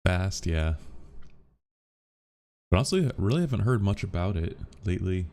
Fast, yeah. But honestly, I really haven't heard much about it lately.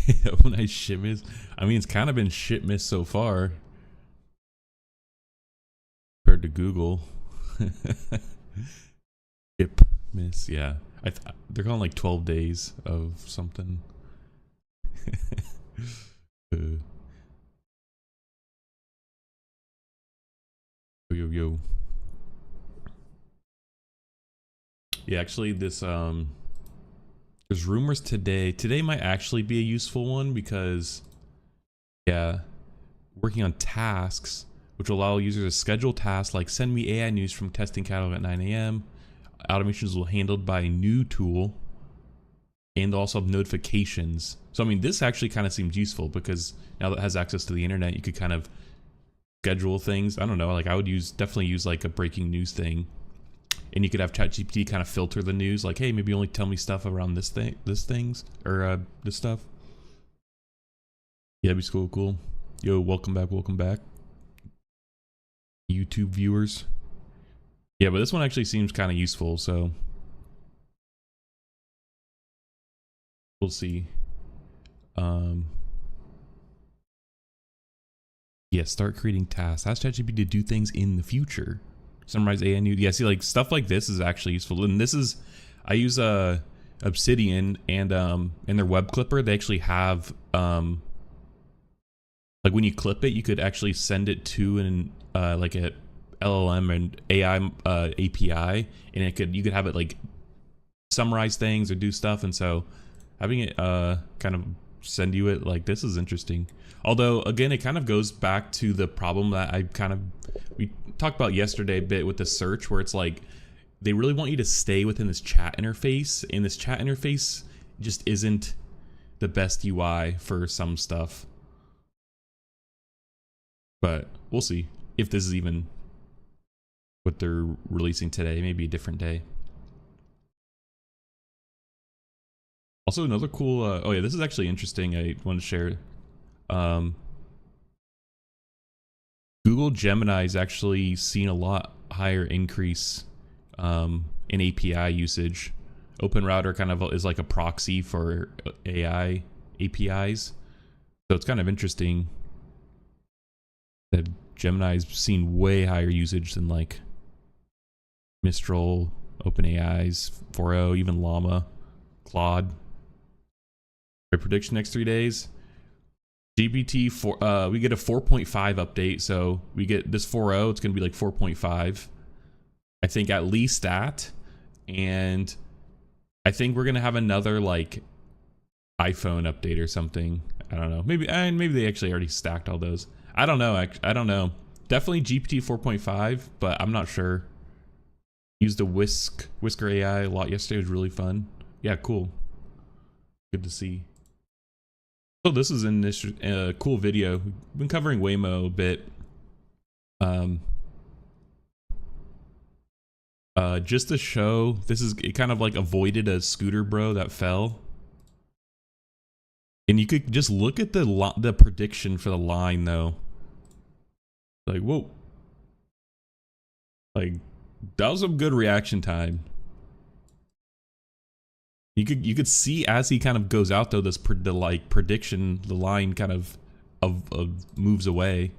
OpenAI's Shipmas. I mean, it's kind of been Shipmas so far compared to Google. Shipmas, yeah. They're calling like 12 days of something. uh, yo yo. Yeah, actually, there's rumors today. Today might actually be a useful one because, yeah, working on tasks, which will allow users to schedule tasks like send me AI news from testing catalog at 9 a.m. Automations will be handled by a new tool, and they'll also have notifications. So, I mean, this actually kind of seems useful because now that it has access to the internet, you could kind of schedule things. I don't know, like I would definitely use like a breaking news thing. And you could have ChatGPT kind of filter the news, like, hey, maybe only tell me stuff around this stuff. Yeah, that'd be cool. Yo, welcome back. YouTube viewers. Yeah, but this one actually seems kind of useful, so we'll see. Yeah, start creating tasks. Ask ChatGPT to do things in the future. Summarize AI news. Yeah, see, like stuff like this is actually useful. And this is, I use Obsidian and in their web clipper, they actually have like when you clip it, you could actually send it to an like a LLM and AI API, and you could have it like summarize things or do stuff. And so having it kind of send you it like this is interesting. Although again, it kind of goes back to the problem that we talked about yesterday a bit with the search, where it's like they really want you to stay within this chat interface, and this chat interface just isn't the best UI for some stuff. But we'll see if this is even what they're releasing today. Maybe a different day. Also, another cool oh yeah, this is actually interesting. I want to share. Google Gemini is actually seen a lot higher increase in API usage. OpenRouter kind of is like a proxy for AI APIs, so it's kind of interesting that Gemini's seen way higher usage than like Mistral, OpenAI's 4.0, even Llama, Claude. Prediction next 3 days. GPT 4, we get a 4.5 update, so we get this 4.0, it's gonna be like 4.5. I think at least that, and I think we're gonna have another like iPhone update or something. I don't know. Maybe they actually already stacked all those. I don't know. I don't know. Definitely GPT 4.5, but I'm not sure. Used the Whisker AI a lot yesterday. It was really fun. Yeah, cool. Good to see. So this is in this cool video. We've been covering Waymo a bit. Just to show, it kind of like avoided a scooter bro that fell. And you could just look at the prediction for the line though. Like, whoa. Like, that was some good reaction time. You could see as he kind of goes out though, the prediction, the line kind of moves away,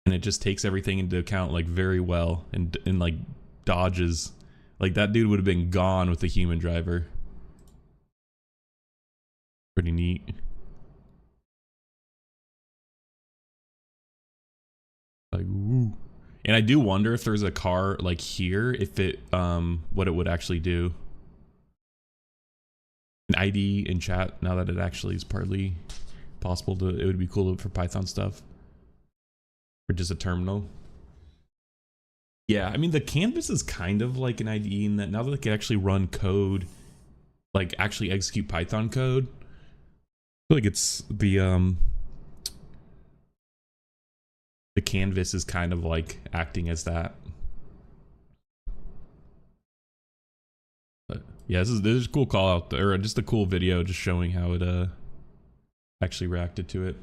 and it just takes everything into account like very well, and like dodges. Like that dude would have been gone with the human driver. Pretty neat. Like, ooh. And I do wonder if there's a car like here, if it, what it would actually do. An ID in chat, now that it actually is partly possible to, it would be cool for Python stuff. Or just a terminal. Yeah, I mean, the canvas is kind of like an IDE in that now that they can actually run code, like actually execute Python code, I feel like it's the canvas is kind of like acting as that. But yeah, this is a cool call out there, or just a cool video just showing how it actually reacted to it.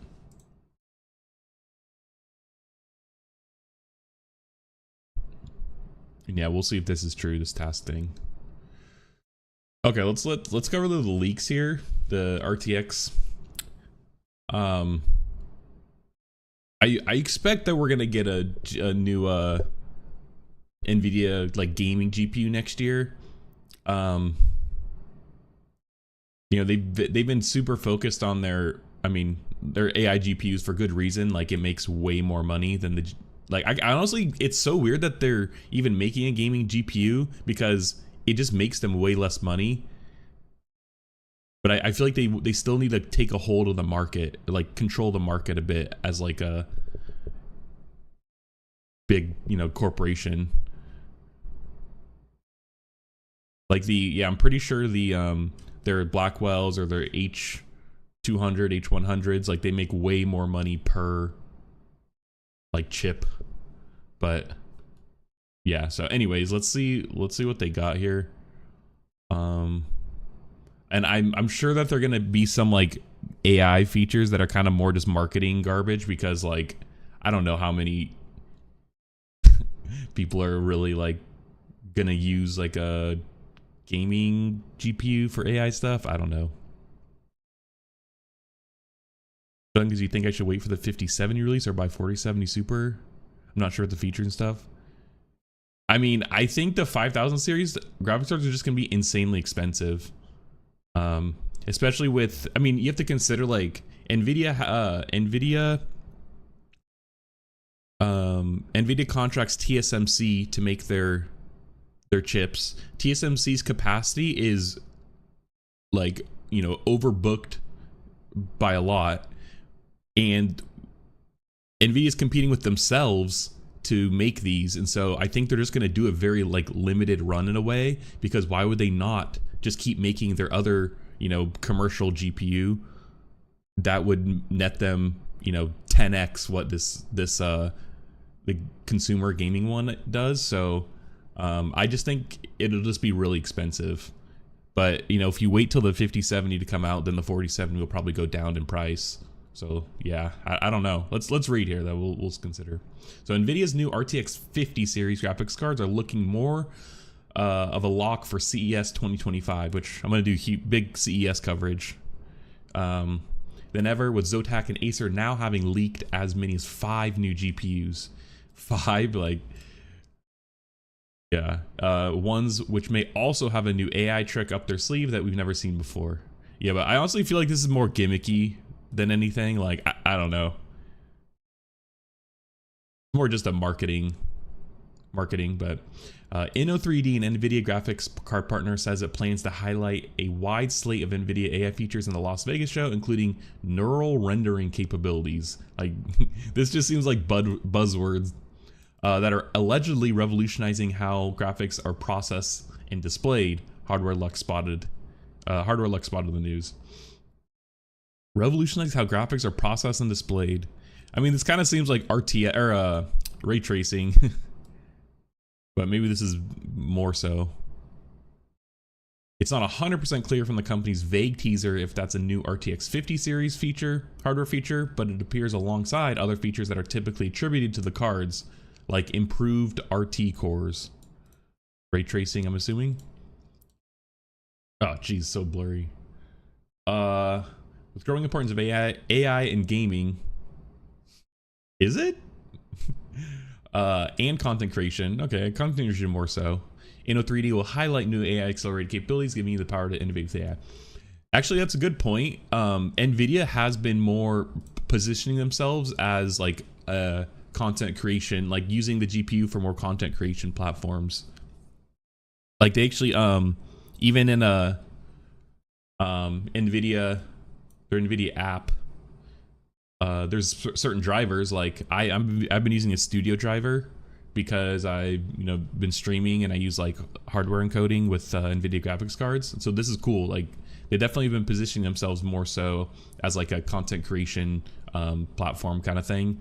And yeah, we'll see if this is true, this task thing. Okay, let's cover the leaks here, the RTX. I expect that we're gonna get a new Nvidia like gaming GPU next year. You know, they've been super focused on their, I mean, their AI GPUs for good reason. Like, it makes way more money than the, like, I honestly, it's so weird that they're even making a gaming GPU because it just makes them way less money. But I feel like they still need to take a hold of the market, like control the market a bit as like a big, you know, corporation. Like yeah, I'm pretty sure the their Blackwells or their H200, H100s, like they make way more money per like chip. But yeah, so anyways, let's see what they got here. And I'm sure that they're gonna be some like AI features that are kind of more just marketing garbage, because like I don't know how many people are really like gonna use like a gaming GPU for AI stuff. I don't know. Because you think I should wait for the 5070 release or buy 4070 Super? I'm not sure what the features and stuff. I mean, I think the 5000 series graphics cards are just gonna be insanely expensive. Especially with, I mean, you have to consider like Nvidia contracts TSMC to make their chips. TSMC's capacity is like, you know, overbooked by a lot, and Nvidia's competing with themselves to make these, and so I think they're just going to do a very like limited run in a way, because why would they not just keep making their other, you know, commercial GPU that would net them, you know, 10x what this the consumer gaming one does. So I just think it'll just be really expensive. But, you know, if you wait till the 5070 to come out, then the 4070 will probably go down in price. So yeah, I don't know. Let's read here that we'll consider. So Nvidia's new RTX 50 series graphics cards are looking more of a lock for CES 2025, which I'm going to do big CES coverage than ever, with Zotac and Acer now having leaked as many as 5 new GPUs. 5, like, yeah, ones which may also have a new AI trick up their sleeve that we've never seen before. Yeah, but I honestly feel like this is more gimmicky than anything. Like, I don't know. More just a marketing, but Inno3D, an Nvidia graphics card partner, says it plans to highlight a wide slate of Nvidia AI features in the Las Vegas show, including neural rendering capabilities. Like, this just seems like buzzwords that are allegedly revolutionizing how graphics are processed and displayed. Hardware Luck spotted the news. Revolutionize how graphics are processed and displayed. I mean, this kind of seems like RTX or ray tracing. But maybe this is more so. It's not 100% clear from the company's vague teaser if that's a new RTX 50 series hardware feature, but it appears alongside other features that are typically attributed to the cards, like improved RT cores. Ray tracing, I'm assuming. Oh, geez, so blurry. With growing importance of AI in gaming, is it? And content creation. Okay, content creation more so. Inno3D will highlight new AI accelerated capabilities, giving you the power to innovate with AI. Actually, that's a good point. Nvidia has been more positioning themselves as like a content creation, like using the GPU for more content creation platforms. Like they actually even in a Nvidia, their Nvidia app, there's certain drivers, like I've been using a studio driver because I been streaming and I use like hardware encoding with Nvidia graphics cards. So this is cool. Like they definitely been positioning themselves more so as like a content creation platform kind of thing,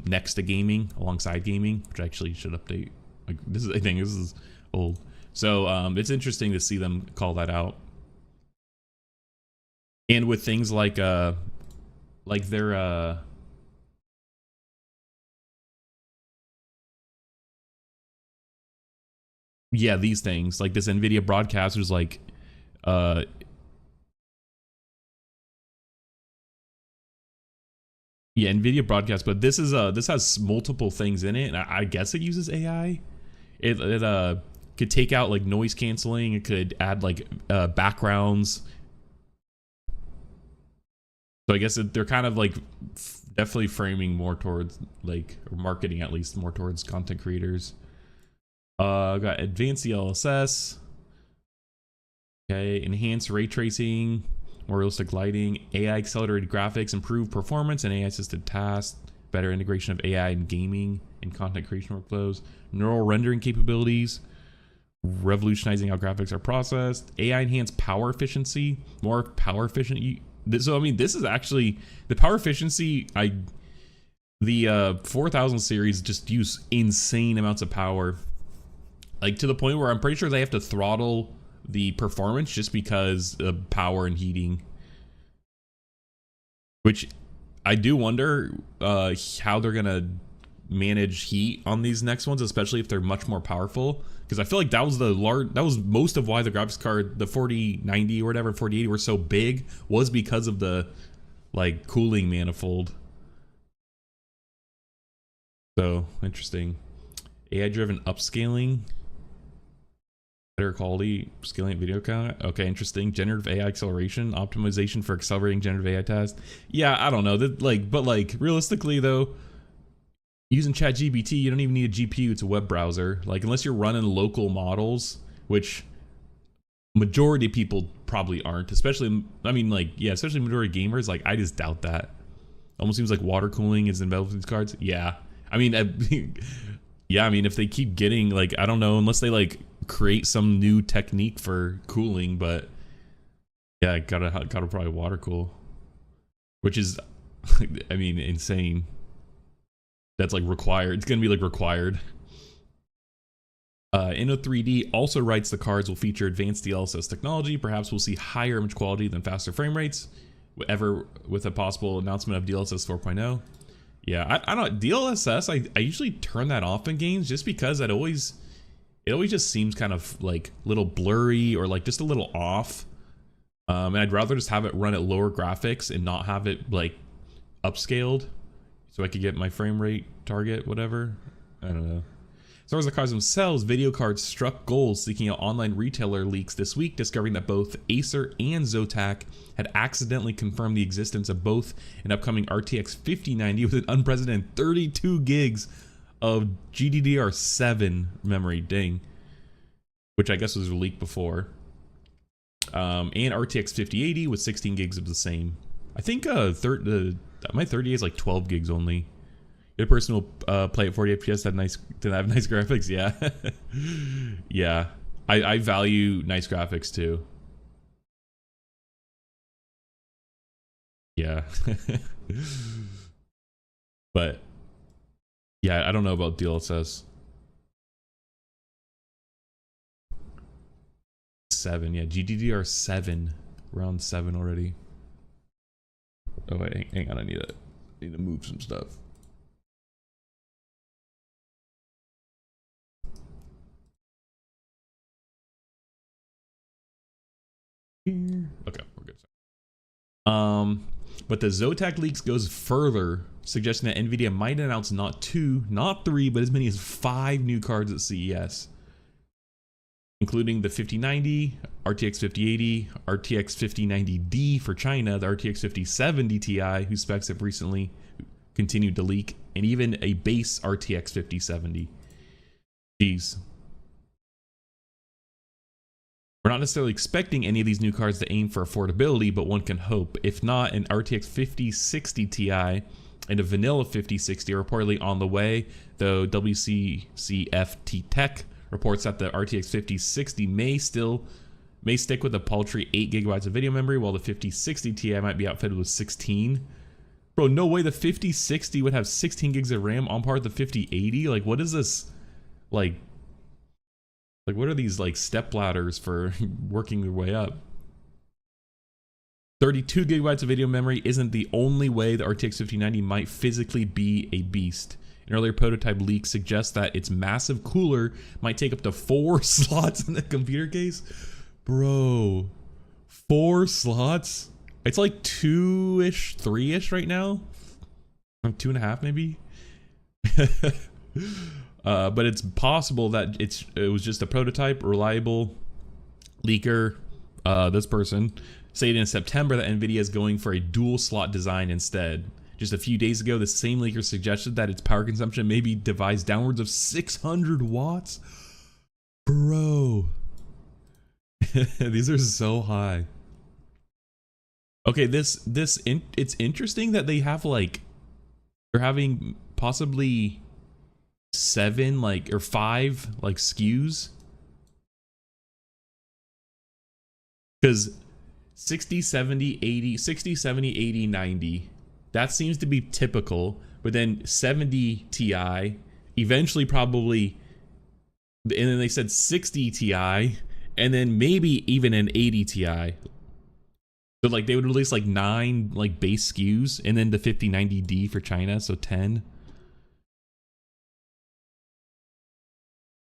next to gaming, alongside gaming, which I actually should update. Like this is, I think this is old. So it's interesting to see them call that out. And with things like their yeah, these things like this Nvidia broadcast was like yeah, Nvidia broadcast, but this is this has multiple things in it, and I guess it uses AI. It could take out like noise canceling. It could add like backgrounds. So I guess they're kind of like definitely framing more towards like, or marketing at least more towards content creators. Got advanced DLSS. Okay, enhanced ray tracing, more realistic lighting, AI accelerated graphics, improved performance and AI assisted tasks, better integration of AI in gaming and content creation workflows, neural rendering capabilities, revolutionizing how graphics are processed, AI enhanced power efficiency, more power efficient. So I mean, this is actually the power efficiency. The 4000 series just use insane amounts of power, like to the point where I'm pretty sure they have to throttle the performance just because of power and heating. Which I do wonder how they're gonna manage heat on these next ones, especially if they're much more powerful. Because I feel like that was most of why the graphics card, the 4090 or whatever, 4080 were so big, was because of the like cooling manifold. So interesting. AI driven upscaling, better quality scaling video count. Okay, interesting. Generative AI acceleration, optimization for accelerating generative AI tasks. Yeah, I don't know that, like, but like realistically though, using ChatGPT, you don't even need a GPU. It's a web browser. Like unless you're running local models, which majority of people probably aren't. Especially, I mean, like yeah, especially majority gamers. Like I just doubt that. Almost seems like water cooling is involved with these cards. Yeah, I mean, yeah, I mean if they keep getting like, I don't know, unless they like create some new technique for cooling, but yeah, gotta probably water cool, which is, I mean, insane. That's like required. It's gonna be like required. Inno3D also writes the cards will feature advanced DLSS technology. Perhaps we'll see higher image quality than faster frame rates, ever with a possible announcement of DLSS 4.0. Yeah, I don't DLSS. I usually turn that off in games just because it always just seems kind of like little blurry or like just a little off. And I'd rather just have it run at lower graphics and not have it like upscaled, so I could get my frame rate target, whatever. I don't know. As far as the cards themselves, video cards struck gold seeking out online retailer leaks this week, discovering that both Acer and Zotac had accidentally confirmed the existence of both an upcoming RTX 5090 with an unprecedented 32 gigs of GDDR7 memory, dang, which I guess was leaked before, and RTX 5080 with 16 gigs of the same. I think my 30 is like 12 gigs only. Your person will play at 40 FPS to have nice graphics. Yeah, yeah. I value nice graphics too. Yeah, but yeah, I don't know about DLSS 7. Yeah, GDDR7, round 7 already. Oh wait, hang on. I need to move some stuff. Okay, we're good. But the Zotac leaks goes further, suggesting that Nvidia might announce not 2, not 3, but as many as 5 new cards at CES, including the 5090, RTX 5080, RTX 5090D for China, the RTX 5070 Ti, whose specs have recently continued to leak, and even a base RTX 5070. Jeez. We're not necessarily expecting any of these new cards to aim for affordability, but one can hope. If not, an RTX 5060 Ti and a vanilla 5060 are reportedly on the way, though WCCFT Tech reports that the RTX 5060 may stick with a paltry 8 gigabytes of video memory, while the 5060 Ti might be outfitted with 16. Bro, no way the 5060 would have 16 gigs of RAM on par with the 5080. Like, what is this? Like what are these like step ladders for working your way up? 32 gigabytes of video memory isn't the only way the RTX 5090 might physically be a beast. An earlier prototype leak suggests that its massive cooler might take up to 4 slots in the computer case. Bro, 4 slots? It's like 2-ish, 3-ish right now. 2.5 maybe. But it's possible that it was just a prototype. Reliable leaker, this person, stated in September that Nvidia is going for a dual slot design instead. Just a few days ago, the same leaker suggested that its power consumption may be devised downwards of 600 watts. Bro. These are so high. Okay, it's interesting that they have like, they're having possibly 7 like or 5 like SKUs, because 60 70 80 60 70 80 90, that seems to be typical, but then 70 Ti eventually, probably, and then they said 60 Ti, and then maybe even an 80 Ti. So like they would release like 9 like base SKUs, and then the 5090D for China, so 10.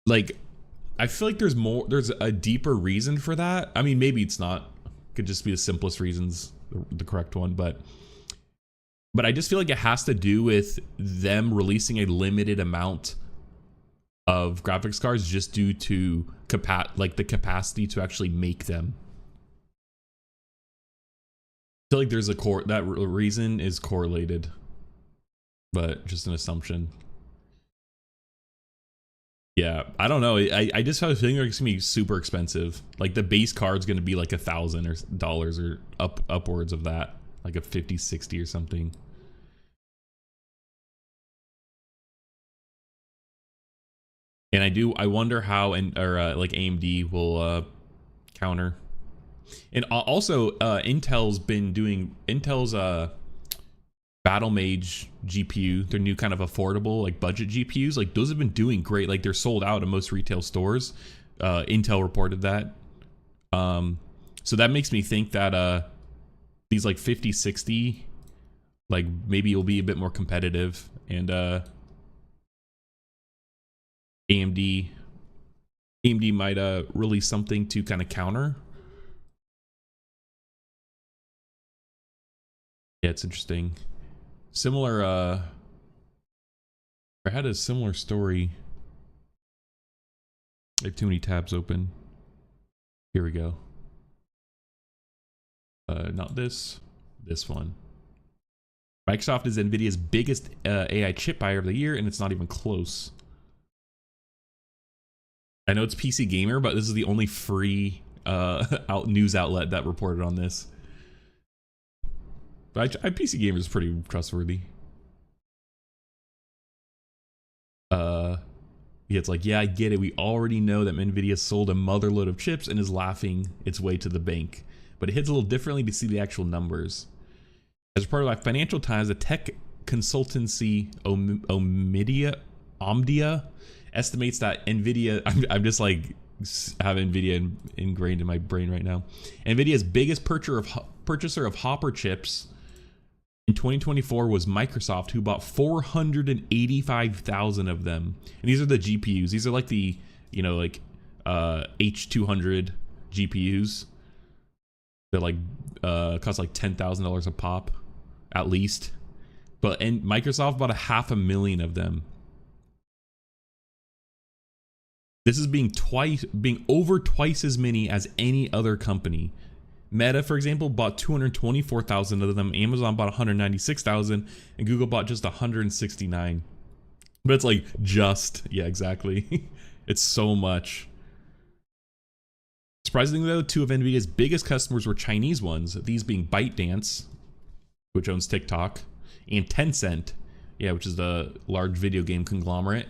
Like, I feel like there's a deeper reason for that. I mean, maybe it's not. It could just be the simplest reasons, the correct one, but I just feel like it has to do with them releasing a limited amount of graphics cards just due to the capacity to actually make them. I feel like there's that reason is correlated, but just an assumption. Yeah, I don't know. I just have a feeling it's gonna be super expensive. Like the base card's gonna be like $1,000 or upwards of that, like a 5060 or something. And I wonder how like AMD will counter. And also Intel's Battle Mage GPU, their new kind of affordable like budget GPUs, like those have been doing great. Like they're sold out in most retail stores. Intel reported that. So that makes me think that these like 5060, like maybe it'll be a bit more competitive, and AMD might release something to kind of counter. Yeah, it's interesting. Similar, I had a similar story. I have too many tabs open. Here we go. Not this one. Microsoft is Nvidia's biggest AI chip buyer of the year, and it's not even close. I know it's PC Gamer, but this is the only free news outlet that reported on this. But PC Gamer is pretty trustworthy. Yeah, it's like, yeah, I get it. We already know that Nvidia sold a motherload of chips and is laughing its way to the bank. But it hits a little differently to see the actual numbers. As part of my Financial Times, the tech consultancy Omdia estimates that Nvidia, I'm just like, have Nvidia ingrained in my brain right now. Nvidia's biggest purchaser of Hopper chips in 2024 was Microsoft, who bought 485,000 of them. And these are the GPUs. These are like the, you know, like H200 GPUs. They're like cost like $10,000 a pop, at least. And Microsoft bought 500,000 of them. This is being over twice as many as any other company. Meta, for example, bought 224,000 of them. Amazon bought 196,000, and Google bought just 169. But it's like yeah, exactly. It's so much. Surprisingly though, two of Nvidia's biggest customers were Chinese ones, these being ByteDance, which owns TikTok, and Tencent, yeah, which is the large video game conglomerate.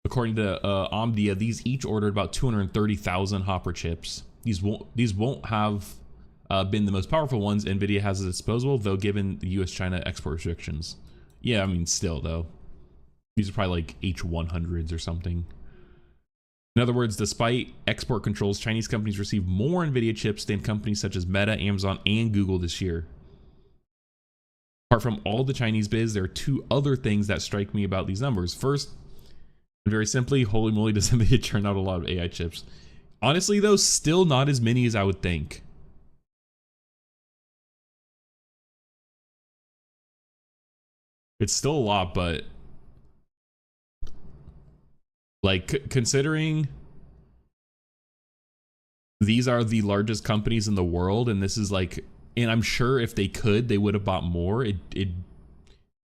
According to Omdia, these each ordered about 230,000 Hopper chips. These won't have been the most powerful ones Nvidia has at its disposal, though, given the U.S.-China export restrictions. Yeah, I mean, still though, these are probably like H100s or something. In other words, despite export controls, Chinese companies received more Nvidia chips than companies such as Meta, Amazon, and Google this year. Apart from all the Chinese biz, there are two other things that strike me about these numbers. First, very simply, holy moly, does Nvidia churn out a lot of AI chips. Honestly, though, still not as many as I would think. It's still a lot, but like, considering these are the largest companies in the world, and this is like, and I'm sure if they could, they would have bought more.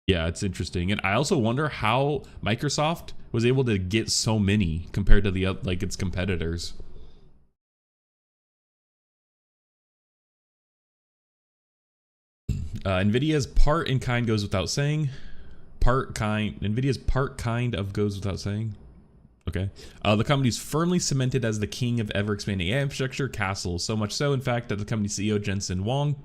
Yeah, it's interesting. And I also wonder how Microsoft was able to get so many compared to the like its competitors. Nvidia's part in kind goes without saying. Nvidia's part kind of goes without saying. Okay. The company's firmly cemented as the king of ever-expanding AI infrastructure castles. So much so, in fact, that the company CEO Jensen Huang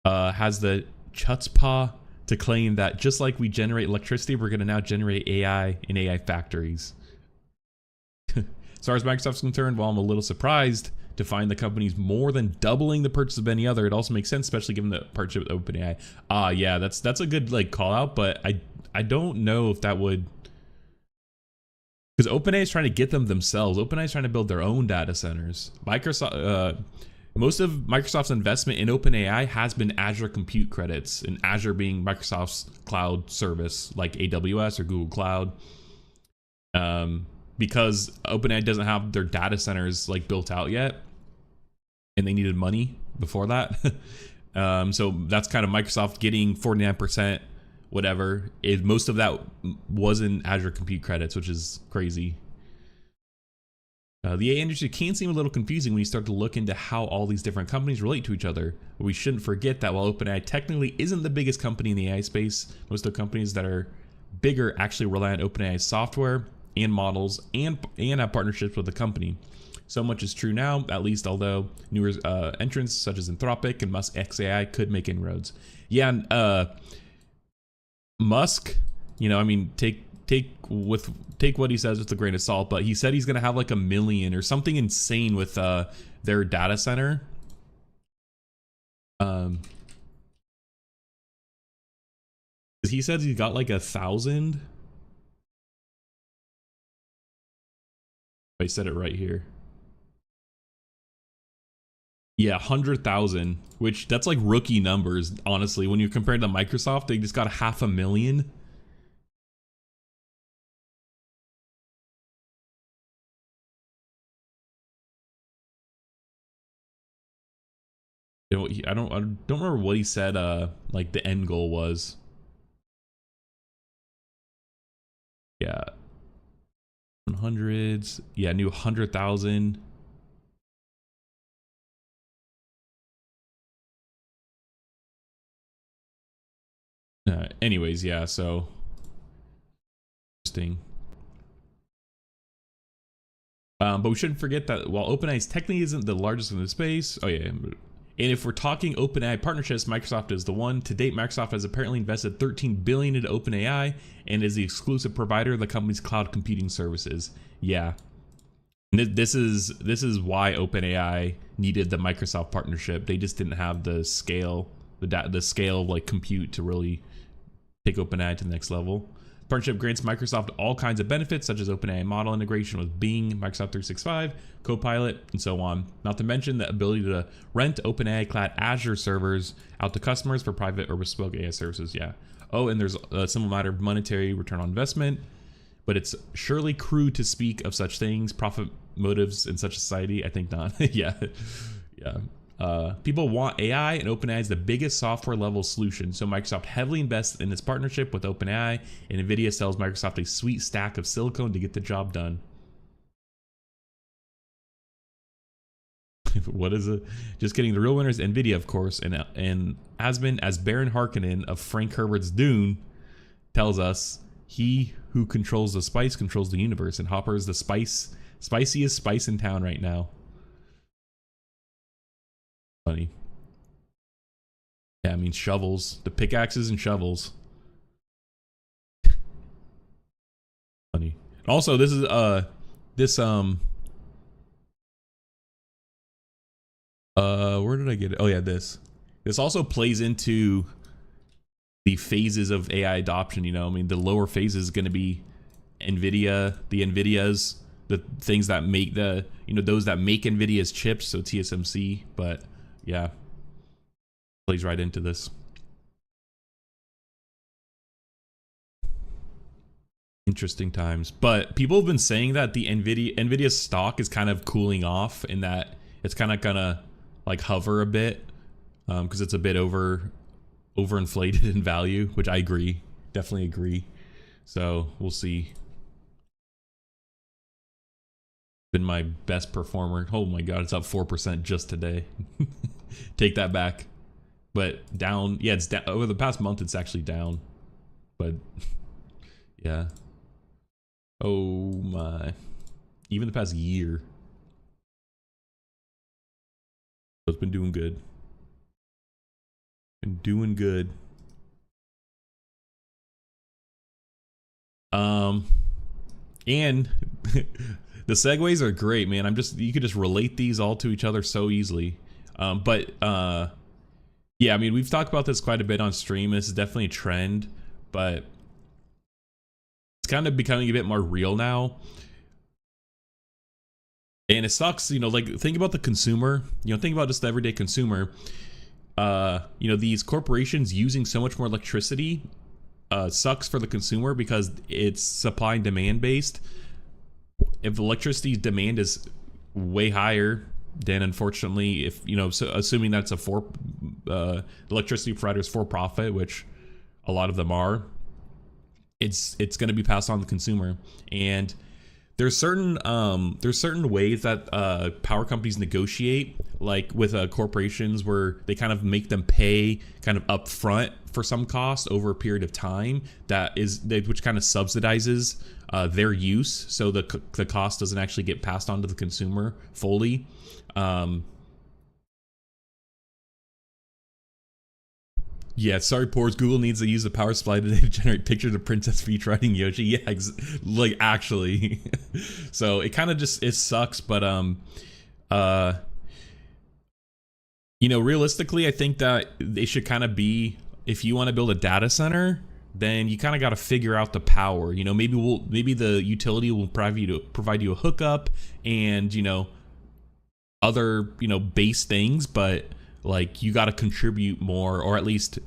has the chutzpah to claim that just like we generate electricity, we're going to now generate AI in AI factories. As far as Microsoft's concerned, while I'm a little surprised to find the company's more than doubling the purchase of any other, it also makes sense, especially given the partnership with OpenAI. Yeah, that's a good like call out, but I don't know if that would, because OpenAI is trying to get them themselves. OpenAI is trying to build their own data centers. Most of Microsoft's investment in OpenAI has been Azure compute credits, and Azure being Microsoft's cloud service like AWS or Google Cloud. Because OpenAI doesn't have their data centers like built out yet, and they needed money before that. So that's kind of Microsoft getting 49%, whatever. Most of that was in Azure compute credits, which is crazy. The AI industry can seem a little confusing when you start to look into how all these different companies relate to each other. But we shouldn't forget that while OpenAI technically isn't the biggest company in the AI space, most of the companies that are bigger actually rely on OpenAI's software and models and have partnerships with the company. So much is true now, at least, although newer entrants such as Anthropic and Musk XAI could make inroads. Yeah, and Musk, you know, I mean, take what he says with a grain of salt, but he said he's gonna have like 1 million or something insane with their data center. He says he's got like 1,000. I said it right here. Yeah, 100,000, which that's like rookie numbers, honestly. When you compare to Microsoft, they just got 500,000. I don't remember what he said like the end goal was. Yeah. 100s. Yeah, new 100,000. Anyways, yeah, so interesting. But we shouldn't forget that while OpenAI technically isn't the largest in the space, and if we're talking OpenAI partnerships, Microsoft is the one. To date, Microsoft has apparently invested $13 billion into OpenAI and is the exclusive provider of the company's cloud computing services. Yeah, this is why OpenAI needed the Microsoft partnership. They just didn't have the scale, the scale of like compute to really take OpenAI to the next level. Partnership grants Microsoft all kinds of benefits, such as OpenAI model integration with Bing, Microsoft 365, Copilot, and so on. Not to mention the ability to rent OpenAI Cloud Azure servers out to customers for private or bespoke AI services. Yeah. Oh, and there's a simple matter of monetary return on investment, but it's surely crude to speak of such things, profit motives in such a society. I think not. Yeah. Yeah. People want AI, and OpenAI is the biggest software level solution. So Microsoft heavily invests in its partnership with OpenAI, and Nvidia sells Microsoft a sweet stack of silicon to get the job done. What is it? Just kidding. The real winner is Nvidia, of course, and Asman, as Baron Harkonnen of Frank Herbert's Dune tells us, he who controls the spice controls the universe, and Hopper is the spiciest spice in town right now. Funny. Yeah, I mean shovels, the pickaxes and shovels. Funny. Also, this is where did I get it? Oh yeah, this also plays into the phases of AI adoption. You know, I mean, the lower phase is going to be Nvidias, the things that make the, you know, those that make Nvidia's chips, so TSMC. But yeah, plays right into this. Interesting times. But people have been saying that the Nvidia's stock is kind of cooling off, in that it's kind of gonna like hover a bit, because it's a bit overinflated in value, which I agree, definitely agree. So we'll see. Been my best performer. Oh my god, it's up 4% just today. Take that back. But down, yeah, it's down over the past month. It's actually down, but yeah. Oh my, even the past year, it's been doing good. Been doing good. And the segues are great, man. You could just relate these all to each other so easily. Yeah, I mean, we've talked about this quite a bit on stream. This is definitely a trend, but it's kind of becoming a bit more real now. And it sucks, you know, like, think about the consumer, you know, think about just the everyday consumer. You know, these corporations using so much more electricity sucks for the consumer, because it's supply and demand based. If electricity demand is way higher, then unfortunately, if, you know, so assuming that's electricity providers for profit, which a lot of them are, it's going to be passed on to the consumer. And there's certain ways that power companies negotiate, like with corporations, where they kind of make them pay kind of upfront for some cost over a period of time, which kind of subsidizes their use, so the cost doesn't actually get passed on to the consumer fully. Yeah, sorry, Pores. Google needs to use the power supply today to generate pictures of Princess Peach riding Yoshi. Yeah, like, actually. So it kind of just, it sucks, but you know, realistically, I think that they should kind of be, if you want to build a data center, then you kind of got to figure out the power. You know, maybe the utility will provide you a hookup and, you know, other, you know, base things, but like, you got to contribute more, or at least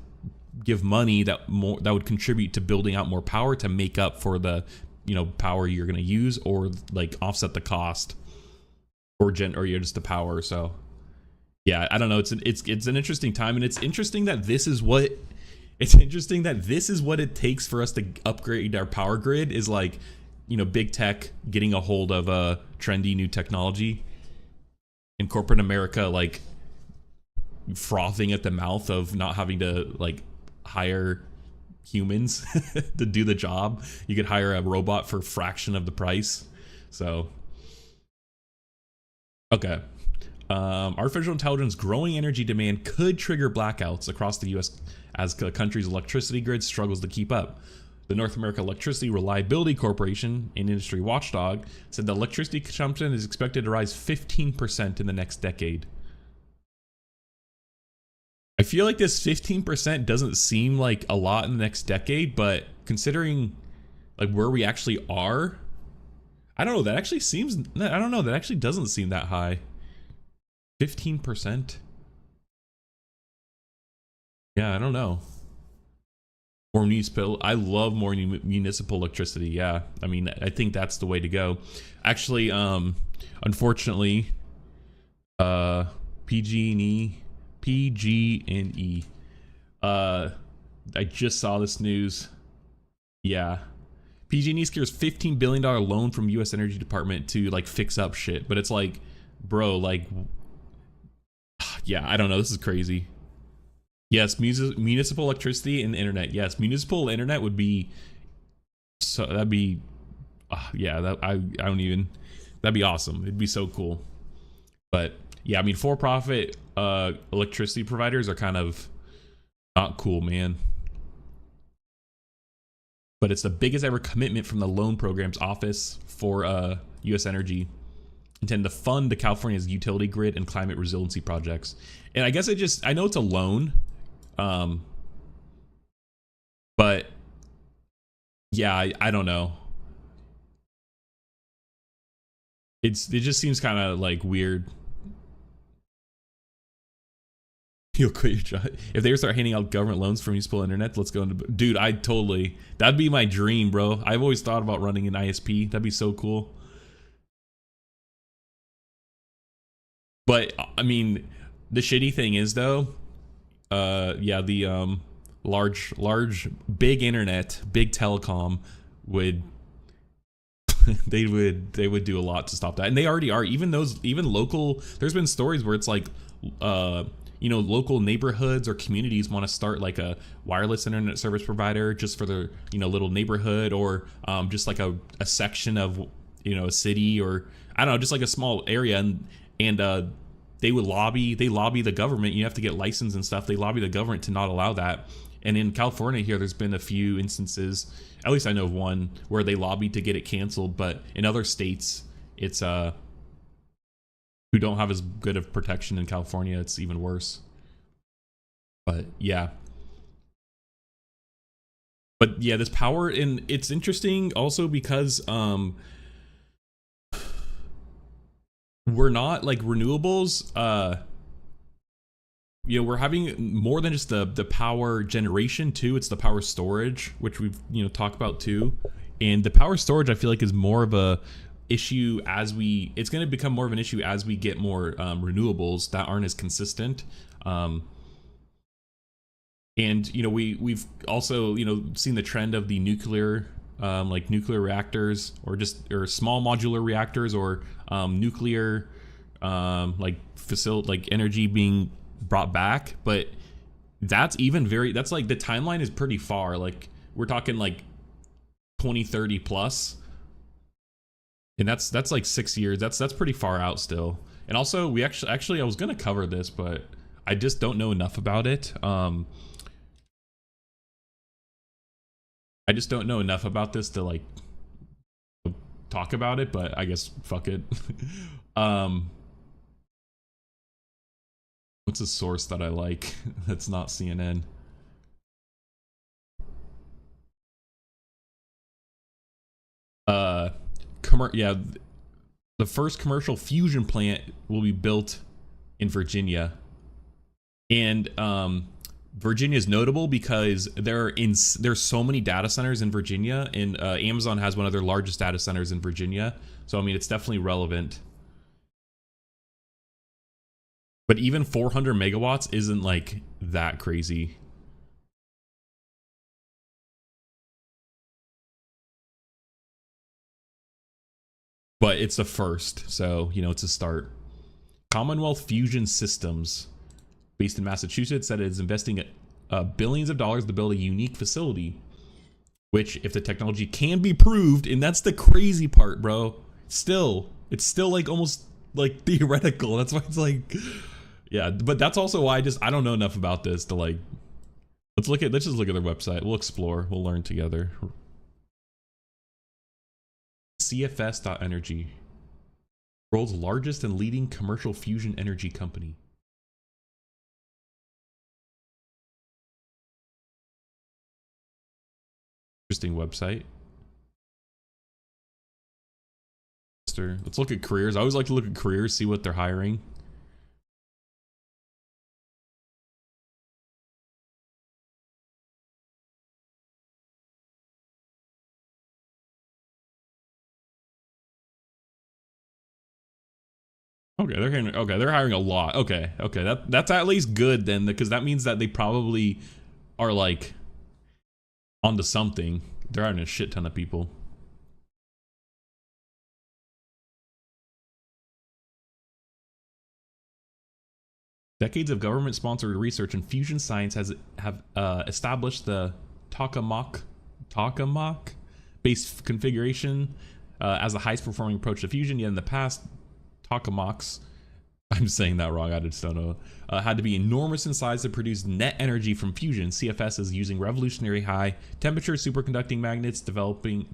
give money that would contribute to building out more power to make up for the, you know, power you're going to use, or like offset the cost, or you're just the power. So yeah, I don't know. It's an interesting time, and it's interesting that this is what it takes for us to upgrade our power grid, is like, you know, big tech getting a hold of a trendy new technology, in corporate America, like, frothing at the mouth of not having to like hire humans to do the job. You could hire a robot for a fraction of the price. So okay, artificial intelligence growing energy demand could trigger blackouts across the US as the country's electricity grid struggles to keep up. The North American Electricity Reliability Corporation, an industry watchdog, said the electricity consumption is expected to rise 15% in the next decade. I feel like this 15% doesn't seem like a lot in the next decade, but considering like where we actually are, I don't know, that actually doesn't seem that high. 15%? Yeah, I don't know. More municipal. I love more municipal electricity. Yeah, I mean, I think that's the way to go. Actually, unfortunately, PG&E, PG&E. I just saw this news. Yeah. PG&E secures $15 billion loan from U.S. Energy Department to like fix up shit. But it's like, bro, like, yeah, I don't know. This is crazy. Yes, municipal electricity and internet. Yes, municipal internet would be, so that'd be, yeah, that I don't even, that'd be awesome. It'd be so cool. But yeah, I mean, for-profit electricity providers are kind of not cool, man. But it's the biggest ever commitment from the loan program's office for U.S. Energy, intended to fund the California's utility grid and climate resiliency projects. And I guess I know it's a loan, but yeah, I don't know. It just seems kind of like weird. You'll quit your job if they start handing out government loans for municipal internet. Let's go into, dude. That'd be my dream, bro. I've always thought about running an ISP. That'd be so cool. But I mean, the shitty thing is though, yeah, the big internet, big telecom would they would do a lot to stop that, and they already are. Even local, there's been stories where it's like local neighborhoods or communities want to start like a wireless internet service provider just for their little neighborhood, or just like a section of a city, or I don't know, just like a small area, and they lobby the government. You have to get licensed and stuff. They lobby the government to not allow that. And in California here, there's been a few instances, at least I know of one, where they lobbied to get it canceled. But in other states, it's who don't have as good of protection in California, it's even worse. But yeah. But yeah, this power, and it's interesting also because we're not like renewables, we're having more than just the power generation too. It's the power storage, which we've talked about too. And the power storage, I feel like, is more of a issue it's going to become more of an issue as we get more renewables that aren't as consistent. And we've also seen the trend of the nuclear, like nuclear reactors, or small modular reactors, or nuclear like energy being brought back. But that's like the timeline is pretty far. Like we're talking like 2030 plus, and that's like 6 years. That's pretty far out still. And also, we actually I was gonna cover this, but I just don't know enough about it. I just don't know enough about this to like talk about it, but I guess fuck it. What's a source that I like that's not CNN? Yeah, the first commercial fusion plant will be built in Virginia. And Virginia is notable because there's so many data centers in Virginia, and Amazon has one of their largest data centers in Virginia. So I mean, it's definitely relevant. But even 400 megawatts isn't like that crazy. But it's the first, so it's a start. Commonwealth Fusion Systems, based in Massachusetts, that is investing billions of dollars to build a unique facility, which, if the technology can be proved, and that's the crazy part, bro, it's still like almost like theoretical. That's why it's like, yeah. But that's also why I don't know enough about this to like. Let's just look at their website. We'll explore. We'll learn together. CFS.energy, world's largest and leading commercial fusion energy company. Interesting website. Let's look at careers. I always like to look at careers, see what they're hiring. Okay, they're hiring a lot. Okay, that's at least good then, because that means that they probably are like onto something. They're hiring a shit ton of people. Decades of government-sponsored research in fusion science have established the tokamak based configuration as the highest performing approach to fusion. Yet in the past, tokamaks, I'm saying that wrong, I just don't know, had to be enormous in size to produce net energy from fusion. CFS is using revolutionary high temperature superconducting magnets developed in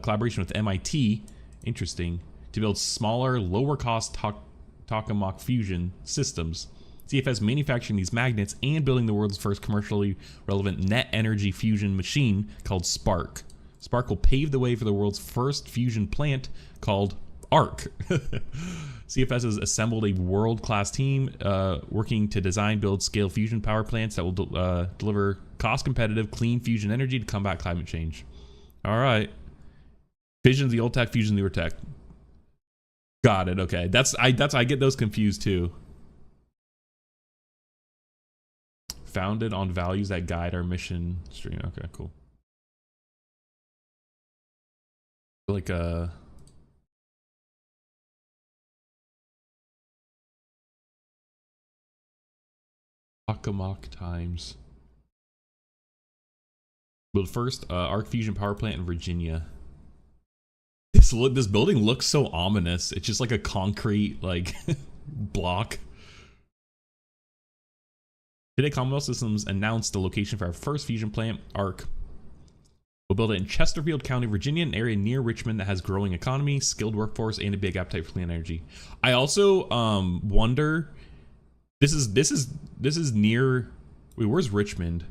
collaboration with MIT, interesting, to build smaller, lower cost tokamak fusion systems. CFS manufacturing these magnets and building the world's first commercially relevant net energy fusion machine called Spark. Spark will pave the way for the world's first fusion plant called ARC. CFS has assembled a world-class team working to design, build, scale fusion power plants that will deliver cost-competitive, clean fusion energy to combat climate change. All right. Fission's the old tech, fusion's the newer tech. Got it. Okay. I get those confused too. Founded on values that guide our mission stream. Okay, cool. Like Tokamak times. Build first arc fusion power plant in Virginia. This building looks so ominous. It's just like a concrete like block. Today, Commonwealth Systems announced the location for our first fusion plant, ARC. We'll build it in Chesterfield County, Virginia, an area near Richmond that has growing economy, skilled workforce, and a big appetite for clean energy. I also wonder. This is near. Wait, where's Richmond?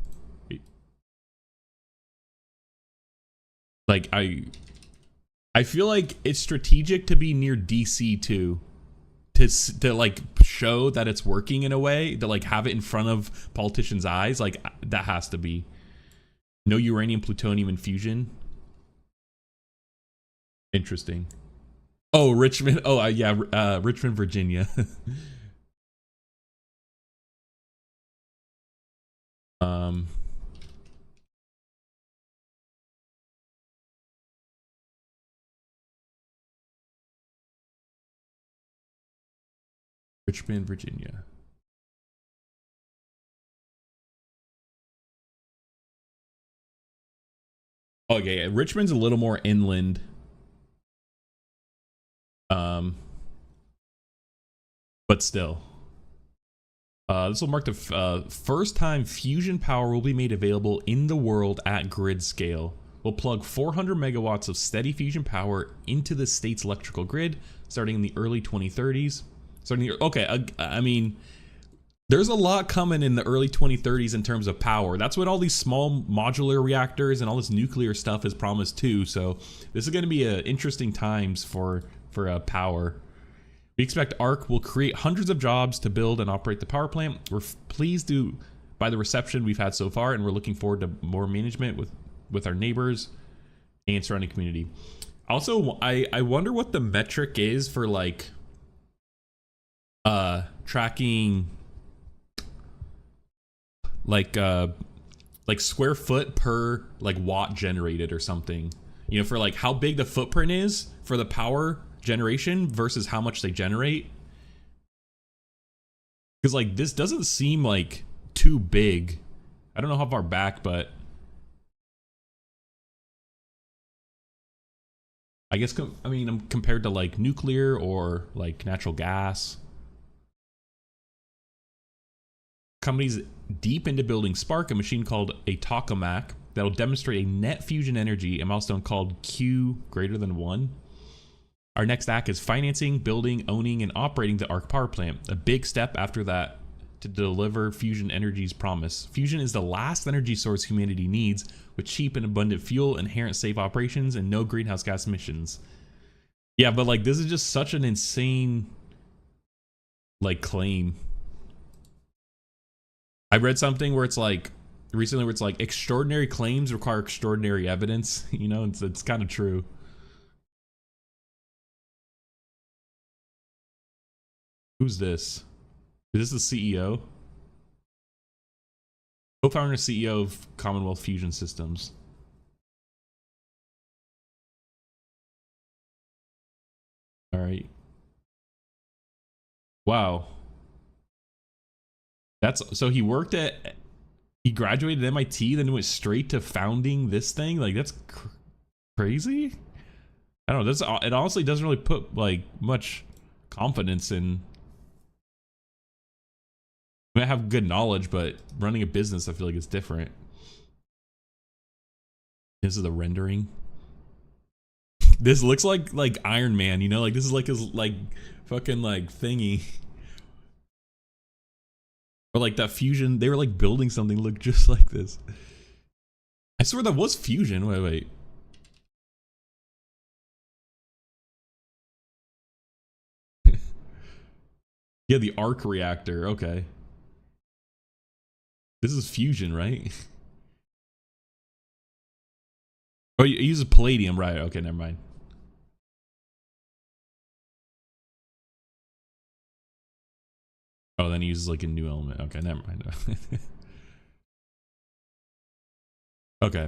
Like I feel like it's strategic to be near DC too. To like show that it's working in a way, to like have it in front of politicians' eyes, like that has to be. No uranium, plutonium, and fusion. Interesting. Oh, Richmond. Oh, yeah, Richmond, Virginia. Richmond, Virginia. Okay, yeah, Richmond's a little more inland. But still. This will mark the first time fusion power will be made available in the world at grid scale. We'll plug 400 megawatts of steady fusion power into the state's electrical grid starting in the early 2030s. I mean, there's a lot coming in the early 2030s in terms of power. That's what all these small modular reactors and all this nuclear stuff is promised too. So this is going to be interesting times for power. We expect ARC will create hundreds of jobs to build and operate the power plant. We're pleased by the reception we've had so far, and we're looking forward to more management with our neighbors and surrounding community. Also, I wonder what the metric is for like tracking like square foot per like watt generated or something, you know, for like how big the footprint is for the power generation versus how much they generate, because like this doesn't seem like too big. I don't know how far back, but I guess I mean compared to like nuclear or like natural gas. Companies deep into building Spark, a machine called a tokamak that'll demonstrate a net fusion energy, a milestone called Q greater than 1. Our next act is financing, building, owning, and operating the ARC power plant. A big step after that to deliver fusion energy's promise. Fusion is the last energy source humanity needs, with cheap and abundant fuel, inherent safe operations, and no greenhouse gas emissions. Yeah, but like this is just such an insane like claim. I read something where it's like recently where it's like extraordinary claims require extraordinary evidence. You know, it's kind of true. Who's this? Is this the CEO? Co-founder and CEO of Commonwealth Fusion Systems. All right. Wow. That's so he worked at, he graduated at MIT, then went straight to founding this thing. Like that's crazy. I don't know. That's, it honestly doesn't really put like much confidence in. I mean, I have good knowledge, but running a business, I feel like it's different. This is the rendering. This looks like Iron Man, you know, like this is like his like fucking like thingy. Or like that fusion, they were like building something look just like this. I swear that was fusion. Wait. Yeah, the arc reactor. Okay. This is fusion, right? Oh, it uses palladium, right? Okay, never mind. Oh, then he uses like a new element. Okay, never mind. Okay.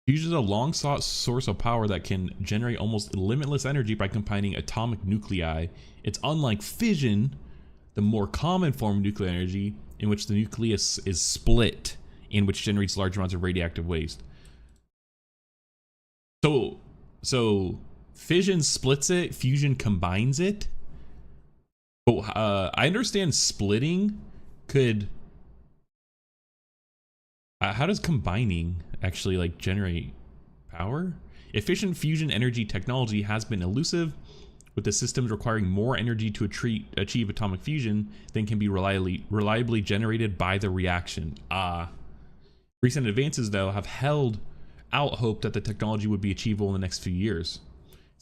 Fusion is a long sought source of power that can generate almost limitless energy by combining atomic nuclei. It's unlike fission, the more common form of nuclear energy, in which the nucleus is split, and which generates large amounts of radioactive waste. So fission splits it, fusion combines it. But I understand splitting could. How does combining actually like generate power? Efficient fusion energy technology has been elusive, with the systems requiring more energy to achieve atomic fusion than can be reliably generated by the reaction. Recent advances, though, have held out hope that the technology would be achievable in the next few years.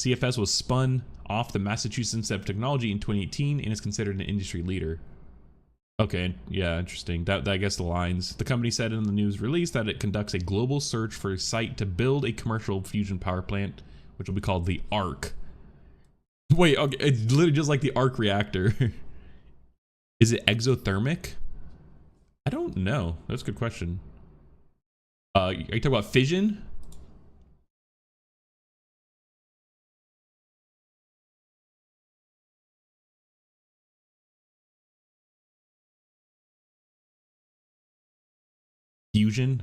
CFS was spun off the Massachusetts Institute of Technology in 2018 and is considered an industry leader. Okay, yeah, interesting. That I guess the lines. The company said in the news release that it conducts a global search for a site to build a commercial fusion power plant, which will be called the ARC. Wait, okay, it's literally just like the arc reactor. Is it exothermic? I don't know. That's a good question. Are you talking about fission? Fusion?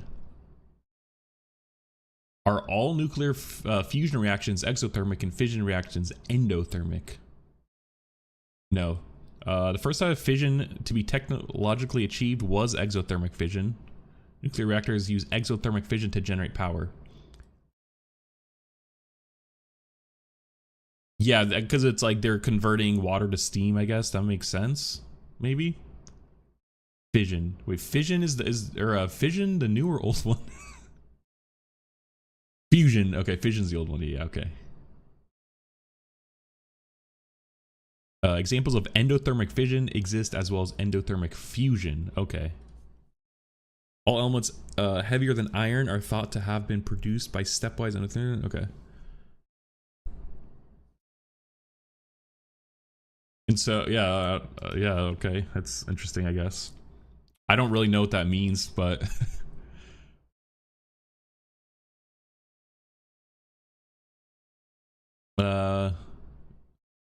Are all nuclear fusion reactions exothermic and fission reactions endothermic? No. The first type of fission to be technologically achieved was exothermic fission. Nuclear reactors use exothermic fission to generate power. Yeah, because it's like they're converting water to steam, I guess. That makes sense. Maybe? Fission. Wait, fission is fission the new or old one? Fusion. Okay, fission's the old one. Yeah, okay. Examples of endothermic fission exist as well as endothermic fusion. Okay. All elements heavier than iron are thought to have been produced by stepwise endothermic. Okay. And so, yeah, okay. That's interesting, I guess. I don't really know what that means, but...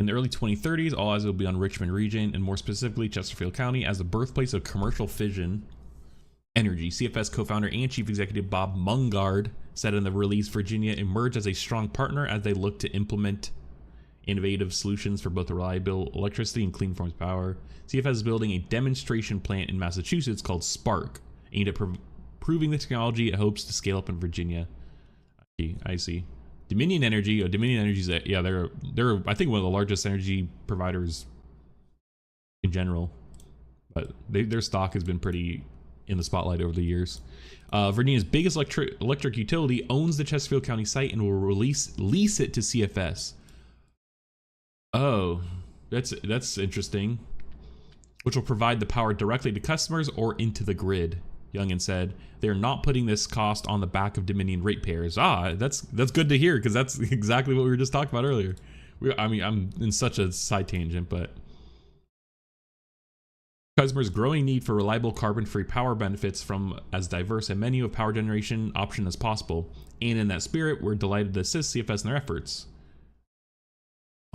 in the early 2030s, all eyes will be on Richmond region, and more specifically Chesterfield County, as the birthplace of commercial fission energy. CFS co-founder and chief executive Bob Mungard said in the release, Virginia emerged as a strong partner as they look to implement innovative solutions for both reliable electricity and clean forms of power. CFS is building a demonstration plant in Massachusetts called Spark, aimed at proving the technology it hopes to scale up in Virginia. I see. Dominion Energy. Dominion Energy's yeah, they're I think one of the largest energy providers in general, but their stock has been pretty in the spotlight over the years. Virginia's biggest electric utility owns the Chesterfield County site and will lease it to CFS. Oh, that's interesting. Which will provide the power directly to customers or into the grid. Youngin said. They're not putting this cost on the back of Dominion ratepayers. That's good to hear, because that's exactly what we were just talking about earlier. I'm in such a side tangent, but customers' growing need for reliable carbon-free power benefits from as diverse a menu of power generation option as possible. And in that spirit, we're delighted to assist CFS in their efforts.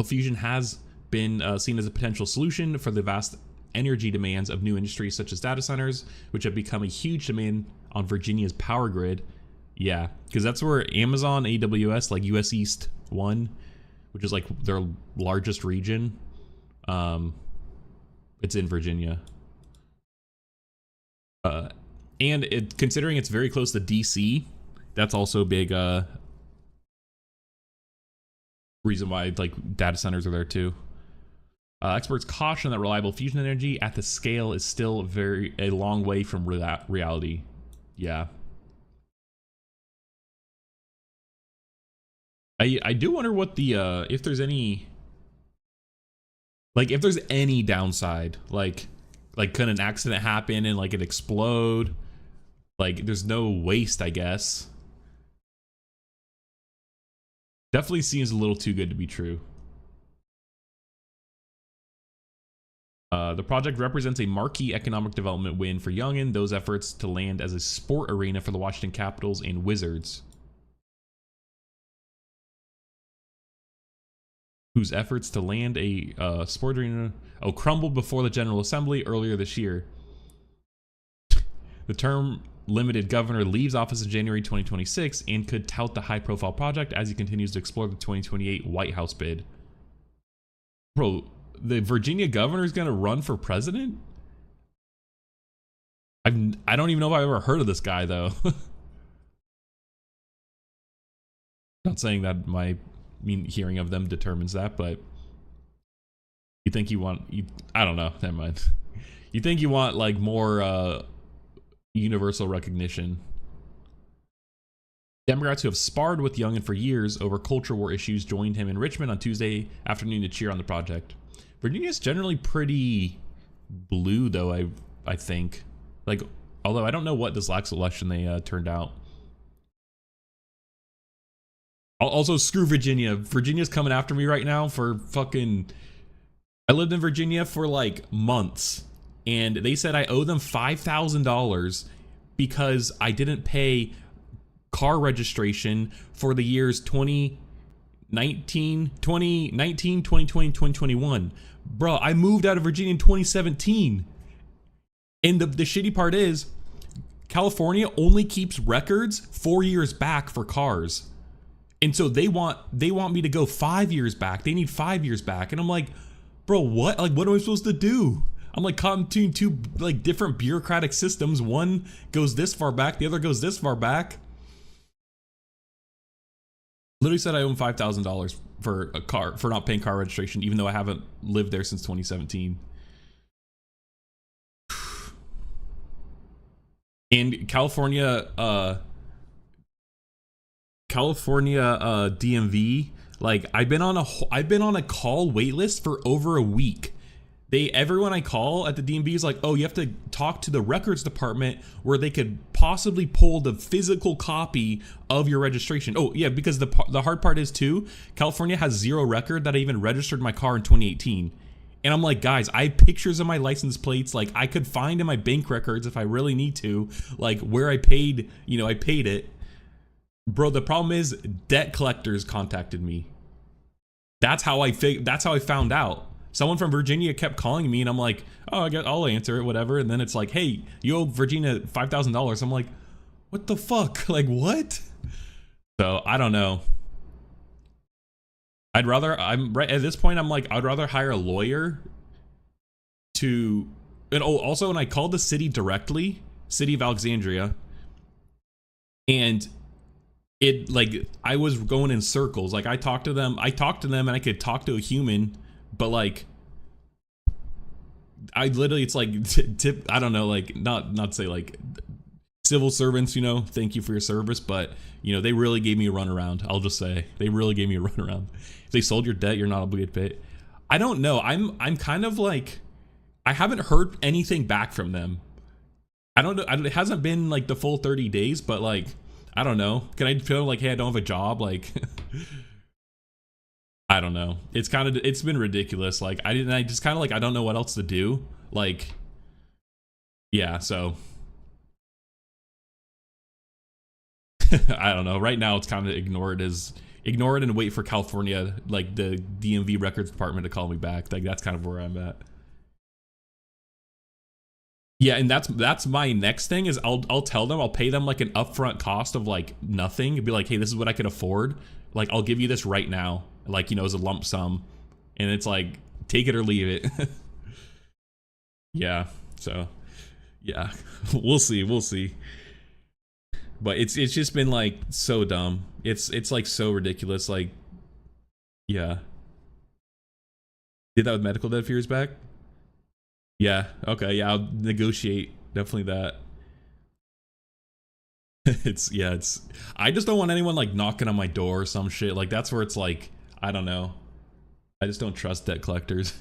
Fusion has been seen as a potential solution for the vast energy demands of new industries such as data centers, which have become a huge demand on Virginia's power grid. Yeah, because that's where Amazon, AWS, like US East 1, which is like their largest region, it's in Virginia. And considering it's very close to DC, that's also a big reason why like data centers are there too. Experts caution that reliable fusion energy at the scale is still a long way from reality. Yeah. I do wonder what the if there's any downside, like could an accident happen and like it explode? Like there's no waste, I guess. Definitely seems a little too good to be true. The project represents a marquee economic development win for Youngin, those efforts to land as a sport arena for the Washington Capitals and Wizards, whose efforts to land a sport arena crumbled before the General Assembly earlier this year. The term limited governor leaves office in January 2026 and could tout the high-profile project as he continues to explore the 2028 White House bid. Bro, the Virginia governor is going to run for president? I don't even know if I've ever heard of this guy, though. Not saying that my hearing of them determines that, but you think you want... I don't know. Never mind. You think you want, like, more universal recognition. Democrats who have sparred with Youngin for years over culture war issues joined him in Richmond on Tuesday afternoon to cheer on the project. Virginia's generally pretty blue, though, I think. Like, although I don't know what this last election they turned out. Also, screw Virginia. Virginia's coming after me right now for fucking... I lived in Virginia for, like, months. And they said I owe them $5,000 because I didn't pay car registration for the years 2019, 2020, 2021. Bro, I moved out of Virginia in 2017. And the shitty part is, California only keeps records 4 years back for cars. And so they want me to go 5 years back. They need 5 years back. And I'm like, bro, what? Like, what am I supposed to do? I'm like caught between two like different bureaucratic systems. One goes this far back, the other goes this far back. Literally said I owe him $5,000 for a car, for not paying car registration, even though I haven't lived there since 2017. And California DMV, like I've been on a call wait list for over a week. Everyone I call at the DMV is like, oh, you have to talk to the records department where they could possibly pull the physical copy of your registration. Oh yeah, because the hard part is too, California has zero record that I even registered my car in 2018. And I'm like, guys, I have pictures of my license plates. Like I could find in my bank records if I really need to, like where I paid, I paid it. Bro, the problem is debt collectors contacted me. That's how I found out. Someone from Virginia kept calling me and I'm like, oh, I'll answer it, whatever. And then it's like, hey, you owe Virginia $5,000. I'm like, what the fuck? Like, what? So I don't know. I'm right at this point. I'm like, I'd rather hire a lawyer and also when I called the city directly, City of Alexandria, and it like, I was going in circles. Like I talked to them and I could talk to a human. But like, I literally, it's like tip. I don't know, like not say like civil servants, thank you for your service, but they really gave me a runaround. I'll just say they really gave me a runaround. If they sold your debt, you're not obligated to pay it. I don't know. I'm kind of like, I haven't heard anything back from them. I don't know. It hasn't been like the full 30 days, but like, I don't know. Can I feel like, hey, I don't have a job? Like, I don't know. It's been ridiculous. Like, I just kind of like, I don't know what else to do. Like, yeah, so I don't know. Right now, it's kind of ignore it and wait for California, like the DMV records department to call me back. Like, that's kind of where I'm at. Yeah, and that's my next thing is I'll tell them, I'll pay them like an upfront cost of like nothing and be like, hey, this is what I can afford. Like, I'll give you this right now, like, you know, as a lump sum, and it's like, take it or leave it. Yeah, so yeah, we'll see. But it's just been like so dumb. It's like so ridiculous. Like, yeah, did that with medical debt a few years back. Yeah, okay, yeah, I'll negotiate. Definitely that. It's I just don't want anyone like knocking on my door or some shit. Like, that's where it's like, I don't know. I just don't trust debt collectors.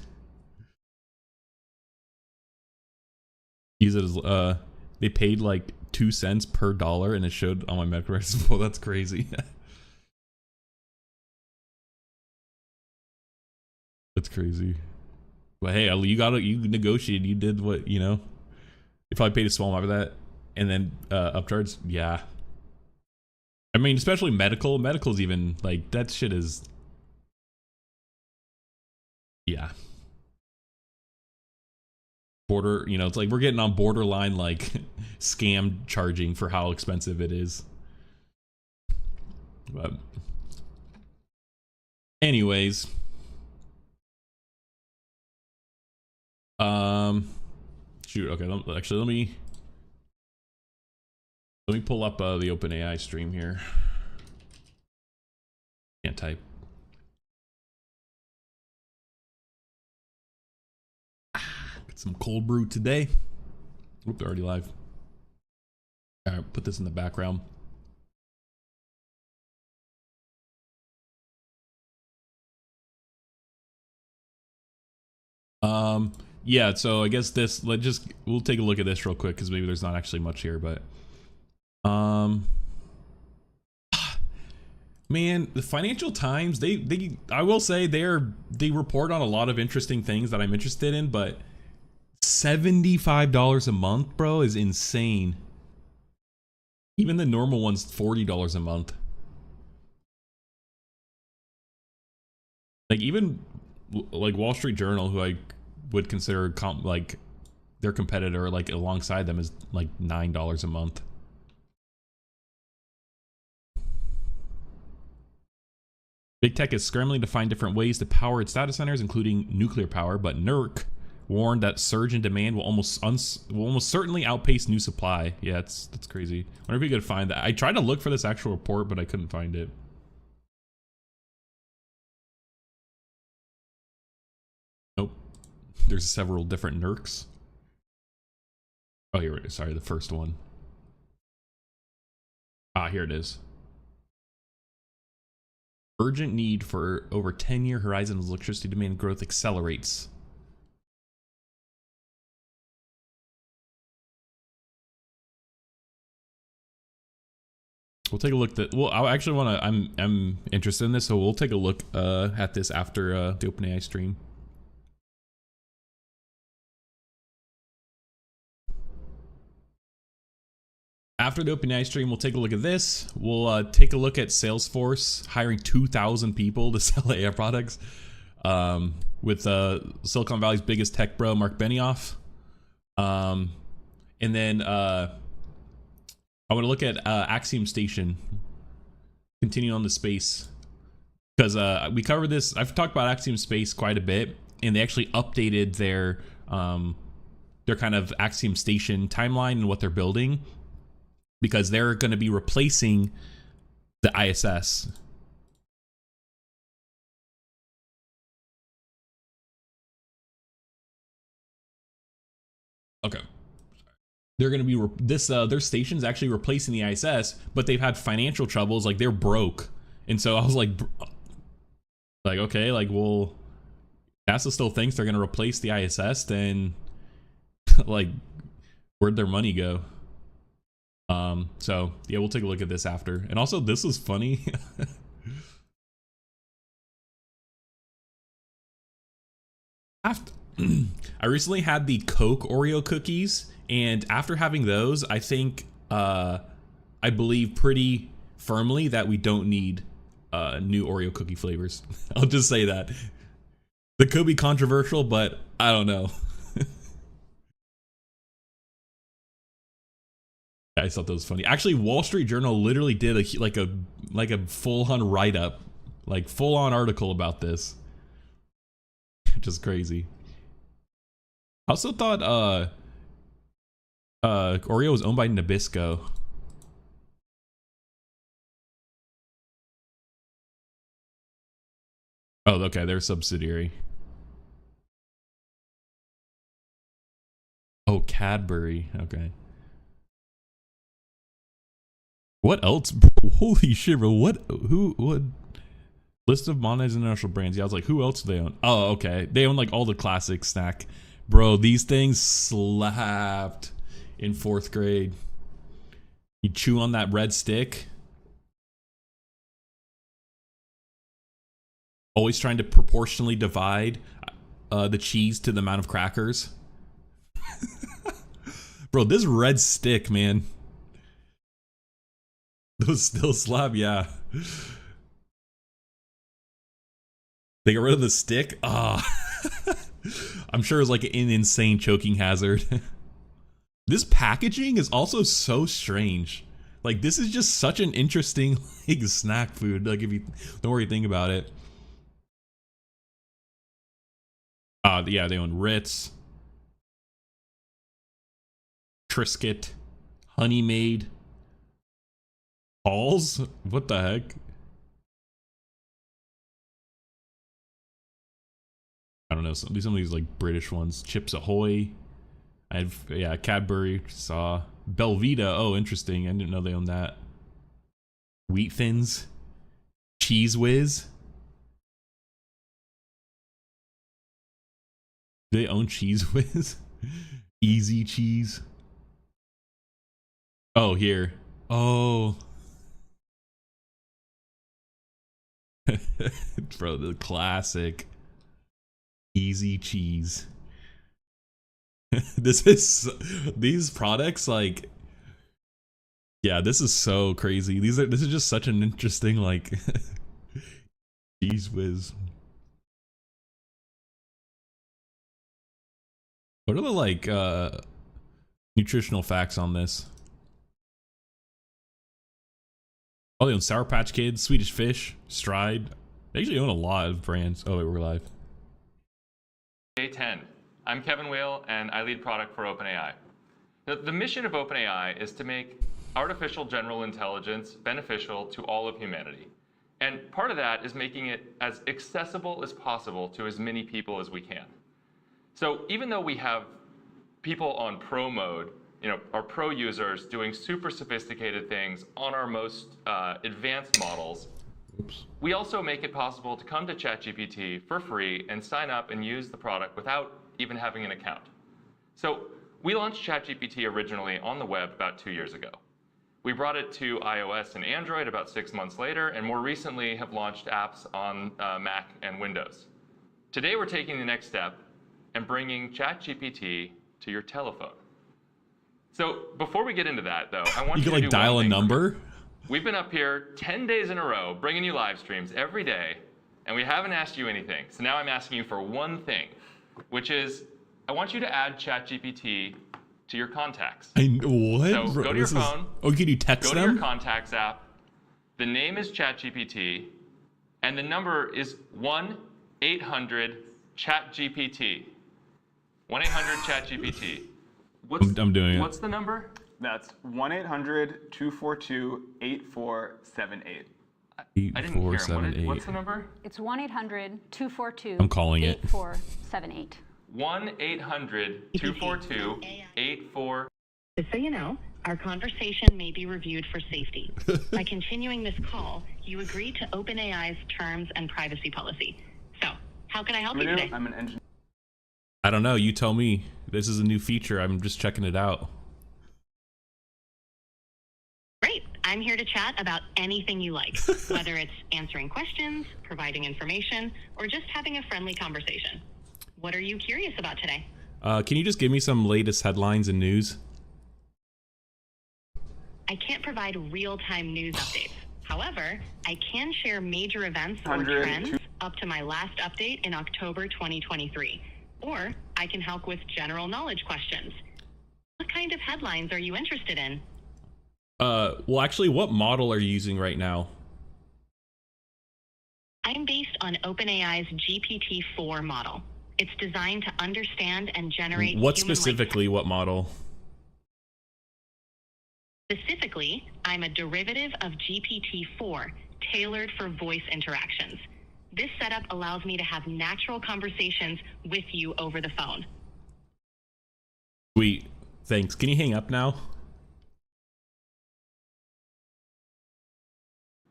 Use it as they paid like 2 cents per dollar and it showed on my medical records. Well, that's crazy. That's crazy. But hey, you negotiated, you did what, you know. You probably paid a small amount for that, and then upcharge. Yeah, I mean, especially medical's even like, that shit is, yeah, border, you know, it's like we're getting on borderline like scam charging for how expensive it is. But anyways, shoot, okay, actually let me pull up the OpenAI stream here. Can't type. Get some cold brew today. Whoop, they're already live. All right, put this in the background. Yeah, so I guess we'll take a look at this real quick because maybe there's not actually much here, but man, the Financial Times, they I will say they report on a lot of interesting things that I'm interested in, but $75 a month, bro, is insane. Even the normal one's $40 a month. Like, even like Wall Street Journal, who I would consider like their competitor, like alongside them, is like $9 a month. Big tech is scrambling to find different ways to power its data centers, including nuclear power, but NERC warned that surge in demand will almost certainly outpace new supply. Yeah, that's crazy. I wonder if we could find that. I tried to look for this actual report, but I couldn't find it. Nope. There's several different NERCs. Oh, here it is. Sorry, the first one. Ah, here it is. Urgent need for over 10-year horizon as electricity demand growth accelerates. We'll take a look at, well, I actually want to, I'm interested in this, so we'll take a look at this after the OpenAI stream. After the OpenAI stream, we'll take a look at this. We'll take a look at Salesforce hiring 2,000 people to sell AI products with Silicon Valley's biggest tech bro, Mark Benioff. And then I want to look at Axiom Station. Continue on the space. Because we covered this. I've talked about Axiom Space quite a bit. And they actually updated their kind of Axiom Station timeline and what they're building, because they're going to be replacing the ISS. Okay. They're going to be their station's actually replacing the ISS, but they've had financial troubles. Like, they're broke. And so I was like okay, like, well, NASA still thinks they're going to replace the ISS, then like, Where'd their money go? So yeah, we'll take a look at this after. And also, this is funny. After I recently had the Coke Oreo cookies, and after having those, I think I believe pretty firmly that we don't need new Oreo cookie flavors. I'll just say that. That could be controversial, but I don't know. I just thought that was funny. Actually, Wall Street Journal literally did a full-on write-up, like full-on article about this. Just crazy. I also thought Oreo was owned by Nabisco. Oh, okay, they're a subsidiary. Oh, Cadbury. Okay. What else? Holy shit, bro. What list of monetized international brands? Yeah, I was like, who else do they own? Oh, okay. They own like all the classic snack. Bro, these things slapped in 4th grade. You chew on that red stick. Always trying to proportionally divide the cheese to the amount of crackers. Bro, this red stick, man. Those still slap, yeah. They got rid of the stick? Ah. I'm sure it's like an insane choking hazard. This packaging is also so strange. Like, this is just such an interesting like snack food. Like, if you don't really think about it. Yeah, they own Ritz, Triscuit, Honey Maid, Halls. What the heck? I don't know. Some of these like British ones. Chips Ahoy. Yeah, Cadbury. Saw Belvita. Oh, interesting. I didn't know they owned that. Wheat Thins. Cheese Whiz. Do they own Cheese Whiz? Easy Cheese. Oh, here. Oh. Bro, the classic. Easy Cheese. These products, like, yeah, this is so crazy. This is just such an interesting, like, Cheese Whiz. What are the like nutritional facts on this? Oh, they own Sour Patch Kids, Swedish Fish, Stride. They actually own a lot of brands. Oh wait, we're live. Day 10. I'm Kevin Whale, and I lead product for OpenAI. The mission of OpenAI is to make artificial general intelligence beneficial to all of humanity. And part of that is making it as accessible as possible to as many people as we can. So even though we have people on pro mode, our pro users doing super sophisticated things on our most advanced models, we also make it possible to come to ChatGPT for free and sign up and use the product without even having an account. So we launched ChatGPT originally on the web about 2 years ago. We brought it to iOS and Android about 6 months later, and more recently have launched apps on Mac and Windows. Today we're taking the next step and bringing ChatGPT to your telephone. So before we get into that, though, I want you to like dial a number. We've been up here 10 days in a row, bringing you live streams every day, and we haven't asked you anything. So now I'm asking you for one thing, which is I want you to add ChatGPT to your contacts. What? So go to your phone. Oh, can you text them? Go to your contacts app. The name is ChatGPT, and the number is 1-800-ChatGPT. 1-800-ChatGPT. I'm doing it. What's the number? That's 1-800-242-8478. I didn't hear him. What's the number? It's 1-800-242. I'm calling it. 8478. 1-800-242-84. Just so you know, our conversation may be reviewed for safety. By continuing this call, you agree to OpenAI's terms and privacy policy. So, how can I help you today? I'm an engineer. I don't know. You tell me. This is a new feature. I'm just checking it out. I'm here to chat about anything you like, whether it's answering questions, providing information, or just having a friendly conversation. What are you curious about today? Can you just give me some latest headlines and news? I can't provide real-time news updates. However, I can share major events or 100, trends up to my last update in October 2023. Or I can help with general knowledge questions. What kind of headlines are you interested in? Well, actually, what model are you using right now? I'm based on OpenAI's GPT-4 model. It's designed to understand and generate What human specifically, what model? Specifically, I'm a derivative of GPT-4, tailored for voice interactions. This setup allows me to have natural conversations with you over the phone. Sweet. Thanks. Can you hang up now?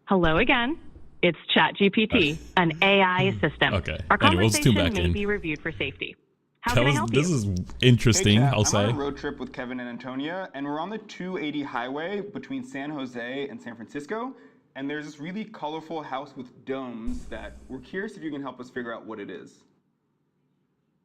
Hello again. It's ChatGPT, an AI assistant. Okay. Our Anyway, let's tune conversation back may in. be reviewed for safety. How can I help This you? is interesting, Hey, Chad, I'll say. I'm on a road trip with Kevin and Antonia, and we're on the 280 highway between San Jose and San Francisco. And there's this really colorful house with domes that we're curious if you can help us figure out what it is.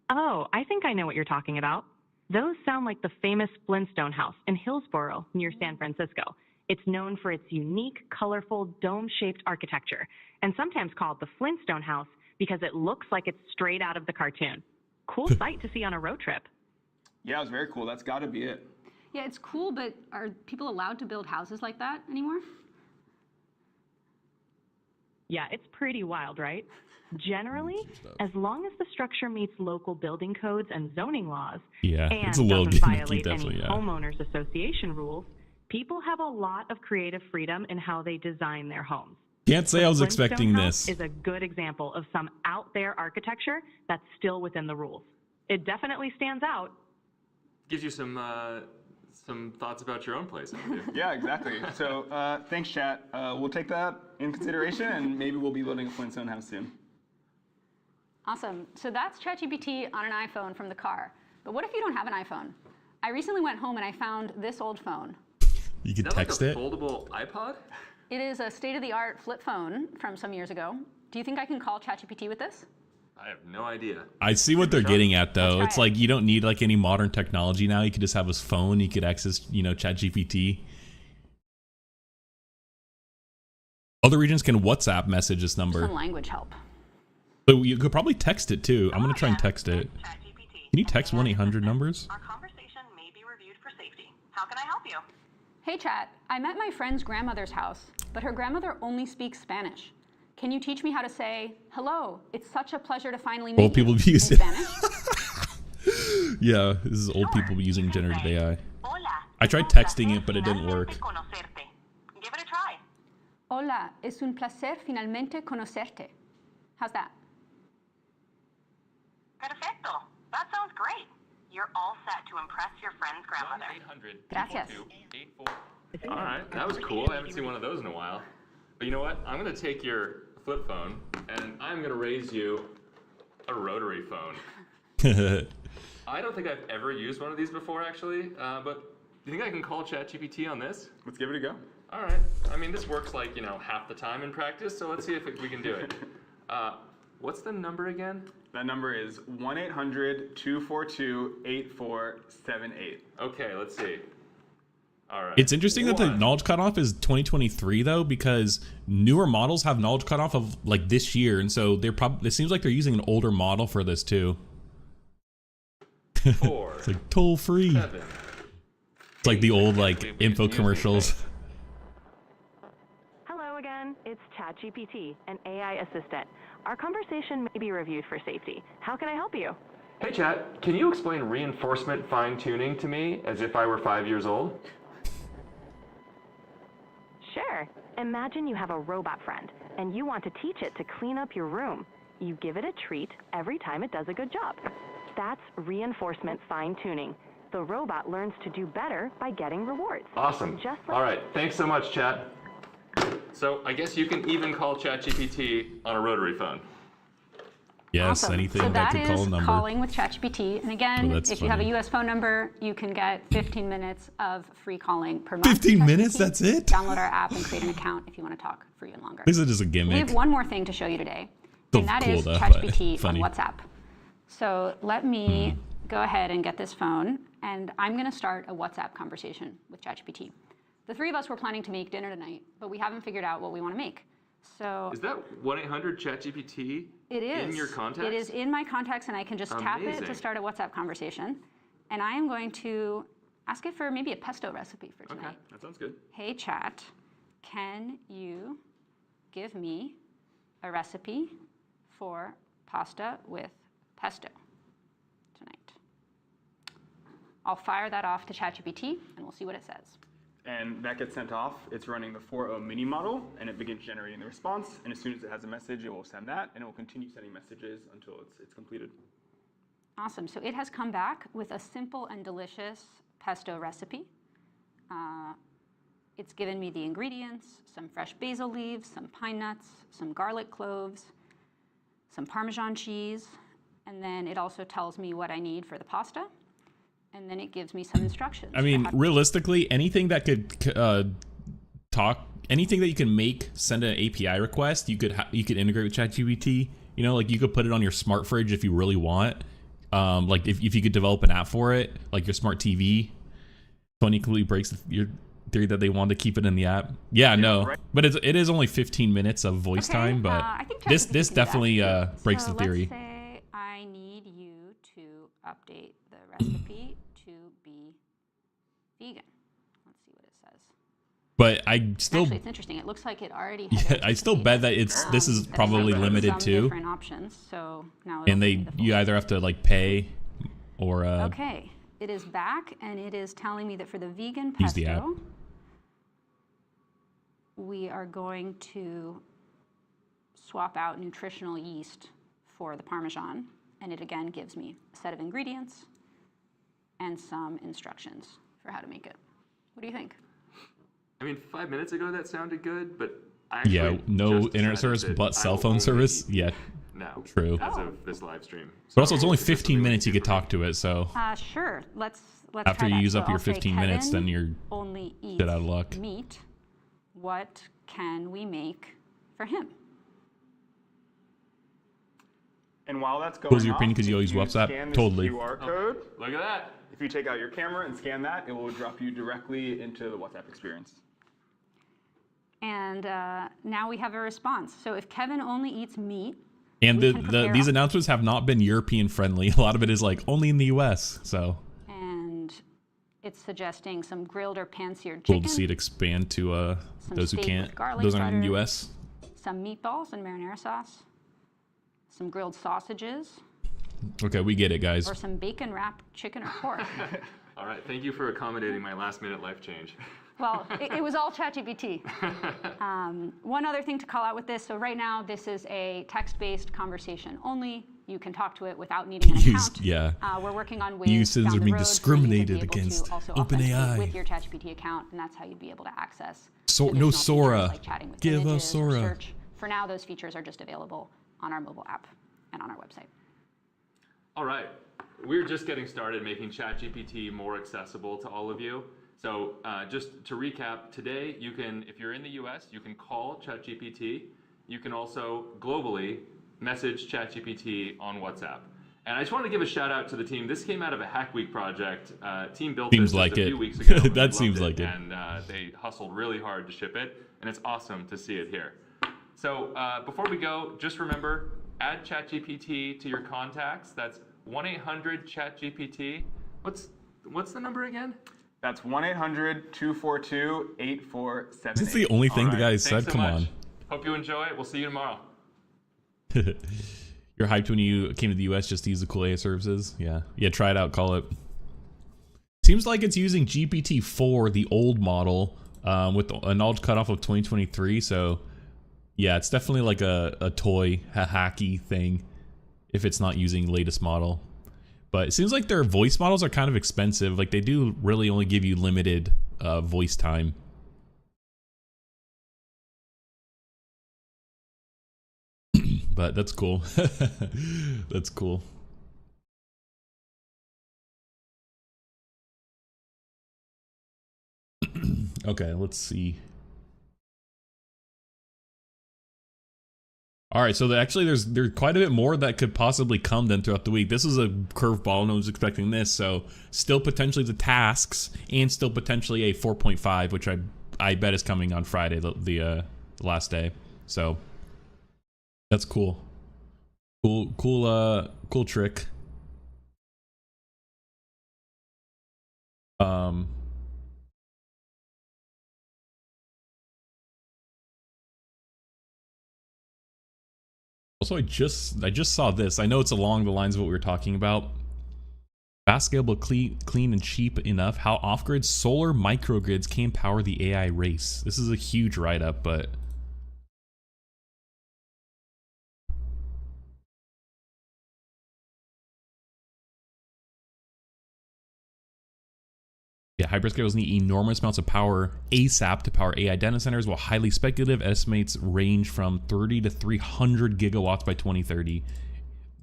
Oh, I think I know what you're talking about. Those sound like the famous Flintstone house in Hillsboro near San Francisco. It's known for its unique, colorful, dome-shaped architecture, and sometimes called the Flintstone house because it looks like it's straight out of the cartoon. Cool sight to see on a road trip. Yeah, it was very cool. That's got to be it. Yeah, it's cool, but are people allowed to build houses like that anymore? Yeah, it's pretty wild, right? Generally, as long as the structure meets local building codes and zoning laws, Yeah, and it's a little doesn't gimmicky, violate any definitely, yeah. homeowners association rules, people have a lot of creative freedom in how they design their homes. Can't say I was Flintstone expecting house this. is a good example of some out there architecture that's still within the rules. It definitely stands out. Gives you some thoughts about your own place. Don't it? Yeah, exactly. So thanks, chat. We'll take that in consideration, and maybe we'll be building a Flintstone house soon. Awesome. So that's ChatGPT on an iPhone from the car. But what if you don't have an iPhone? I recently went home and I found this old phone. You could Is that text like a it. foldable iPod? It is a state-of-the-art flip phone from some years ago. Do you think I can call ChatGPT with this? I have no idea. I see what they're getting at, though. Let's It's try it. like you don't need like any modern technology now. You could just have his phone. You could access, ChatGPT. Other regions can WhatsApp message this number. Some language help. So you could probably text it too. I'm gonna try and text it. Can you text 1-800 numbers? Our conversation may be reviewed for safety. How can I help you? Hey, Chat. I met my friend's grandmother's house, but her grandmother only speaks Spanish. Can you teach me how to say, hello, it's such a pleasure to finally meet Old people you, be in using- Spanish? Yeah, this is old people using generative AI. Hola. I tried texting it, but it didn't work. Give it a try. Hola, es un placer finalmente conocerte. How's that? Perfecto. That sounds great. You're all set to impress your friend's grandmother. Gracias. 1-800-242-84. All right, that was cool. I haven't seen one of those in a while. But you know what? I'm going to take your flip phone and I'm going to raise you a rotary phone. I don't think I've ever used one of these before, actually. But do you think I can call ChatGPT on this? Let's give it a go. All right. I mean, this works like, half the time in practice, so let's see if we can do it. What's the number again? That number is 1-800-242-8478. Okay, let's see. All right. It's interesting that the One. knowledge cutoff is 2023 though, because newer models have knowledge cutoff of like this year, and so they're probably. It seems like they're using an older model for this too. 4, It's like toll free. 7. It's like the old like info commercials. Hello again. It's ChatGPT, an AI assistant. Our conversation may be reviewed for safety. How can I help you? Hey, Chat. Can you explain reinforcement fine-tuning to me as if I were 5 years old? Sure. Imagine you have a robot friend, and you want to teach it to clean up your room. You give it a treat every time it does a good job. That's reinforcement fine-tuning. The robot learns to do better by getting rewards. Awesome. Just like- All right. Thanks so much, Chat. So I guess you can even call ChatGPT on a rotary phone. Yes, Awesome. anything so that could call a is number. calling with ChatGPT. And again, Oh, that's if you have a funny. US phone number, you can get 15 minutes of free calling per month. 15 minutes? ChatGPT. That's it? Download our app and create an account if you want to talk for even longer. This is just a We gimmick. have one more thing to show you today, So and that cool is though, but ChatGPT on funny. WhatsApp. So let me go ahead and get this phone, and I'm going to start a WhatsApp conversation with ChatGPT. The three of us were planning to make dinner tonight, but we haven't figured out what we want to make. So Is that 1-800-CHAT-GPT it is. in your contacts? It is in my contacts, and I can just tap it to Amazing. start a WhatsApp conversation. And I am going to ask it for maybe a pesto recipe for tonight. Okay, that sounds good. Hey, chat, can you give me a recipe for pasta with pesto tonight? I'll fire that off to ChatGPT, and we'll see what it says. And that gets sent off. It's running the 4.0 mini model, and it begins generating the response. And as soon as it has a message, it will send that, and it will continue sending messages until it's completed. Awesome. So it has come back with a simple and delicious pesto recipe. It's given me the ingredients, some fresh basil leaves, some pine nuts, some garlic cloves, some Parmesan cheese, and then it also tells me what I need for the pasta, and then it gives me some instructions. I mean, realistically, anything that could anything that you can make, send an API request, you could integrate with ChatGPT. You know, like you could put it on your smart fridge if you really want. Like if you could develop an app for it, like your smart TV. Funny completely breaks your theory that they want to keep it in the app. Yeah, no, right. but it is only 15 minutes of voice time, but I think this ChatGPT can do that. definitely breaks So the theory. Let's say I need you to update the recipe to be vegan. Let's see what it says. But I still, Actually, it's interesting. It looks like it already has yeah, I still bet that this is probably limited some too, different options. So now and you either have to like pay or okay, it is back, and it is telling me that for the vegan Use the pesto, app. we are going to swap out nutritional yeast for the Parmesan, and it again gives me a set of ingredients and some instructions for how to make it. What do you think? I mean, 5 minutes ago that sounded good, but I actually yeah, no just internet decided service that but I cell will phone only service. eat Yeah, now, true. as of this live stream. But also, it's only Is this 15 something minutes you we could can do talk to it. So Sure. Let's after try you that. use So up your I'll say, 15 minutes, then Kevin you're only eats shit out of luck. meat. What can we make for him? And while that's going What was your off, opinion, 'cause you if always WhatsApp? scan this Totally. QR code, Look at that. if you take out your camera and scan that, it will drop you directly into the WhatsApp experience. And now we have a response. So if Kevin only eats meat, and we can prepare these announcements have not been European friendly. A lot of it is like only in the US. So and it's suggesting some grilled or pan-seared cool chicken, to see it expand to some those who steak can't. with garlic Those aren't in the butter, US. some meatballs and marinara sauce, some grilled sausages, Okay, we get it, guys. or some bacon-wrapped chicken or pork. All right, thank you for accommodating my last-minute life change. Well, it was all ChatGPT. One other thing to call out with this, so right now this is a text-based conversation only. You can talk to it without needing an account. Yeah. We're working on ways Users down are the being road for you to discriminated be able to against. also OpenAI. authenticate with your ChatGPT account, and that's how you'd be able to access No additional Sora. features like chatting with Give us images or Sora. search. For now, those features are just available on our mobile app and on our website. All right, we're just getting started making ChatGPT more accessible to all of you. So just to recap, today you can, if you're in the US, you can call ChatGPT. You can also globally message ChatGPT on WhatsApp. And I just want to give a shout out to the team. This came out of a Hack Week project. Team built Seems this like just a it. few weeks ago. and That they loved seems like it. And they hustled really hard to ship it. And it's awesome to see it here. So before we go, just remember, add ChatGPT to your contacts. That's 1-800-ChatGPT. What's the number again? That's 1-800-242-8478. Is this the only thing All the right, guy thanks said? so Come much. on. Hope you enjoy it. We'll see you tomorrow. You're hyped when you came to the US just to use the cool AI services? Yeah. Yeah, try it out, call it. Seems like it's using GPT-4, the old model, with a knowledge cutoff of 2023. So, yeah, it's definitely like a toy, a hacky thing if it's not using latest model. But it seems like their voice models are kind of expensive. Like, they do really only give you limited voice time. But that's cool. That's cool. Okay, let's see. All right, so actually there's quite a bit more that could possibly come then throughout the week. This is a curveball. No one's expecting this, so still potentially the tasks and still potentially a 4.5, which I bet is coming on Friday, the last day. So that's cool. Cool trick. Also, I just saw this. I know it's along the lines of what we were talking about. Fast, scalable, clean, and cheap enough. How off-grid solar microgrids can power the AI race. This is a huge write-up, but yeah, hyperscalers need enormous amounts of power ASAP to power AI data centers, while highly speculative estimates range from 30 to 300 gigawatts by 2030.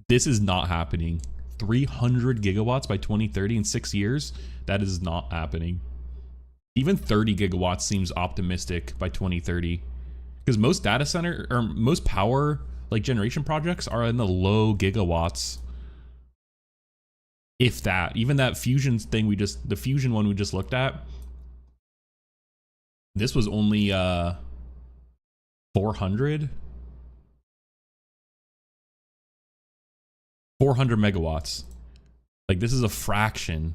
This is not happening. 300 gigawatts by 2030 in 6 years? That is not happening. Even 30 gigawatts seems optimistic by 2030. Because most data center, or most power, like generation projects are in the low gigawatts. If that, even that fusion thing the fusion one we just looked at, this was only 400 megawatts. Like, this is a fraction.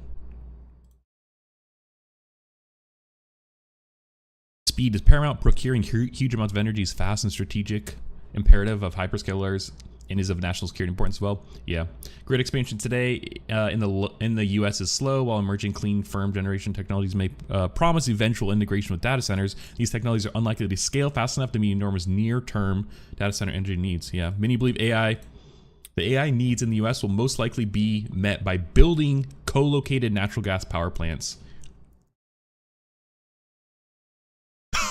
Speed is paramount. Procuring huge amounts of energy is fast and strategic imperative of hyperscalers and is of national security importance as well. Yeah. Grid expansion today in the US is slow, while emerging clean, firm generation technologies may promise eventual integration with data centers. These technologies are unlikely to scale fast enough to meet enormous near-term data center energy needs. Yeah. Many believe the AI needs in the US will most likely be met by building co-located natural gas power plants.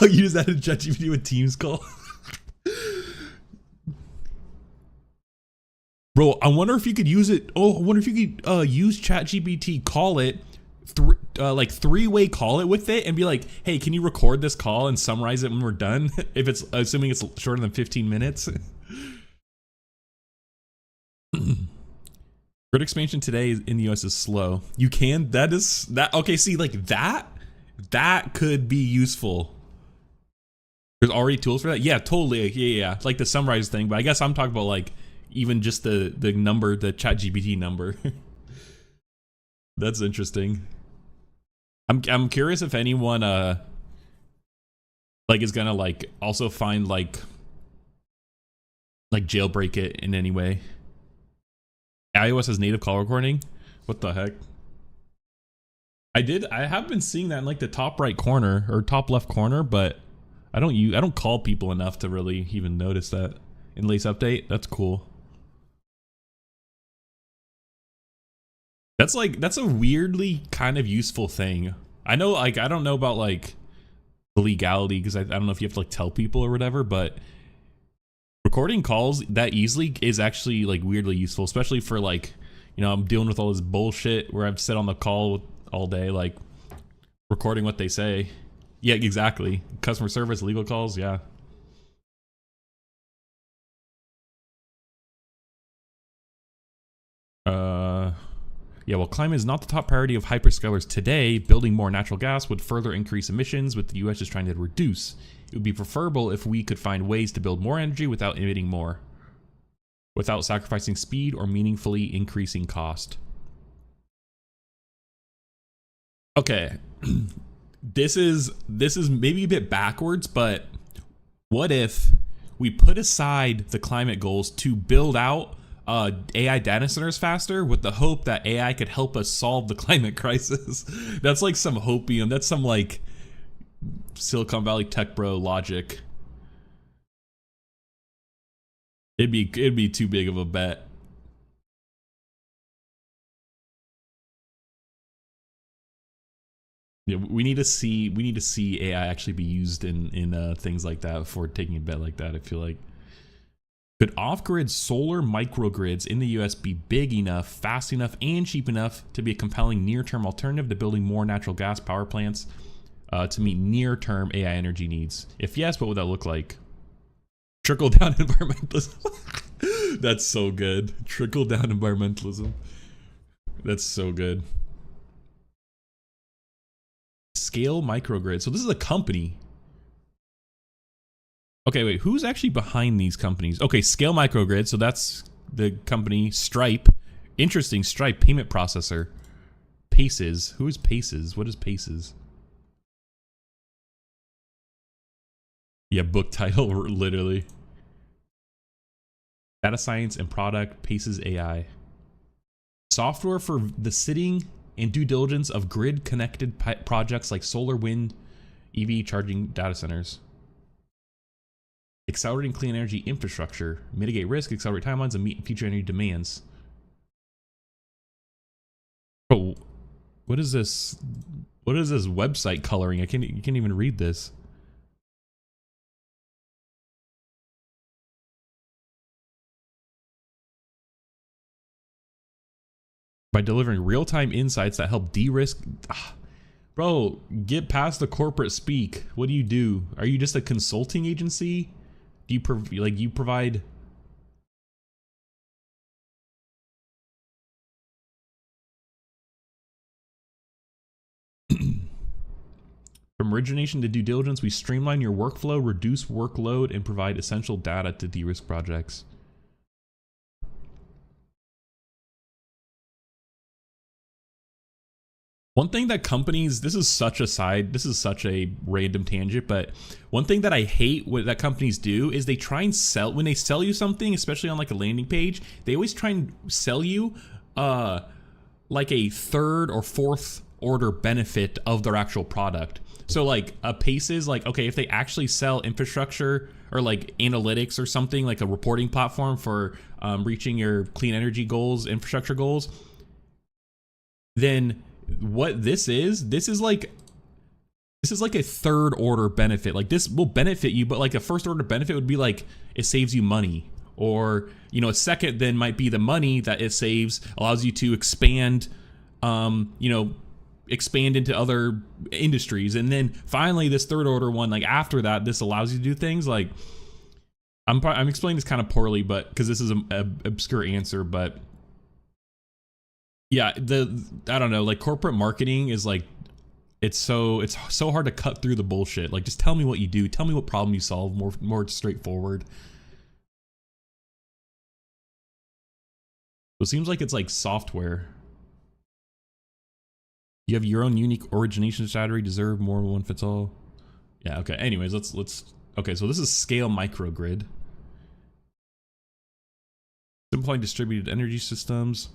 Use that in ChatGPT with Teams call. Bro, I wonder if you could use it. Oh, I wonder if you could use ChatGPT, call it, like three-way call it with it, and be like, hey, can you record this call and summarize it when we're done? If it's, assuming it's shorter than 15 minutes. Grid expansion today in the US is slow. You can, okay, see, like that could be useful. There's already tools for that. Yeah, totally. Yeah. Like the summarize thing, but I guess I'm talking about like even just the number, the ChatGPT number. That's interesting. I'm curious if anyone like is gonna like also find like jailbreak it in any way. iOS has native call recording. What the heck? I have been seeing that in like the top right corner or top left corner, but I don't call people enough to really even notice that. In latest update, that's cool. That's a weirdly kind of useful thing. I know, like, I don't know about like the legality, because I don't know if you have to like tell people or whatever, but recording calls that easily is actually like weirdly useful, especially for like, you know, I'm dealing with all this bullshit where I've sit on the call all day, like recording what they say. Yeah, exactly. Customer service, legal calls, yeah. Yeah, well, climate is not the top priority of hyperscalers today. Building more natural gas would further increase emissions, with the US just trying to reduce. It would be preferable if we could find ways to build more energy without emitting more, without sacrificing speed or meaningfully increasing cost. Okay. This is maybe a bit backwards, but what if we put aside the climate goals to build out AI data centers faster, with the hope that AI could help us solve the climate crisis? That's like some hopium. That's some like Silicon Valley tech bro logic. It'd be too big of a bet. Yeah, we need to see AI actually be used in things like that before taking a bet like that, I feel like. Could off-grid solar microgrids in the US be big enough, fast enough, and cheap enough to be a compelling near-term alternative to building more natural gas power plants to meet near-term AI energy needs? If yes, what would that look like? Trickle-down environmentalism. That's so good. Trickle-down environmentalism. That's so good. Scale microgrid. So this is a company. Okay, wait, who's actually behind these companies? Okay, Scale Microgrid, so that's the company. Stripe. Interesting, Stripe payment processor. Paces. Who is Paces? What is Paces? Yeah, book title, literally. Data science and product, Paces AI. Software for the sitting and due diligence of grid-connected projects like solar, wind, EV charging data centers. Accelerating clean energy infrastructure, mitigate risk, accelerate timelines, and meet future energy demands. Oh, what is this? What is this website coloring? You can't even read this. By delivering real-time insights that help de-risk. Bro, get past the corporate speak. What do? Are you just a consulting agency? Do you you provide? From origination to due diligence, we streamline your workflow, reduce workload, and provide essential data to de-risk projects. One thing that companies, this is such a random tangent, but one thing that I hate that companies do is they try and sell, when they sell you something, especially on like a landing page, they always try and sell you like a third or fourth order benefit of their actual product. So like a Paces, like, okay, if they actually sell infrastructure or like analytics or something, like a reporting platform for reaching your clean energy goals, infrastructure goals, then what this is like a third order benefit. Like this will benefit you, but like a first order benefit would be like it saves you money, or you know, a second then might be the money that it saves allows you to expand, expand into other industries, and then finally this third order one, like after that, this allows you to do things like I'm explaining this kind of poorly, but because this is an obscure answer, but yeah, I don't know, like corporate marketing is like, it's so hard to cut through the bullshit. Like, just tell me what you do, tell me what problem you solve, more straightforward. So it seems like it's like software. You have your own unique origination strategy, deserve more one fits all. Yeah, okay. Anyways, let's okay, so this is Scale Microgrid. Simplifying distributed energy systems.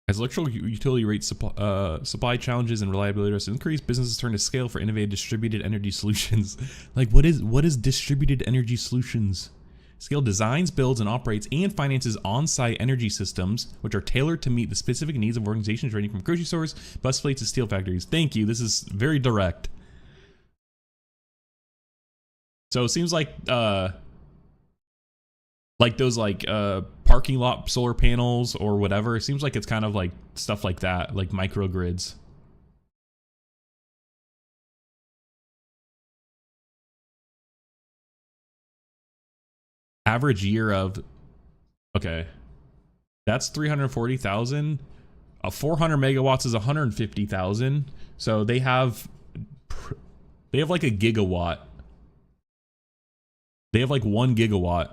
As electrical utility rate supply challenges and reliability risks increase, businesses turn to Scale for innovative distributed energy solutions. Like, what is distributed energy solutions? Scale designs, builds, and operates and finances on-site energy systems, which are tailored to meet the specific needs of organizations ranging from grocery stores, bus fleets, to steel factories. Thank you. This is very direct. So it seems like those parking lot solar panels or whatever. It seems like it's kind of like stuff like that, like microgrids. Average year of, okay, that's 340,000. 400 megawatts is 150,000. So they have like a gigawatt. They have like 1 gigawatt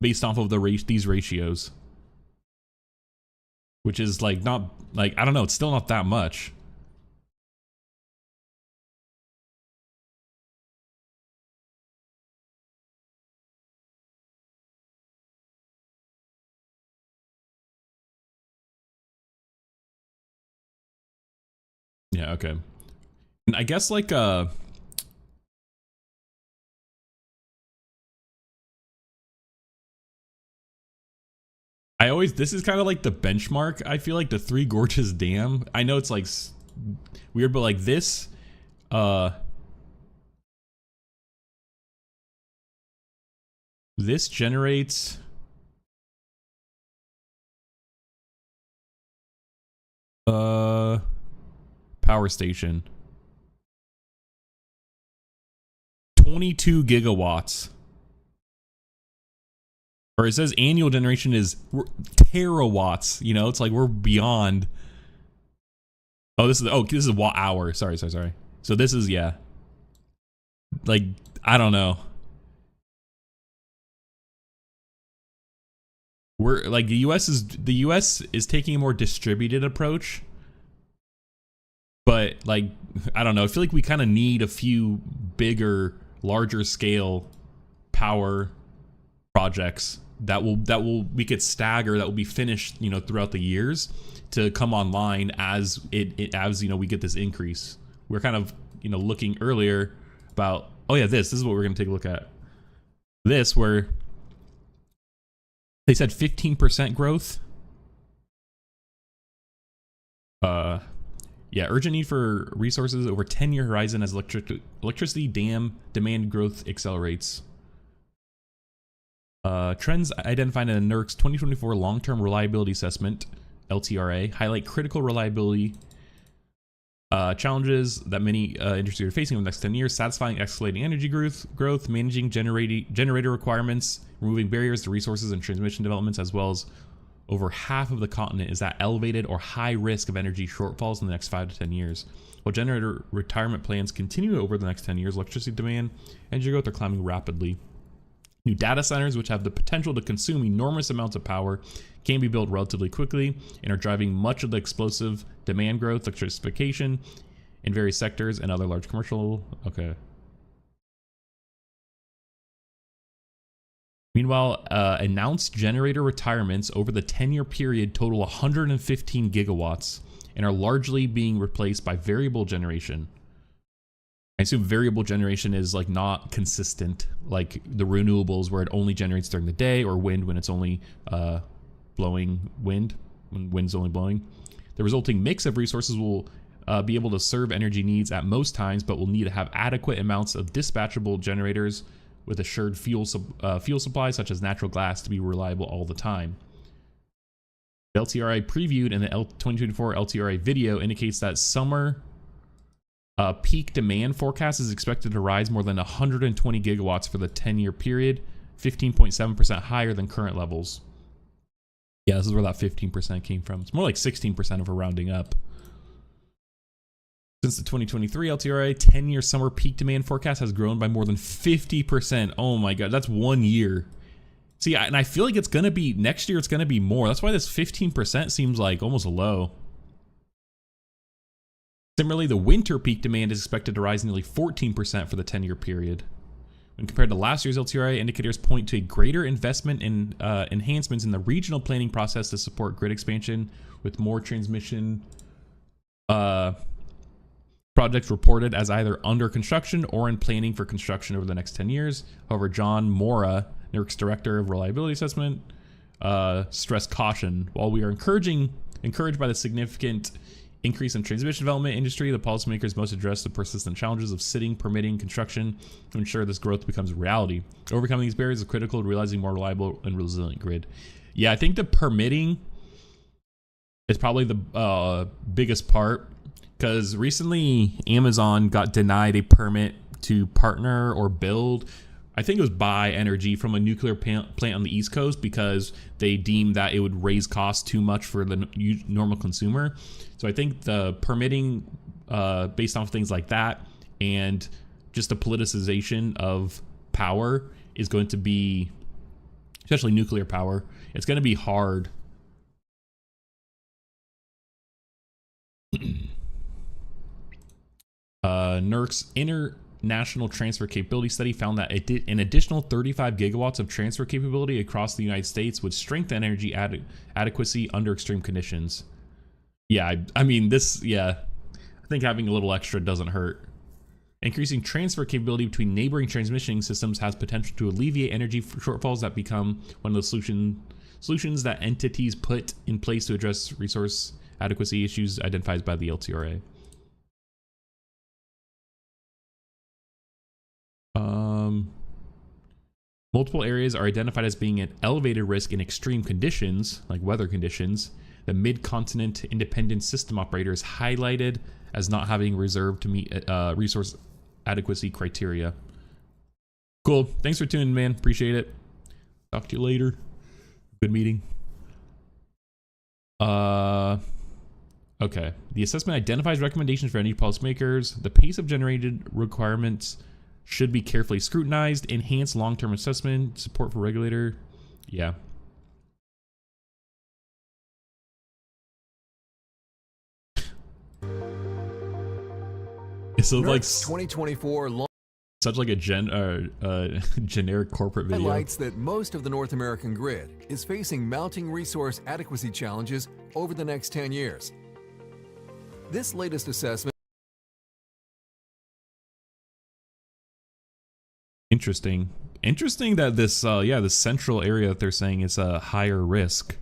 based off of these ratios, which is like not like, I don't know, it's still not that much. Yeah, okay. And I guess like this is kind of like the benchmark. I feel like the Three Gorges Dam. I know it's like weird, but like this, This generates power station 22 gigawatts. Or it says annual generation is terawatts. You know, it's like we're beyond. Oh, this is watt hour. Sorry. So this is, yeah. Like, I don't know. We're like the US is taking a more distributed approach. But like, I don't know. I feel like we kind of need a few bigger, larger scale power projects that we could stagger, that will be finished, you know, throughout the years to come online as as you know, we get this increase. We're kind of, you know, looking earlier about, oh yeah, this is what we're going to take a look at. This, where they said 15% growth. Yeah, urgent need for resources over 10-year horizon as electricity demand growth accelerates. Trends identified in the NERC's 2024 Long-Term Reliability Assessment, LTRA, highlight critical reliability challenges that many industries are facing over the next 10 years, satisfying escalating energy growth, managing generator requirements, removing barriers to resources and transmission developments, as well as over half of the continent is at elevated or high risk of energy shortfalls in the next 5 to 10 years. While generator retirement plans continue over the next 10 years, electricity demand and energy growth are climbing rapidly. New data centers, which have the potential to consume enormous amounts of power, can be built relatively quickly and are driving much of the explosive demand growth, electrification in various sectors and other large commercial. Okay. Meanwhile, announced generator retirements over the 10-year period total 115 gigawatts and are largely being replaced by variable generation. I assume variable generation is like not consistent, like the renewables where it only generates during the day, or wind when it's only blowing wind, when wind's only blowing. The resulting mix of resources will be able to serve energy needs at most times, but will need to have adequate amounts of dispatchable generators with assured fuel supply, such as natural gas, to be reliable all the time. The LTRI previewed in the 2024 LTRI video indicates that summer peak demand forecast is expected to rise more than 120 gigawatts for the 10-year period, 15.7% higher than current levels. Yeah, this is where that 15% came from. It's more like 16% if we're rounding up. Since the 2023 LTRA, 10-year summer peak demand forecast has grown by more than 50%. Oh my God, that's 1 year. See, and I feel like it's going to be, next year it's going to be more. That's why this 15% seems like almost low. Similarly, the winter peak demand is expected to rise nearly 14% for the 10-year period. When compared to last year's LTRA, indicators point to a greater investment in enhancements in the regional planning process to support grid expansion, with more transmission projects reported as either under construction or in planning for construction over the next 10 years. However, John Mora, NERC's Director of Reliability Assessment, stressed caution. While we are encouraged by the significant increase in transmission development industry, the policymakers must address the persistent challenges of sitting, permitting construction to ensure this growth becomes a reality. Overcoming these barriers is critical to realizing more reliable and resilient grid. Yeah, I think the permitting is probably the biggest part, because recently Amazon got denied a permit to partner or build, I think it was buy energy from a nuclear plant on the East Coast, because they deemed that it would raise costs too much for the normal consumer. So I think the permitting based off things like that and just the politicization of power is going to be, especially nuclear power, it's going to be hard. NERC's International Transfer Capability Study found that an additional 35 gigawatts of transfer capability across the United States would strengthen energy adequacy under extreme conditions. Yeah, I mean, this, yeah, I think having a little extra doesn't hurt. Increasing transfer capability between neighboring transmission systems has potential to alleviate energy shortfalls that become one of the solutions that entities put in place to address resource adequacy issues identified by the LTRA. Multiple areas are identified as being at elevated risk in extreme conditions, like weather conditions. The mid-continent independent system operator is highlighted as not having reserved to meet resource adequacy criteria. Cool. Thanks for tuning in, man. Appreciate it. Talk to you later. Good meeting. Okay. The assessment identifies recommendations for energy policymakers. The pace of generated requirements should be carefully scrutinized. Enhanced long-term assessment. Support for regulator. Yeah. So like 2024 such like a generic corporate video. highlights that most of the North American grid is facing mounting resource adequacy challenges over the next 10 years. This latest assessment Interesting that this this central area that they're saying is a higher risk.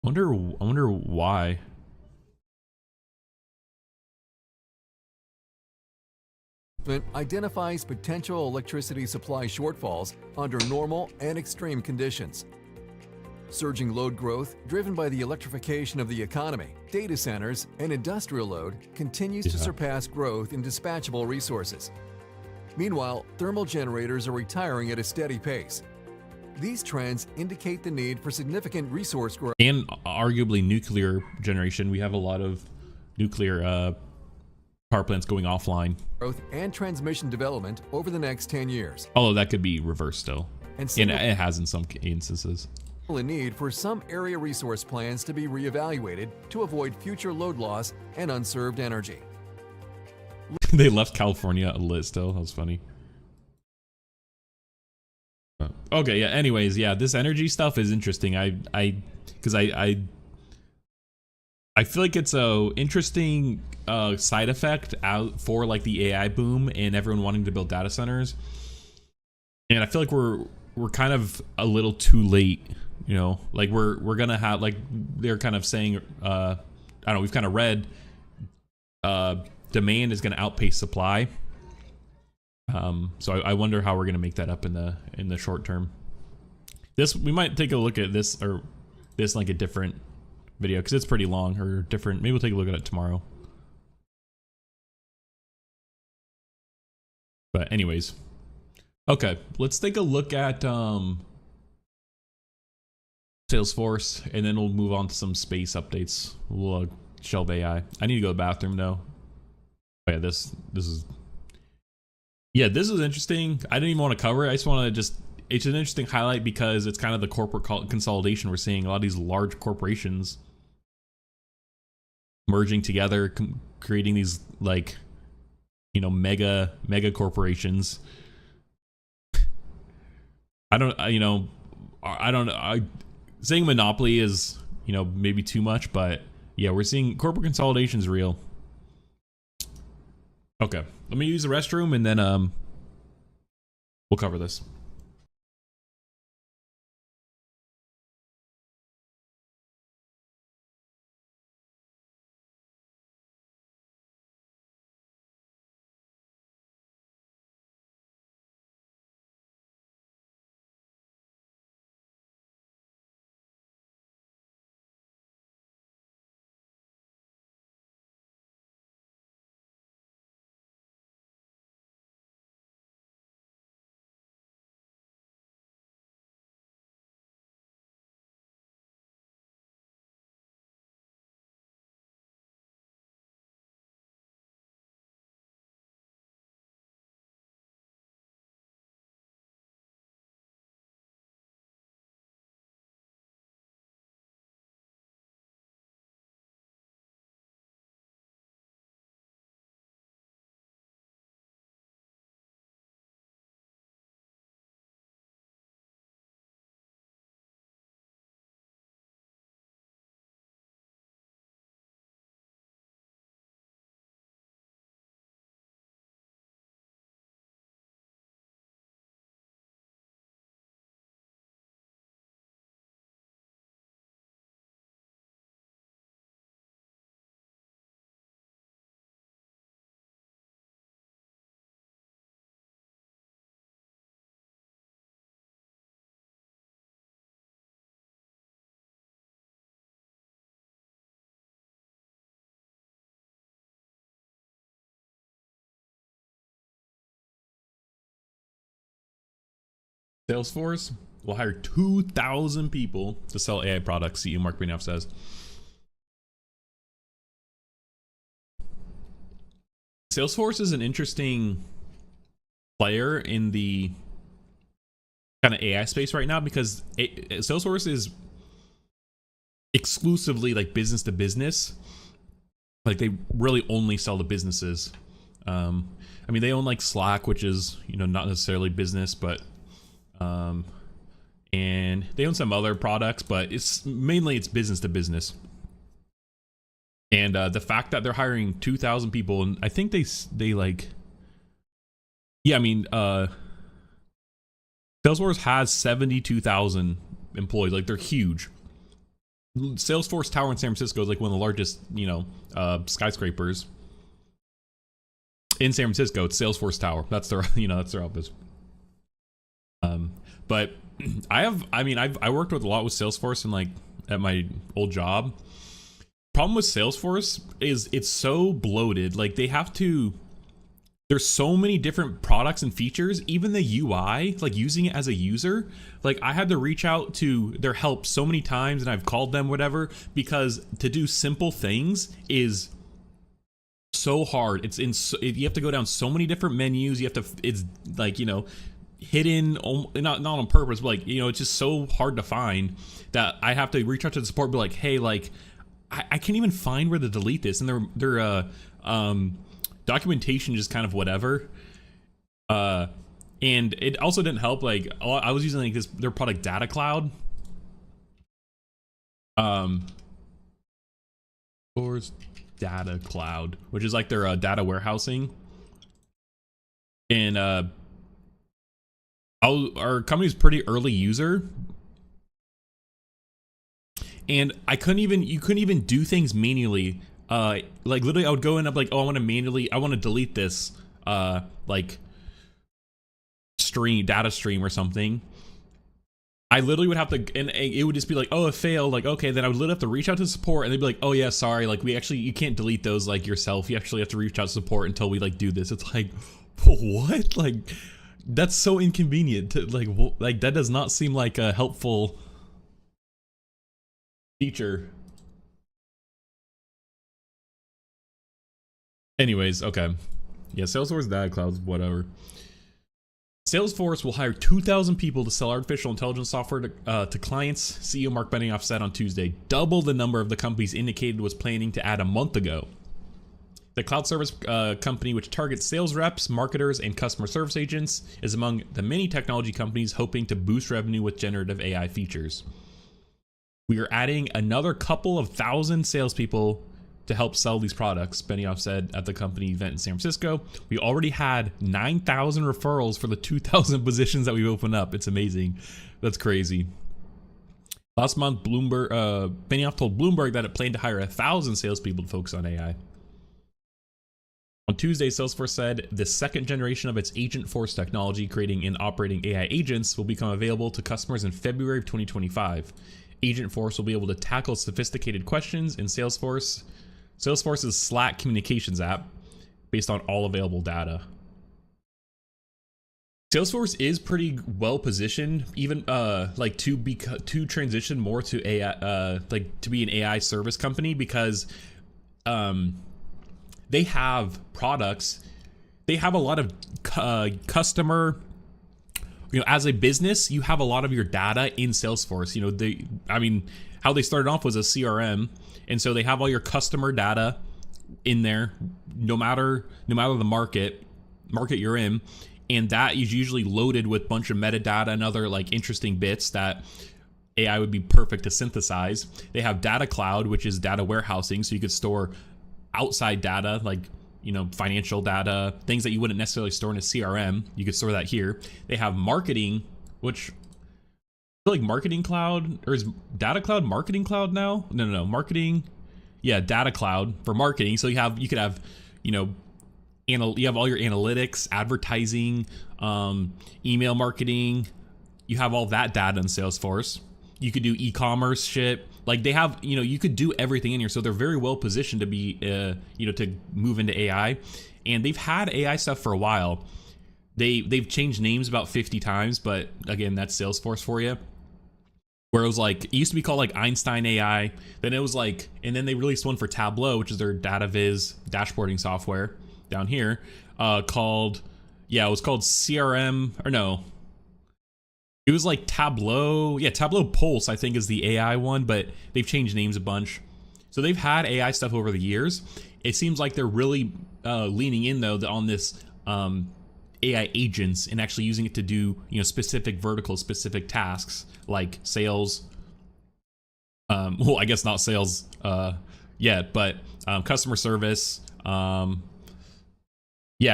I wonder why. identifies potential electricity supply shortfalls under normal and extreme conditions. Surging load growth, driven by the electrification of the economy, data centers, and industrial load, continues to surpass growth in dispatchable resources. Meanwhile, thermal generators are retiring at a steady pace. These trends indicate the need for significant resource growth and arguably nuclear generation. We have a lot of nuclear power plants going offline. growth and transmission development over the next 10 years. Although that could be reversed still. And it has in some instances. A need for some area resource plans to be reevaluated to avoid future load loss and unserved energy. They left California lit still. That was funny. Okay, yeah, anyways, yeah, this energy stuff is interesting. I feel like it's a interesting side effect out for like the AI boom and everyone wanting to build data centers. And I feel like we're kind of a little too late, you know, like we're gonna have, like they're kind of saying, I don't know, we've kind of read demand is gonna outpace supply. So I wonder how we're gonna make that up in the short term. We might take a look at this, or this like a different video, because it's pretty long, or different. Maybe we'll take a look at it tomorrow. But anyways, okay, let's take a look at Salesforce, and then we'll move on to some space updates. We'll shelve AI. I need to go to the bathroom though. Oh, yeah, this is interesting. I didn't even want to cover it. I just want to it's an interesting highlight because it's kind of the corporate consolidation we're seeing. A lot of these large corporations merging together, creating these, like, you know, mega corporations. Saying monopoly is, you know, maybe too much, but yeah, we're seeing corporate consolidation is real. Okay, let me use the restroom and then we'll cover this. Salesforce will hire 2,000 people to sell AI products, CEO Mark Benioff says. Salesforce is an interesting player in the kind of AI space right now because Salesforce is exclusively like business to business. Like they really only sell to businesses. I mean, they own like Slack, which is, you know, not necessarily business, but and they own some other products, but it's business to business. And the fact that they're hiring 2,000 people, and I think they like, yeah, I mean, Salesforce has 72,000 employees. Like they're huge. Salesforce Tower in San Francisco is like one of the largest, you know, skyscrapers in San Francisco. It's Salesforce Tower. That's their, you know, that's their office. But I worked with a lot with Salesforce and like at my old job. Problem with Salesforce is it's so bloated. Like there's so many different products and features. Even the UI, like using it as a user, like I had to reach out to their help so many times, and I've called them whatever, because to do simple things is so hard. You have to go down so many different menus. It's like, you know, hidden, not on purpose, but like, you know, it's just so hard to find that I have to reach out to the support, be like, hey, like I can't even find where to delete this, and their documentation just kind of whatever. And it also didn't help. Like I was using like their product Data Cloud. Or Data Cloud, which is like their data warehousing. And our company's pretty early user. And you couldn't even do things manually. Like literally I would go in, I'm like, oh, I want to delete this like data stream or something. I literally would have to, and it would just be like, oh, it failed. Like, okay, then I would literally have to reach out to support, and they'd be like, oh yeah, sorry, like you can't delete those like yourself. You actually have to reach out to support until we like do this. It's like, what? Like that's so inconvenient to like that does not seem like a helpful feature. Anyways, okay. Yeah, Salesforce Data Clouds, whatever. Salesforce will hire 2,000 people to sell artificial intelligence software to clients, CEO Mark Benioff said on Tuesday, double the number of the companies indicated was planning to add a month ago. The cloud service company, which targets sales reps, marketers, and customer service agents, is among the many technology companies hoping to boost revenue with generative AI features. We are adding another couple of thousand salespeople to help sell these products, Benioff said at the company event in San Francisco. We already had 9,000 referrals for the 2,000 positions that we've opened up. It's amazing. That's crazy. Last month, Benioff told Bloomberg that it planned to hire 1,000 salespeople to focus on AI. On Tuesday, Salesforce said the second generation of its Agentforce technology, creating and operating AI agents, will become available to customers in February of 2025. Agentforce will be able to tackle sophisticated questions in Salesforce's Slack communications app based on all available data. Salesforce is pretty well positioned, even like to transition more to AI, like to be an AI service company, because they have products. They have a lot of customer. You know, as a business, you have a lot of your data in Salesforce. You know, how they started off was a CRM, and so they have all your customer data in there, no matter the market you're in, and that is usually loaded with a bunch of metadata and other like interesting bits that AI would be perfect to synthesize. They have Data Cloud, which is data warehousing, so you could store outside data like, you know, financial data, things that you wouldn't necessarily store in a CRM. You could store that here. They have marketing, which I feel like Marketing Cloud, or is Data Cloud Marketing Cloud now? No, marketing. Yeah, Data Cloud for marketing. So you could have, you know, you have all your analytics, advertising, email marketing. You have all that data in Salesforce. You could do e-commerce shit. Like they have, you know, you could do everything in here. So they're very well positioned to be, you know, to move into AI. And they've had AI stuff for a while. they've changed names about 50 times, but again, that's Salesforce for you. Where it was like, it used to be called like Einstein AI, then it was like, and then they released one for Tableau, which is their data viz dashboarding software down here, called, yeah, it was called CRM, or no, it was like Tableau, yeah, Tableau Pulse I think is the AI one, but they've changed names a bunch. So they've had AI stuff over the years. It seems like they're really leaning in though on this AI agents and actually using it to do, you know, specific verticals, specific tasks like sales. Well, I guess not sales yet, but customer service. Yeah,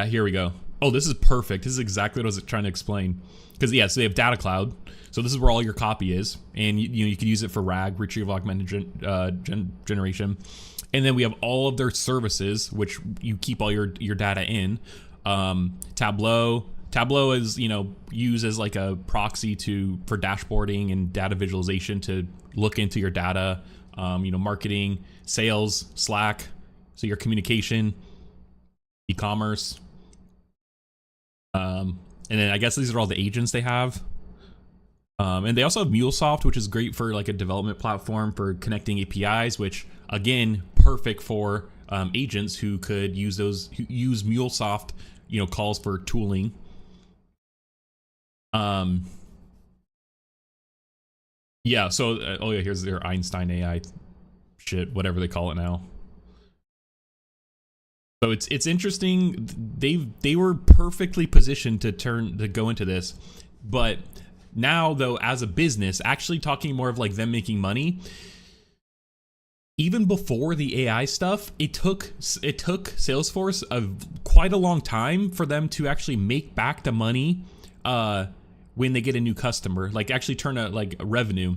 here we go. Oh, this is perfect. This is exactly what I was trying to explain. Because yeah, so they have data cloud. So this is where all your copy is, and you know, you can use it for RAG, retrieval augmented generation. And then we have all of their services, which you keep all your data in. Tableau is, you know, used as like a proxy for dashboarding and data visualization to look into your data. You know, marketing, sales, Slack, so your communication, e-commerce. And then I guess these are all the agents they have. And they also have MuleSoft, which is great for like a development platform for connecting APIs, which again, perfect for agents who could use MuleSoft, you know, calls for tooling. Yeah, so oh yeah, here's their Einstein AI shit, whatever they call it now. So it's interesting. They were perfectly positioned to go into this, but now though, as a business, actually talking more of like them making money. Even before the AI stuff, it took Salesforce quite a long time for them to actually make back the money when they get a new customer, like actually turn a revenue.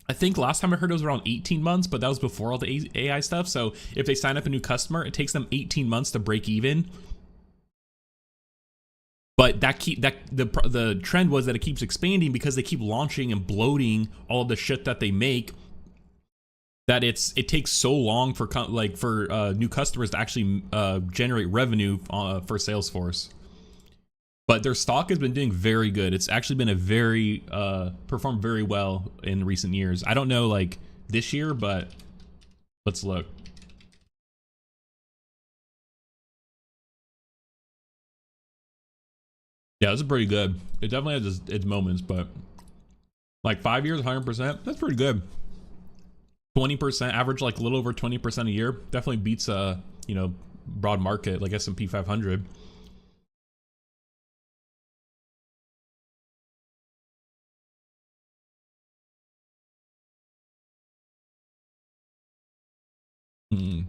I think last time I heard it was around 18 months, but that was before all the AI stuff. So if they sign up a new customer, it takes them 18 months to break even. But the trend was that it keeps expanding because they keep launching and bloating all of the shit that they make, that it takes so long for new customers to actually generate revenue for Salesforce. But their stock has been doing very good. It's actually been performed very well in recent years. I don't know like this year, but let's look. Yeah, this is pretty good. It definitely has its moments, but like 5 years, 100%, that's pretty good. 20% average, like a little over 20% a year, definitely beats you know, broad market like S&P 500. Hmm.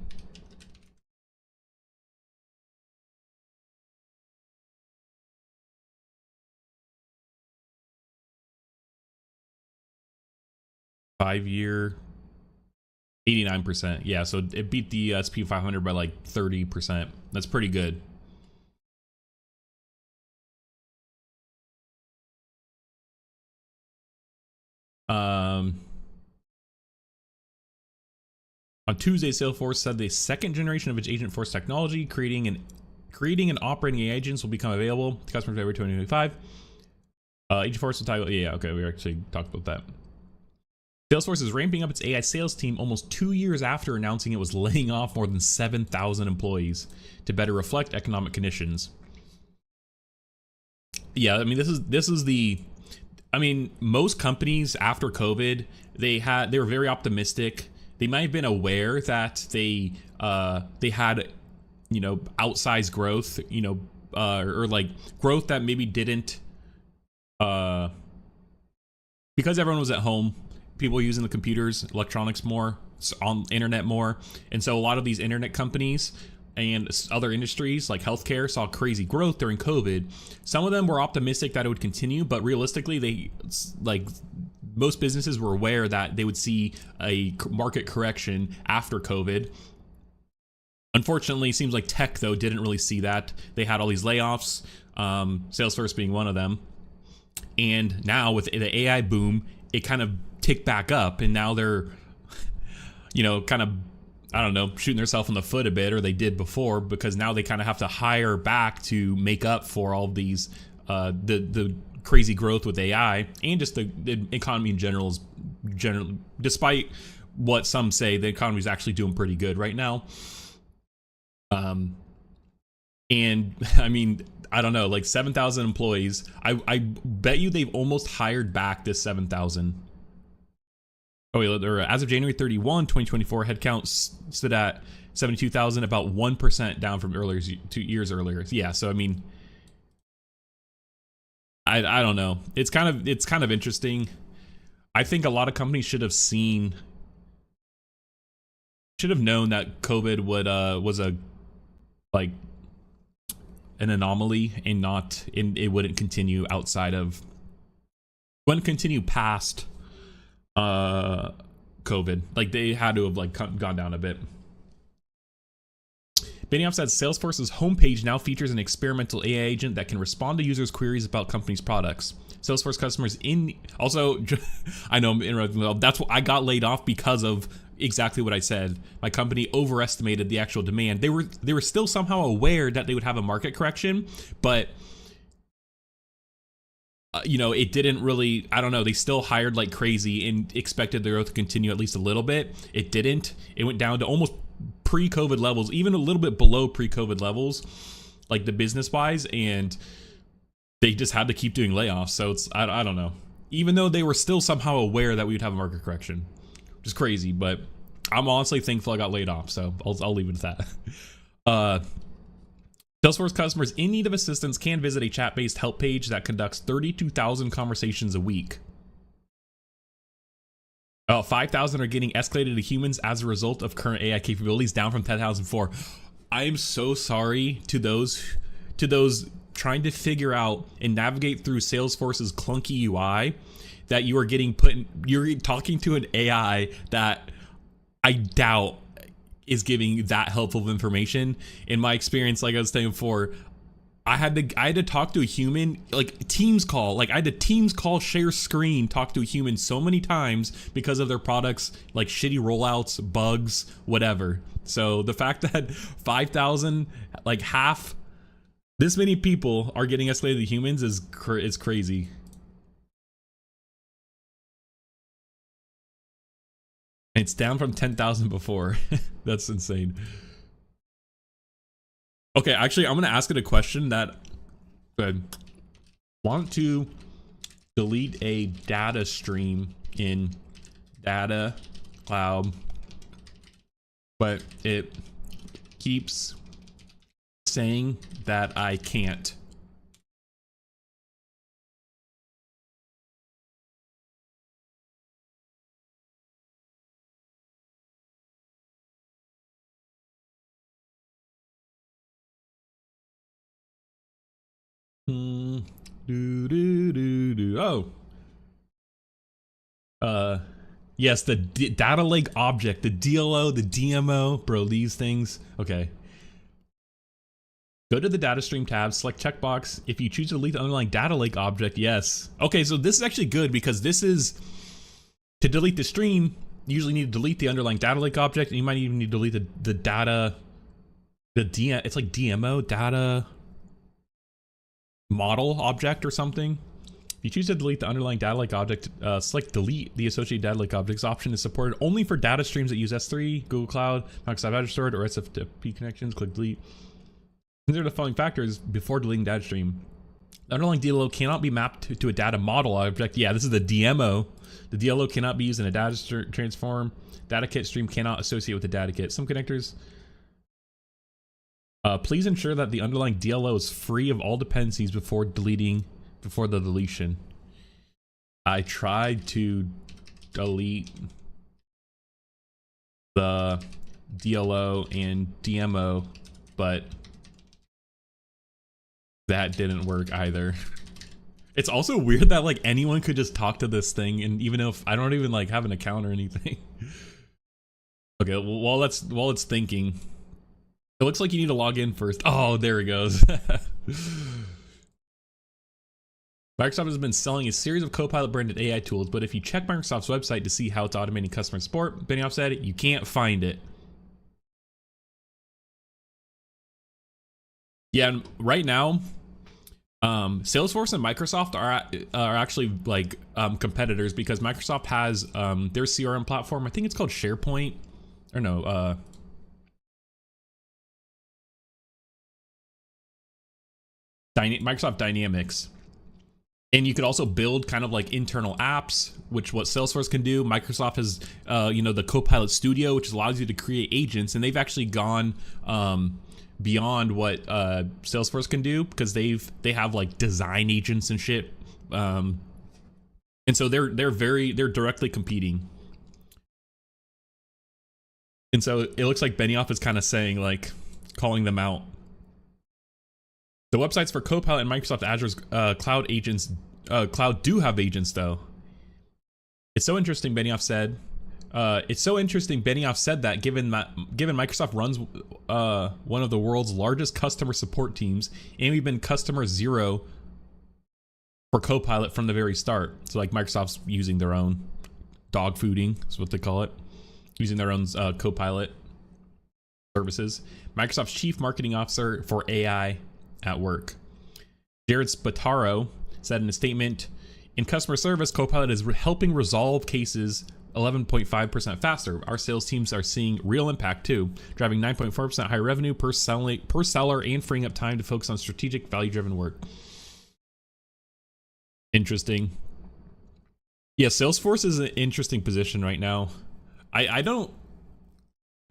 Five-year 89%. Yeah, so it beat the SP 500 by like 30%. That's pretty good. On Tuesday, Salesforce said the second generation of its Agentforce technology, creating and operating AI agents, will become available to customers February 2025. Agentforce will title, yeah, okay, we actually talked about that. Salesforce is ramping up its AI sales team almost 2 years after announcing it was laying off more than 7,000 employees to better reflect economic conditions. Yeah, I mean, this is the, I mean, most companies after COVID, they were very optimistic. They might have been aware that they had, you know, outsized growth, you know, or like growth that maybe didn't, because everyone was at home, people using the computers, electronics more, on internet more, and so a lot of these internet companies and other industries like healthcare saw crazy growth during COVID. Some of them were optimistic that it would continue, but realistically, most businesses were aware that they would see a market correction after COVID. Unfortunately, it seems like tech, though, didn't really see that. They had all these layoffs, Salesforce being one of them. And now with the AI boom, it kind of ticked back up, and now they're, you know, kind of I don't know, shooting themselves in the foot a bit, or they did before, because now they kind of have to hire back to make up for all of these, the crazy growth with AI, and just the economy in general is despite what some say, the economy is actually doing pretty good right now. And I mean, I don't know, like 7,000 employees. I bet you they've almost hired back this 7,000. Oh, wait, as of January 31, 2024, headcount stood at 72,000, about 1% down from earlier 2 years earlier. Yeah, so I mean, I don't know. It's kind of interesting. I think a lot of companies should have known that COVID was a like an anomaly, and it wouldn't continue past COVID. Like, they had to have like gone down a bit. Benioff said Salesforce's homepage now features an experimental AI agent that can respond to users' queries about companies' products. Salesforce customers I know I'm interrupting. That's what I got laid off because of exactly what I said. My company overestimated the actual demand. They were still somehow aware that they would have a market correction, but it didn't really, I don't know, they still hired like crazy and expected their growth to continue at least a little bit. It didn't. It went down to almost pre-COVID levels, even a little bit below pre-COVID levels, like the business-wise, and they just had to keep doing layoffs. So it's, I don't know. Even though they were still somehow aware that we would have a market correction, which is crazy, but I'm honestly thankful I got laid off, so I'll leave it at that. Salesforce customers in need of assistance can visit a chat-based help page that conducts 32,000 conversations a week. 5,000 are getting escalated to humans as a result of current AI capabilities, down from 10,000 before. I am so sorry to those trying to figure out and navigate through Salesforce's clunky UI, that you are you're talking to an AI that I doubt is giving that helpful of information. In my experience, like I was saying before, I had to talk to a human, like Teams call. Like, I had to Teams call, share screen, talk to a human so many times because of their products, like shitty rollouts, bugs, whatever. So the fact that 5,000, like half, this many people are getting escalated to humans is crazy. It's down from 10,000 before. That's insane. Okay, actually, I'm going to ask it a question that I want to delete a data stream in data cloud, but it keeps saying that I can't. Yes, the data lake object, the DLO, the DMO, bro, these things. Okay. Go to the data stream tab, select checkbox. If you choose to delete the underlying data lake object, yes. Okay, so this is actually good, because this is, to delete the stream, you usually need to delete the underlying data lake object, and you might even need to delete the data, it's like DMO, data model object or something. If you choose to delete the underlying data lake object, select delete. The associated data lake objects option is supported only for data streams that use S3, Google Cloud, Microsoft Azure Storage, or SFTP connections. Click delete. Consider the following factors before deleting data stream. The underlying DLO cannot be mapped to a data model object. Yeah, this is the DMO. The DLO cannot be used in a data transform. Data kit stream cannot associate with the data kit. Some connectors. Please ensure that the underlying DLO is free of all dependencies before the deletion. I tried to delete the DLO and DMO, but that didn't work either. It's also weird that like anyone could just talk to this thing, and even if I don't even like have an account or anything. Okay, well, while it's thinking, it looks like you need to log in first. Oh, there it goes. Microsoft has been selling a series of Copilot branded AI tools, but if you check Microsoft's website to see how it's automating customer support, Benioff said you can't find it. Yeah, and right now, Salesforce and Microsoft are actually like competitors, because Microsoft has their CRM platform. I think it's called SharePoint, or no, Microsoft Dynamics. And you could also build kind of like internal apps, which what Salesforce can do. Microsoft has, the Copilot Studio, which allows you to create agents, and they've actually gone beyond what Salesforce can do, because they have like design agents and shit, and so they're directly competing. And so it looks like Benioff is kind of saying, like, calling them out. The websites for Copilot and Microsoft Azure's cloud agents, cloud do have agents though. It's so interesting, Benioff said. That given Microsoft runs one of the world's largest customer support teams, and we've been customer zero for Copilot from the very start. So like Microsoft's using their own dog fooding, is what they call it, using their own Copilot services. Microsoft's chief marketing officer for AI at work, Jared Spataro, said in a statement, in customer service, Copilot is helping resolve cases 11.5% faster. Our sales teams are seeing real impact too, driving 9.4% higher revenue per seller and freeing up time to focus on strategic value-driven work. Interesting. Yeah, Salesforce is an interesting position right now.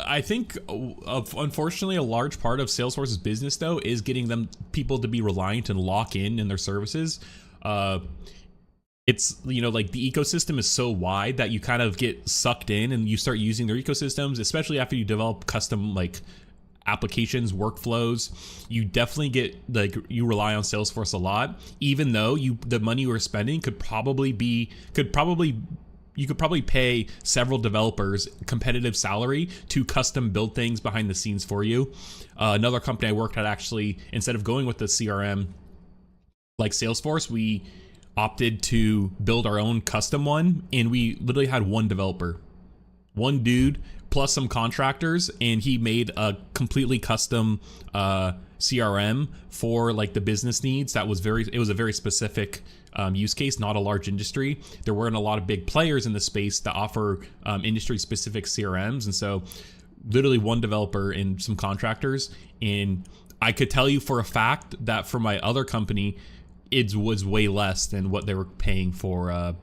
I think, unfortunately, a large part of Salesforce's business, though, is getting them people to be reliant and lock in their services. It's, like the ecosystem is so wide that you kind of get sucked in and you start using their ecosystems, especially after you develop custom like applications, workflows. You definitely get you rely on Salesforce a lot, even though the money you are spending could probably pay several developers competitive salary to custom build things behind the scenes for you. Another company I worked at, actually, instead of going with the CRM like Salesforce, we opted to build our own custom one, and we literally had one developer, one dude, plus some contractors, and he made a completely custom CRM for like the business needs. It was a very specific use case, not a large industry. There weren't a lot of big players in the space that offer industry specific CRMs, and so literally one developer and some contractors. And I could tell you for a fact that for my other company, it was way less than what they were paying for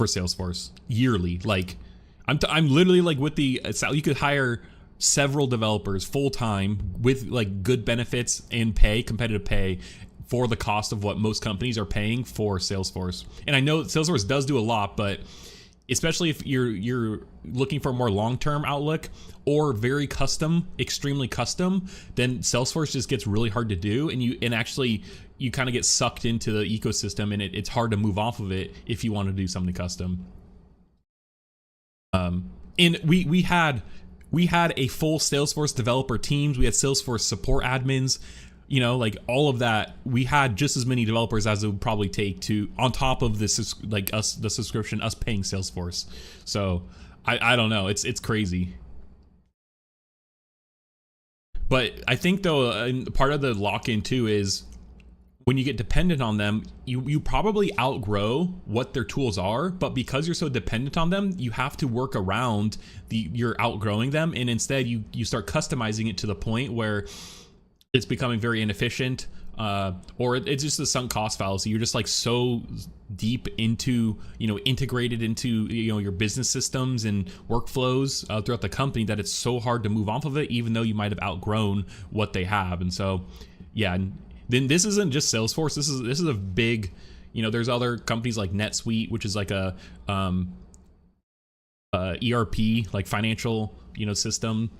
Salesforce yearly. Like I'm literally like with the, you could hire several developers full time with like good benefits and competitive pay for the cost of what most companies are paying for Salesforce. And I know Salesforce does do a lot, but especially if you're looking for a more long-term outlook or very custom, extremely custom, then Salesforce just gets really hard to do, and you kind of get sucked into the ecosystem, and it's hard to move off of it if you want to do something custom. And we had a full Salesforce developer teams. We had Salesforce support admins, like all of that. We had just as many developers as it would probably take to, on top of this, like the subscription, us paying Salesforce. So I don't know. It's crazy. But I think though, part of the lock-in too is when you get dependent on them, you probably outgrow what their tools are, but because you're so dependent on them, you have to work around you're outgrowing them, and instead you start customizing it to the point where it's becoming very inefficient, or it's just a sunk cost fallacy. You're just like so deep into, integrated into, your business systems and workflows throughout the company that it's so hard to move off of it, even though you might have outgrown what they have. And so, yeah. Then this isn't just Salesforce. This is a big, there's other companies like NetSuite, which is like a ERP, like financial, system,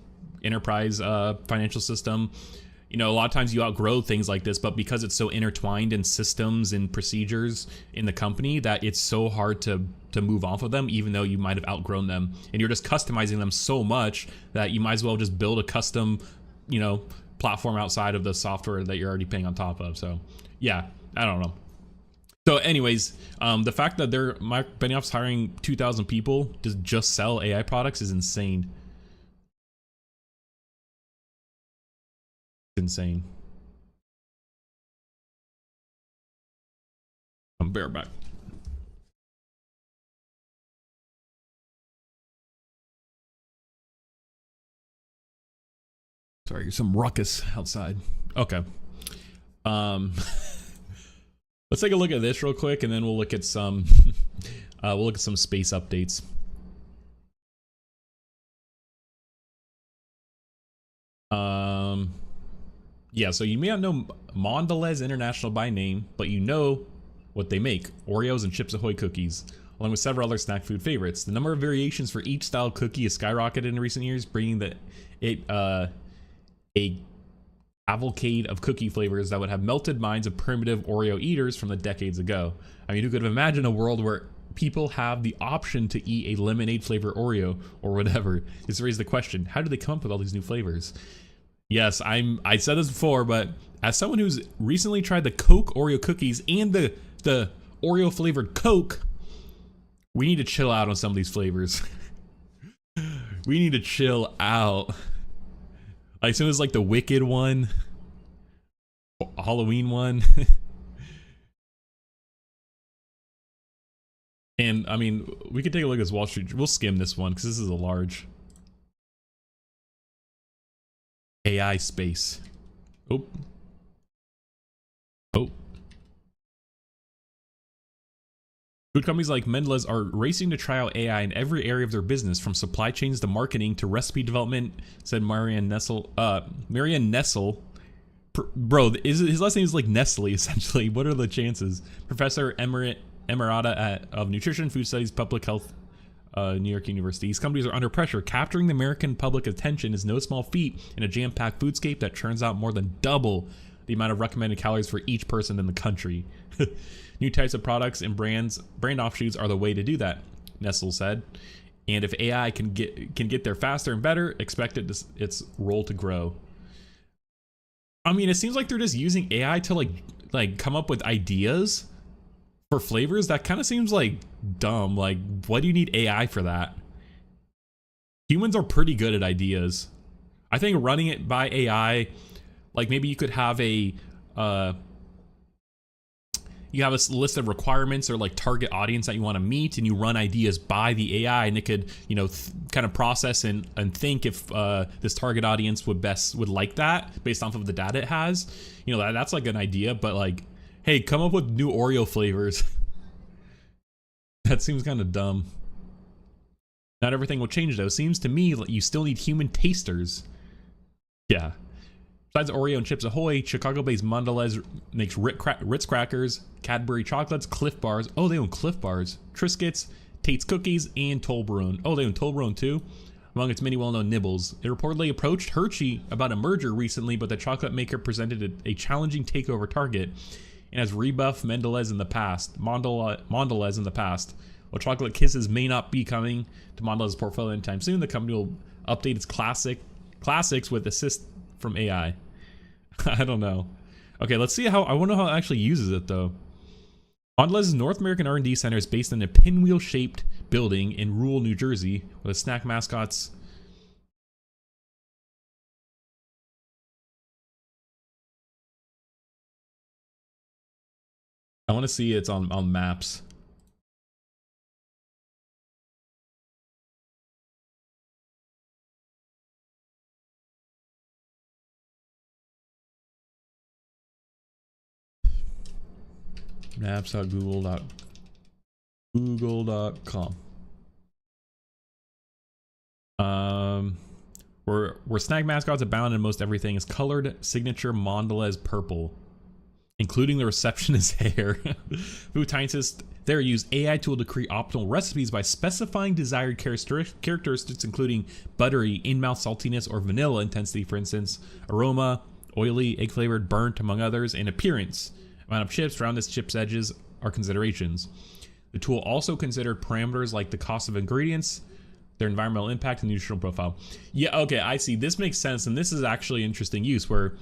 enterprise financial system. A lot of times you outgrow things like this, but because it's so intertwined in systems and procedures in the company, that it's so hard to move off of them, even though you might have outgrown them. And you're just customizing them so much that you might as well just build a custom, platform outside of the software that you're already paying on top of. So yeah, I don't know. So anyways, the fact that Benioff's hiring 2,000 people to just sell AI products is insane. Insane. I'm bear back. Sorry, there's some ruckus outside. Okay. Let's take a look at this real quick, and then we'll look at some space updates. Yeah, so you may not know Mondelez International by name, but you know what they make: Oreos and Chips Ahoy cookies, along with several other snack food favorites. The number of variations for each style cookie has skyrocketed in recent years, bringing a cavalcade of cookie flavors that would have melted minds of primitive Oreo eaters from the decades ago. I mean, who could have imagined a world where people have the option to eat a lemonade flavor Oreo or whatever? This raises the question, how do they come up with all these new flavors? Yes, I said this before, but as someone who's recently tried the Coke Oreo cookies and the Oreo flavored Coke, we need to chill out on some of these flavors. We need to chill out. Like, as soon as like the Wicked one, Halloween one. And I mean, we could take a look at this Wall Street. We'll skim this one because this is a large AI space. Oh. Food companies like Mondelez are racing to try out AI in every area of their business, from supply chains to marketing to recipe development, said Marianne Nessel. Bro, his last name is like Nestle, essentially. What are the chances? Professor Emerita of Nutrition, Food Studies, Public Health, New York University. These companies are under pressure. Capturing the American public attention is no small feat in a jam-packed foodscape that churns out more than double the amount of recommended calories for each person in the country. New types of products and brand offshoots are the way to do that, Nestle said. And if AI can get there faster and better, expect its role to grow. I mean, it seems like they're just using AI to like come up with ideas for flavors. That kind of seems like dumb. Like, what do you need AI for that? Humans are pretty good at ideas. I think running it by AI, like maybe you could have a list of requirements or like target audience that you want to meet, and you run ideas by the AI, and it could, you know, kind of process and think if this target audience would like that based off of the data it has. You know, that's like an idea, but like, hey, come up with new Oreo flavors. That seems kind of dumb. Not everything will change though. Seems to me like you still need human tasters. Yeah. Besides Oreo and Chips Ahoy, Chicago-based Mondelez makes Ritz crackers, Cadbury chocolates, Cliff bars. Oh, they own Cliff bars. Triscuits, Tate's cookies, and Toblerone. Oh, they own Toblerone too, among its many well-known nibbles. It reportedly approached Hershey about a merger recently, but the chocolate maker presented a challenging takeover target and has rebuffed Mondelez in the past. While chocolate kisses may not be coming to Mondelez's portfolio anytime soon, the company will update its classics with assist from AI. I don't know. Okay, let's see I wonder how it actually uses it though. Mondelez's North American R&D Center is based in a pinwheel-shaped building in rural New Jersey, with the snack mascots. I want to see it's on maps. Maps.google.com. Where snack mascots abound in most everything is colored signature Mondelez purple, including the receptionist's hair. Food scientists there use AI tool to create optimal recipes by specifying desired characteristics, including buttery, in-mouth saltiness, or vanilla intensity, for instance, aroma, oily, egg-flavored, burnt, among others, and appearance. Amount of chips, roundness, chips edges are considerations. The tool also considered parameters like the cost of ingredients, their environmental impact, and nutritional profile. Yeah, okay, I see. This makes sense, and this is actually interesting use where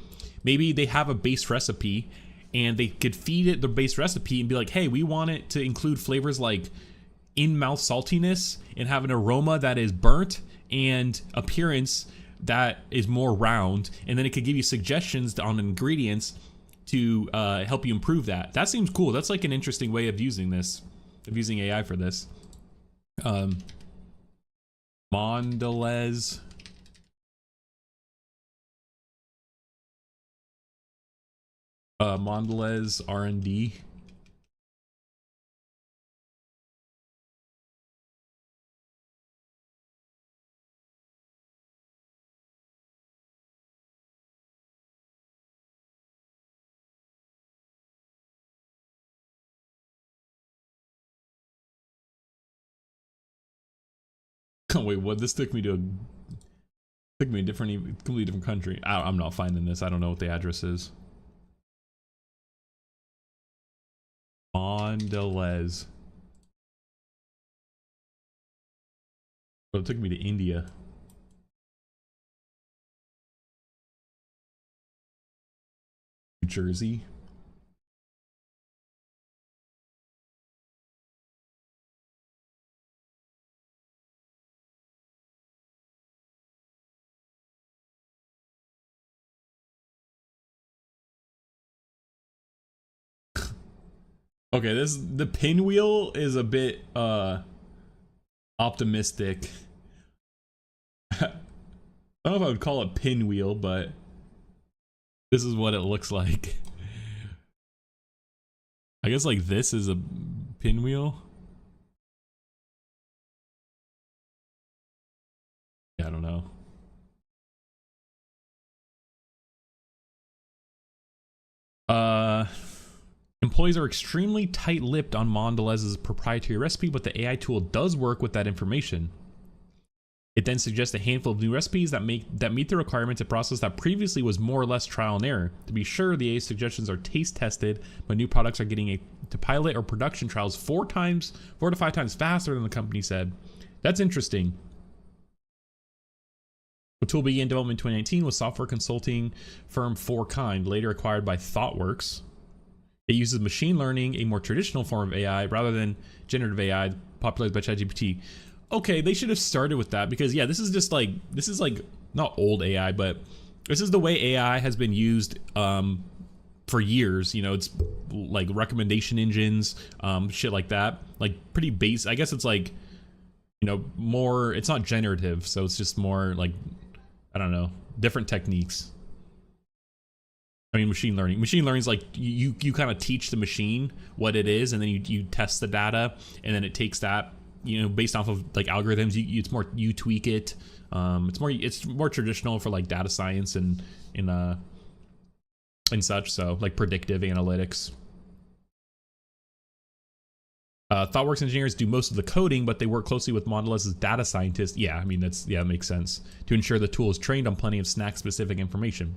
maybe they have a base recipe and they could feed it the base recipe and be like, hey, we want it to include flavors like in-mouth saltiness and have an aroma that is burnt and appearance that is more round, and then it could give you suggestions on ingredients to help you improve that. That seems cool. That's like an interesting way of using this, of using AI for this. Mondelez. Mondelez R&D. Oh wait, what? This took me to a completely different country. I'm not finding this. I don't know what the address is. Mondelez. Oh, it took me to India. New Jersey. Okay, the pinwheel is a bit optimistic. I don't know if I would call it pinwheel, but this is what it looks like. I guess like this is a pinwheel. Yeah, I don't know. Employees are extremely tight-lipped on Mondelez's proprietary recipe, but the AI tool does work with that information. It then suggests a handful of new recipes that meet the requirements of a process that previously was more or less trial and error. To be sure, the AI's suggestions are taste tested, but new products are getting to pilot or production trials 4 to 5 times faster than the company said. That's interesting. The tool began development in 2019 with software consulting firm 4Kind, later acquired by ThoughtWorks. It uses machine learning, a more traditional form of AI, rather than generative AI popularized by ChatGPT. Okay, they should have started with that, because yeah, this is like not old AI, but this is the way AI has been used for years. You know, it's like recommendation engines, shit like that, like pretty base. I guess it's like, you know, more, it's not generative, so it's just more like, I don't know, different techniques. I mean, machine learning. Machine learning is like you kind of teach the machine what it is, and then you test the data, and then it takes that, you know, based off of like algorithms. You tweak it. It's more traditional for like data science and such. So like predictive analytics. ThoughtWorks engineers do most of the coding, but they work closely with Mondelez's data scientists. Yeah, I mean that makes sense, to ensure the tool is trained on plenty of snack-specific information.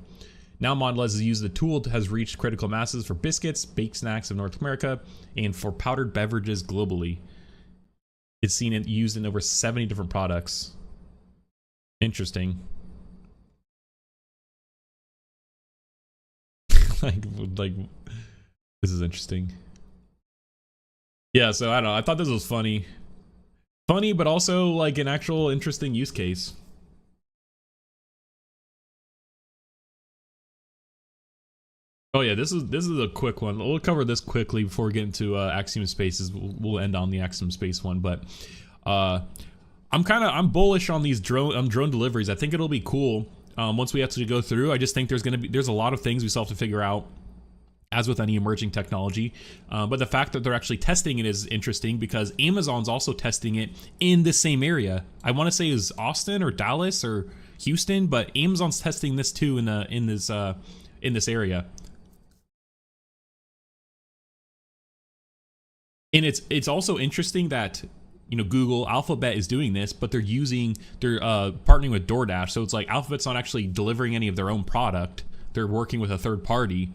Now Mondelez's use of the tool has reached critical masses for biscuits, baked snacks in North America, and for powdered beverages globally. It's seen it used in over 70 different products. Interesting. like this is interesting. Yeah, so I don't know. I thought this was funny. Funny, but also like an actual interesting use case. Oh yeah, this is a quick one. We'll cover this quickly before we get into Axiom Spaces. We'll end on the Axiom Space one, but I'm bullish on these drone deliveries. I think it'll be cool once we actually go through. I just think there's a lot of things we still have to figure out, as with any emerging technology. But the fact that they're actually testing it is interesting, because Amazon's also testing it in the same area. I want to say is Austin or Dallas or Houston, but Amazon's testing this too in this area. And it's also interesting that, you know, Google, Alphabet is doing this, but they're partnering with DoorDash. So it's like Alphabet's not actually delivering any of their own product. They're working with a third party,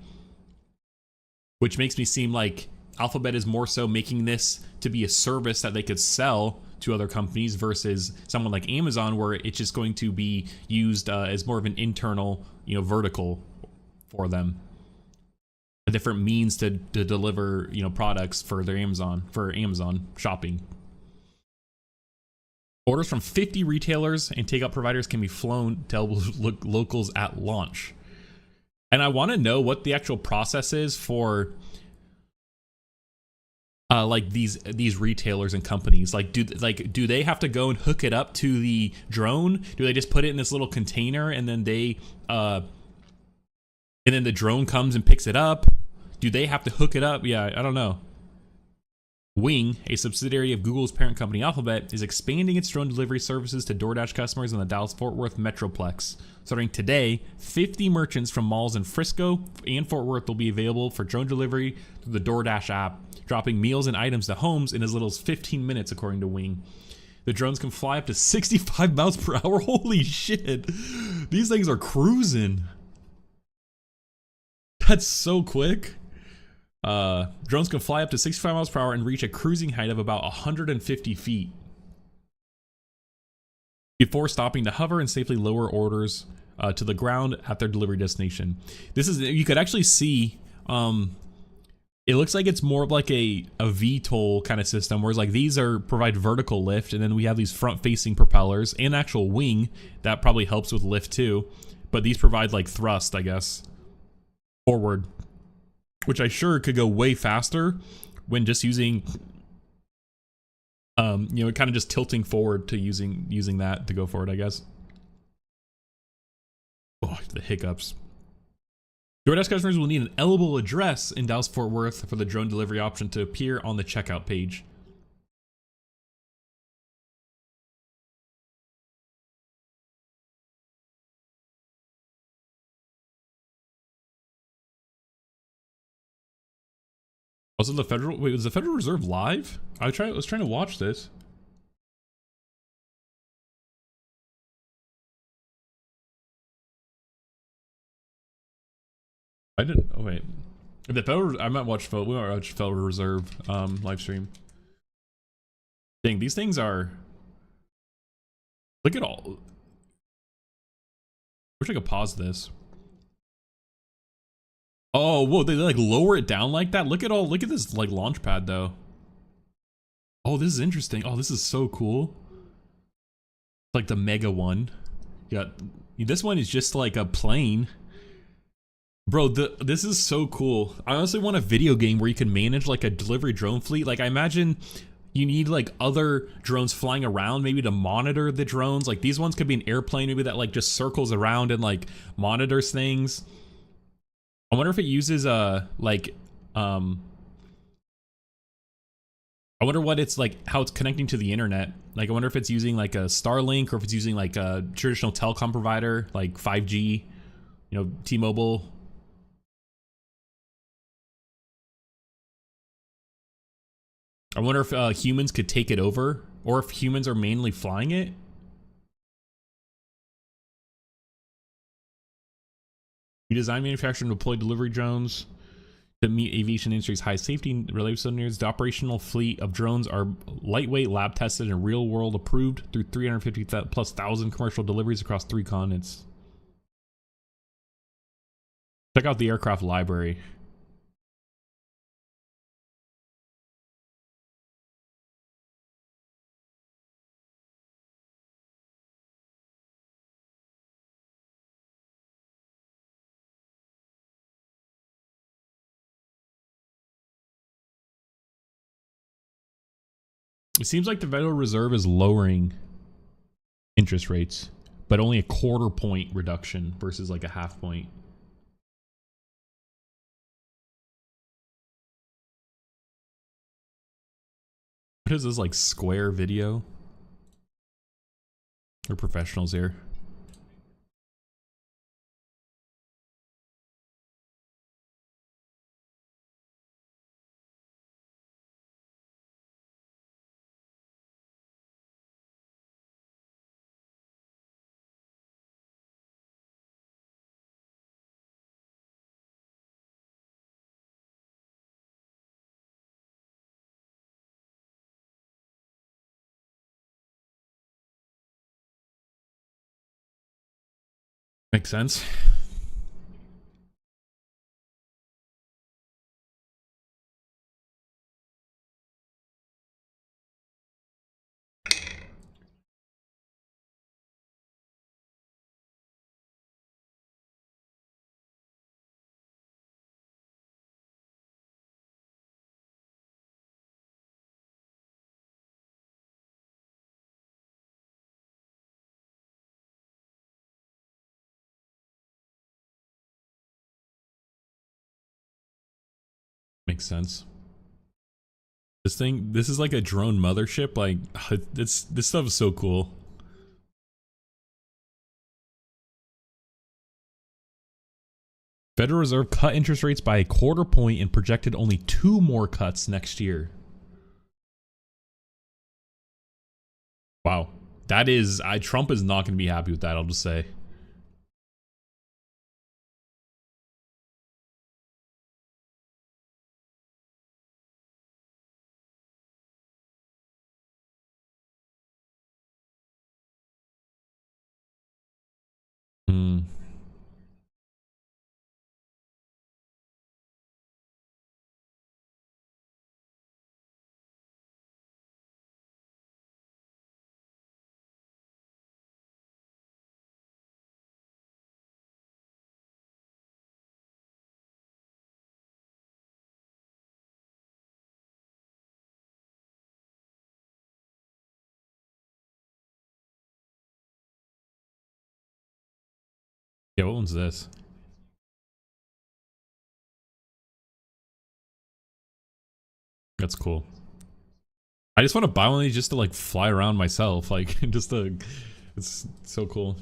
which makes me seem like Alphabet is more so making this to be a service that they could sell to other companies, versus someone like Amazon, where it's just going to be used as more of an internal, you know, vertical for them. A different means to deliver, you know, products for Amazon shopping. Orders from 50 retailers and takeout providers can be flown to locals at launch. And I want to know what the actual process is for like these retailers and companies. Like do they have to go and hook it up to the drone? Do they just put it in this little container and then they and then the drone comes and picks it up? Do they have to hook it up? Yeah, I don't know. Wing, a subsidiary of Google's parent company Alphabet, is expanding its drone delivery services to DoorDash customers in the Dallas-Fort Worth Metroplex. Starting today, 50 merchants from malls in Frisco and Fort Worth will be available for drone delivery through the DoorDash app, dropping meals and items to homes in as little as 15 minutes, according to Wing. The drones can fly up to 65 miles per hour. Holy shit. These things are cruising. That's so quick. Drones can fly up to 65 miles per hour and reach a cruising height of about 150 feet before stopping to hover and safely lower orders to the ground at their delivery destination. This is, you could actually see, it looks like it's more of like a VTOL kind of system, whereas like these provide vertical lift, and then we have these front facing propellers and actual wing that probably helps with lift too, but these provide like thrust, I guess, forward, which I sure could go way faster when just using, you know, kind of just tilting forward to using that to go forward, I guess. Oh, the hiccups. DoorDash customers will need an eligible address in Dallas-Fort Worth for the drone delivery option to appear on the checkout page. Also, the Federal, wait, was the Federal Reserve live? I was trying to watch this. I didn't. Oh wait, the Federal. I might watch we might watch Federal Reserve live stream. Dang, these things are. Look at all. Wish I could pause this. Oh, whoa! They like lower it down like that. Look at this like launch pad though. Oh, this is interesting. Oh, this is so cool. Like the Mega one. Yeah, this one is just like a plane. Bro, this is so cool. I honestly want a video game where you can manage like a delivery drone fleet. Like I imagine you need like other drones flying around maybe to monitor the drones. Like these ones could be an airplane maybe that like just circles around and like monitors things. I wonder if it uses I wonder what it's like, how it's connecting to the internet. Like I wonder if it's using like a Starlink or if it's using like a traditional telecom provider like 5G, you know, T-Mobile. I wonder if humans could take it over, or if humans are mainly flying it. We design, manufacture, and deploy delivery drones to meet aviation industry's high safety and reliability standards. The operational fleet of drones are lightweight, lab tested, and real world approved through 350,000+ commercial deliveries across 3 continents. Check out the aircraft library. It seems like the Federal Reserve is lowering interest rates, but only a 1/4 point reduction versus like a 1/2 point. What is this, like Square video? They're professionals here. Makes sense. Makes sense. This is like a drone mothership. Like, this stuff is so cool. Federal Reserve cut interest rates by a quarter point and projected only 2 more cuts next year. Wow. That is, Trump is not going to be happy with that, I'll just say. Hmm. Yeah, what one's this? That's cool. I just want to buy one of these just to like fly around myself. Like, just to, it's so cool.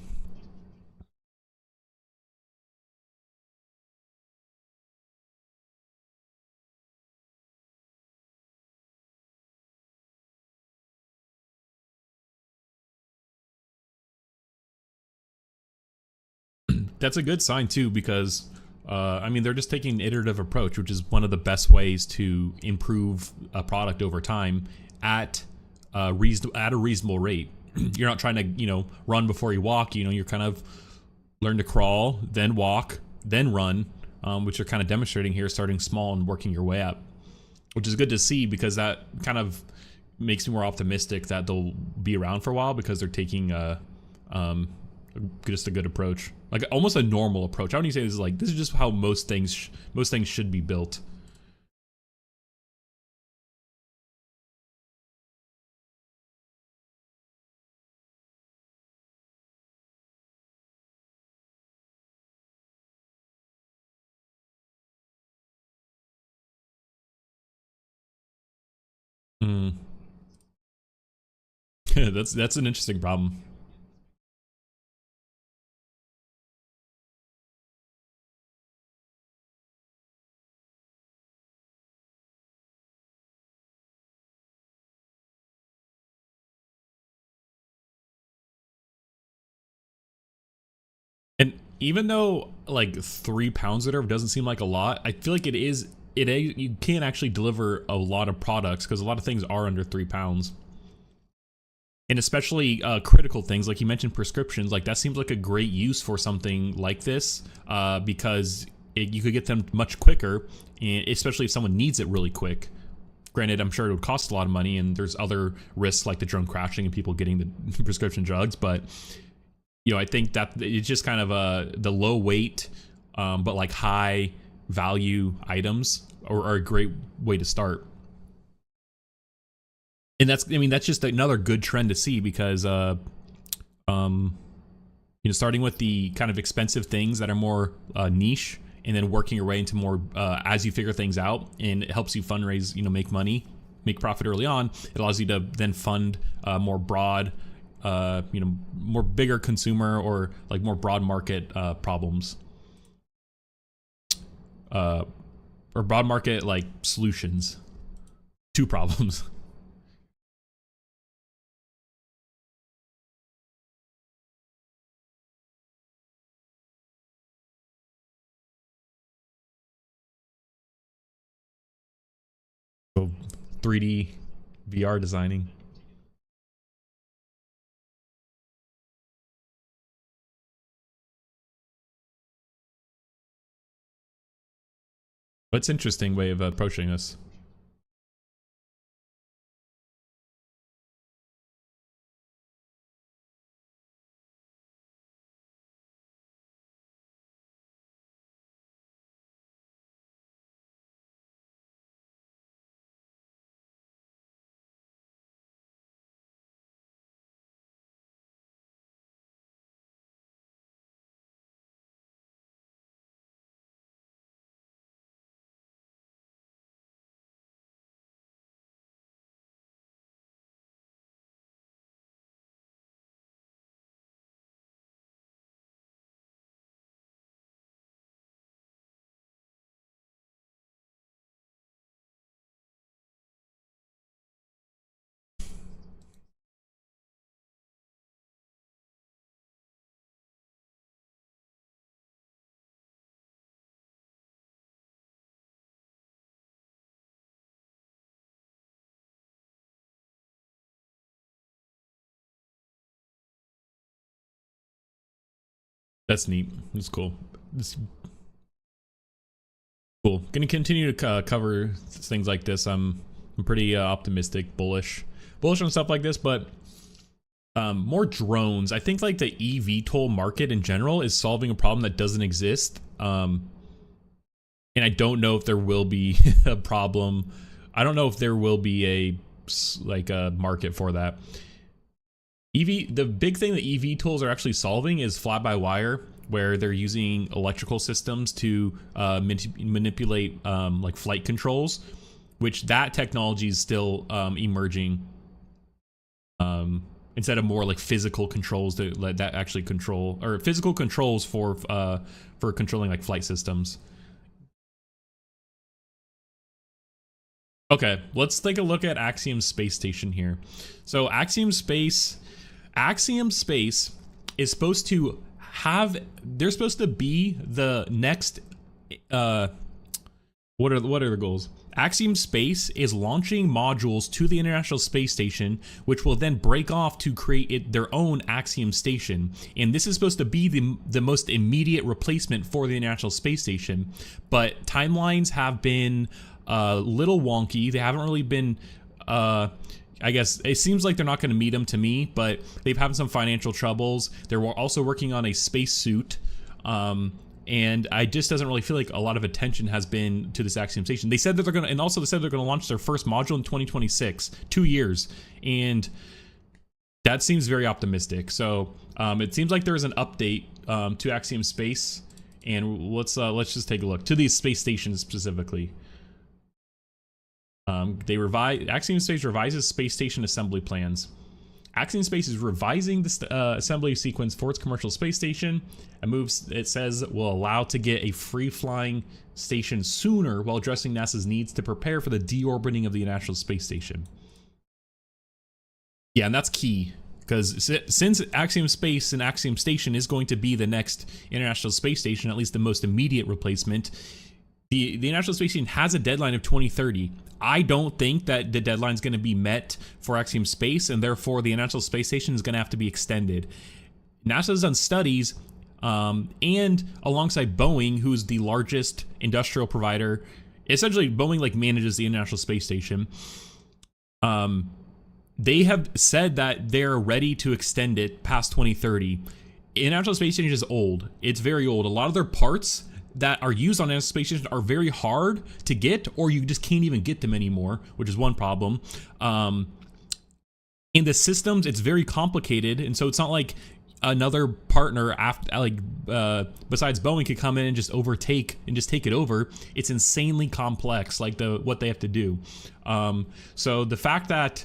That's a good sign too, because I mean, they're just taking an iterative approach, which is one of the best ways to improve a product over time at a reasonable rate. You're not trying to, run before you walk. You're kind of learn to crawl, then walk, then run, which you're kind of demonstrating here, starting small and working your way up, which is good to see, because that kind of makes me more optimistic that they'll be around for a while, because they're taking just a good approach, like almost a normal approach. I wouldn't say this is just how most things should be built. Hmm. That's an interesting problem. And even though like 3 pounds of doesn't seem like a lot, I feel like you can't actually deliver a lot of products, because a lot of things are under 3 pounds. And especially critical things, like you mentioned prescriptions, like that seems like a great use for something like this, because you could get them much quicker, and especially if someone needs it really quick. Granted, I'm sure it would cost a lot of money, and there's other risks like the drone crashing and people getting the prescription drugs, but I think that it's just kind of the low weight, but like high value items are a great way to start. And that's just another good trend to see, because starting with the kind of expensive things that are more niche, and then working your way into more as you figure things out, and it helps you fundraise, make money, make profit early on. It allows you to then fund more broad, more bigger consumer, or like more broad market problems, or broad market like solutions to problems. So 3D VR designing. That's an interesting way of approaching this. That's neat. That's cool. This cool. Going to continue to cover things like this. I'm pretty optimistic, bullish on stuff like this, but more drones. I think like the eVTOL market in general is solving a problem that doesn't exist. And I don't know if there will be a problem. I don't know if there will be a market for that. The big thing that eVTOLs are actually solving is fly-by-wire, where they're using electrical systems to manipulate like flight controls, which that technology is still emerging. Instead of more like physical controls that actually control, or physical controls for controlling like flight systems. Okay, let's take a look at Axiom space station here. So Axiom Space is supposed to they're supposed to be the next what are the goals? Axiom Space is launching modules to the International Space Station, which will then break off to create their own Axiom Station. And this is supposed to be the most immediate replacement for the International Space Station. But timelines have been a little wonky. They haven't really been I guess it seems like they're not going to meet them to me, but they've had some financial troubles. They're also working on a spacesuit, and I just doesn't really feel like a lot of attention has been to this Axiom Station. They said that they're going to, and also they said they're going to launch their first module in 2026, 2 years, and that seems very optimistic. So it seems like there is an update to Axiom Space, and let's just take a look to these space stations specifically. Axiom Space revises space station assembly plans. Axiom Space is revising the assembly sequence for its commercial space station. A move, it says, will allow to get a free-flying station sooner while addressing NASA's needs to prepare for the deorbiting of the International Space Station. Yeah, and that's key, because since Axiom Space and Axiom Station is going to be the next International Space Station, at least the most immediate replacement, the International Space Station has a deadline of 2030. I don't think that the deadline is going to be met for Axiom Space, and therefore the International Space Station is going to have to be extended. NASA's done studies, and alongside Boeing, who's the largest industrial provider, essentially Boeing like manages the International Space Station. They have said that they're ready to extend it past 2030. International Space Station is old. It's very old. A lot of their parts that are used on International Space Station are very hard to get, or you just can't even get them anymore, which is one problem. In the systems, it's very complicated, and so it's not like another partner besides Boeing could come in and just take it over. It's insanely complex, like what they have to do. So the fact that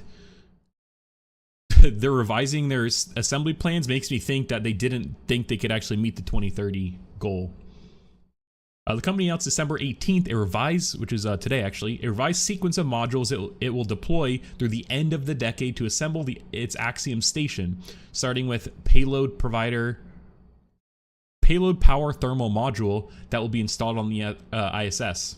they're revising their assembly plans makes me think that they didn't think they could actually meet the 2030 goal. The company announced December 18th a revised, which is today actually, a revised sequence of modules it will deploy through the end of the decade to assemble its Axiom Station, starting with payload power thermal module that will be installed on the ISS.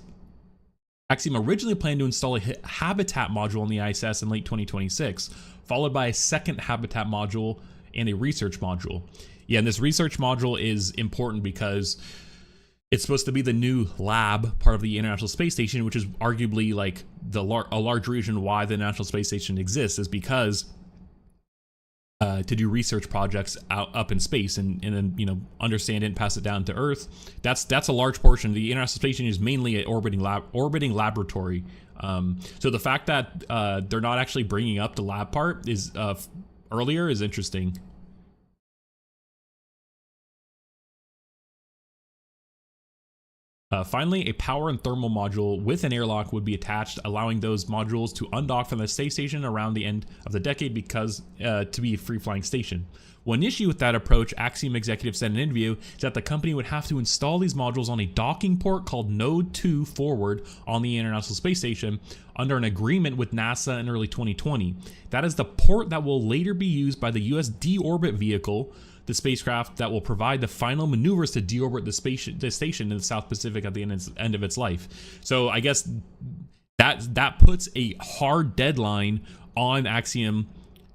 Axiom originally planned to install a habitat module on the ISS in late 2026, followed by a second habitat module and a research module. Yeah, and this research module is important because it's supposed to be the new lab part of the International Space Station, which is arguably like a large reason why the International Space Station exists, is because to do research projects up in space and then understand it and pass it down to Earth. That's a large portion. The International Space Station is mainly an orbiting laboratory. So the fact that they're not actually bringing up the lab part is earlier is interesting. Finally, a power and thermal module with an airlock would be attached, allowing those modules to undock from the space station around the end of the decade because to be a free-flying station. One issue with that approach, Axiom executives said in an interview, is that the company would have to install these modules on a docking port called Node 2 Forward on the International Space Station under an agreement with NASA in early 2020. That is the port that will later be used by the US deorbit vehicle, the spacecraft that will provide the final maneuvers to deorbit the station in the South Pacific at the end of its life. So I guess that puts a hard deadline on Axiom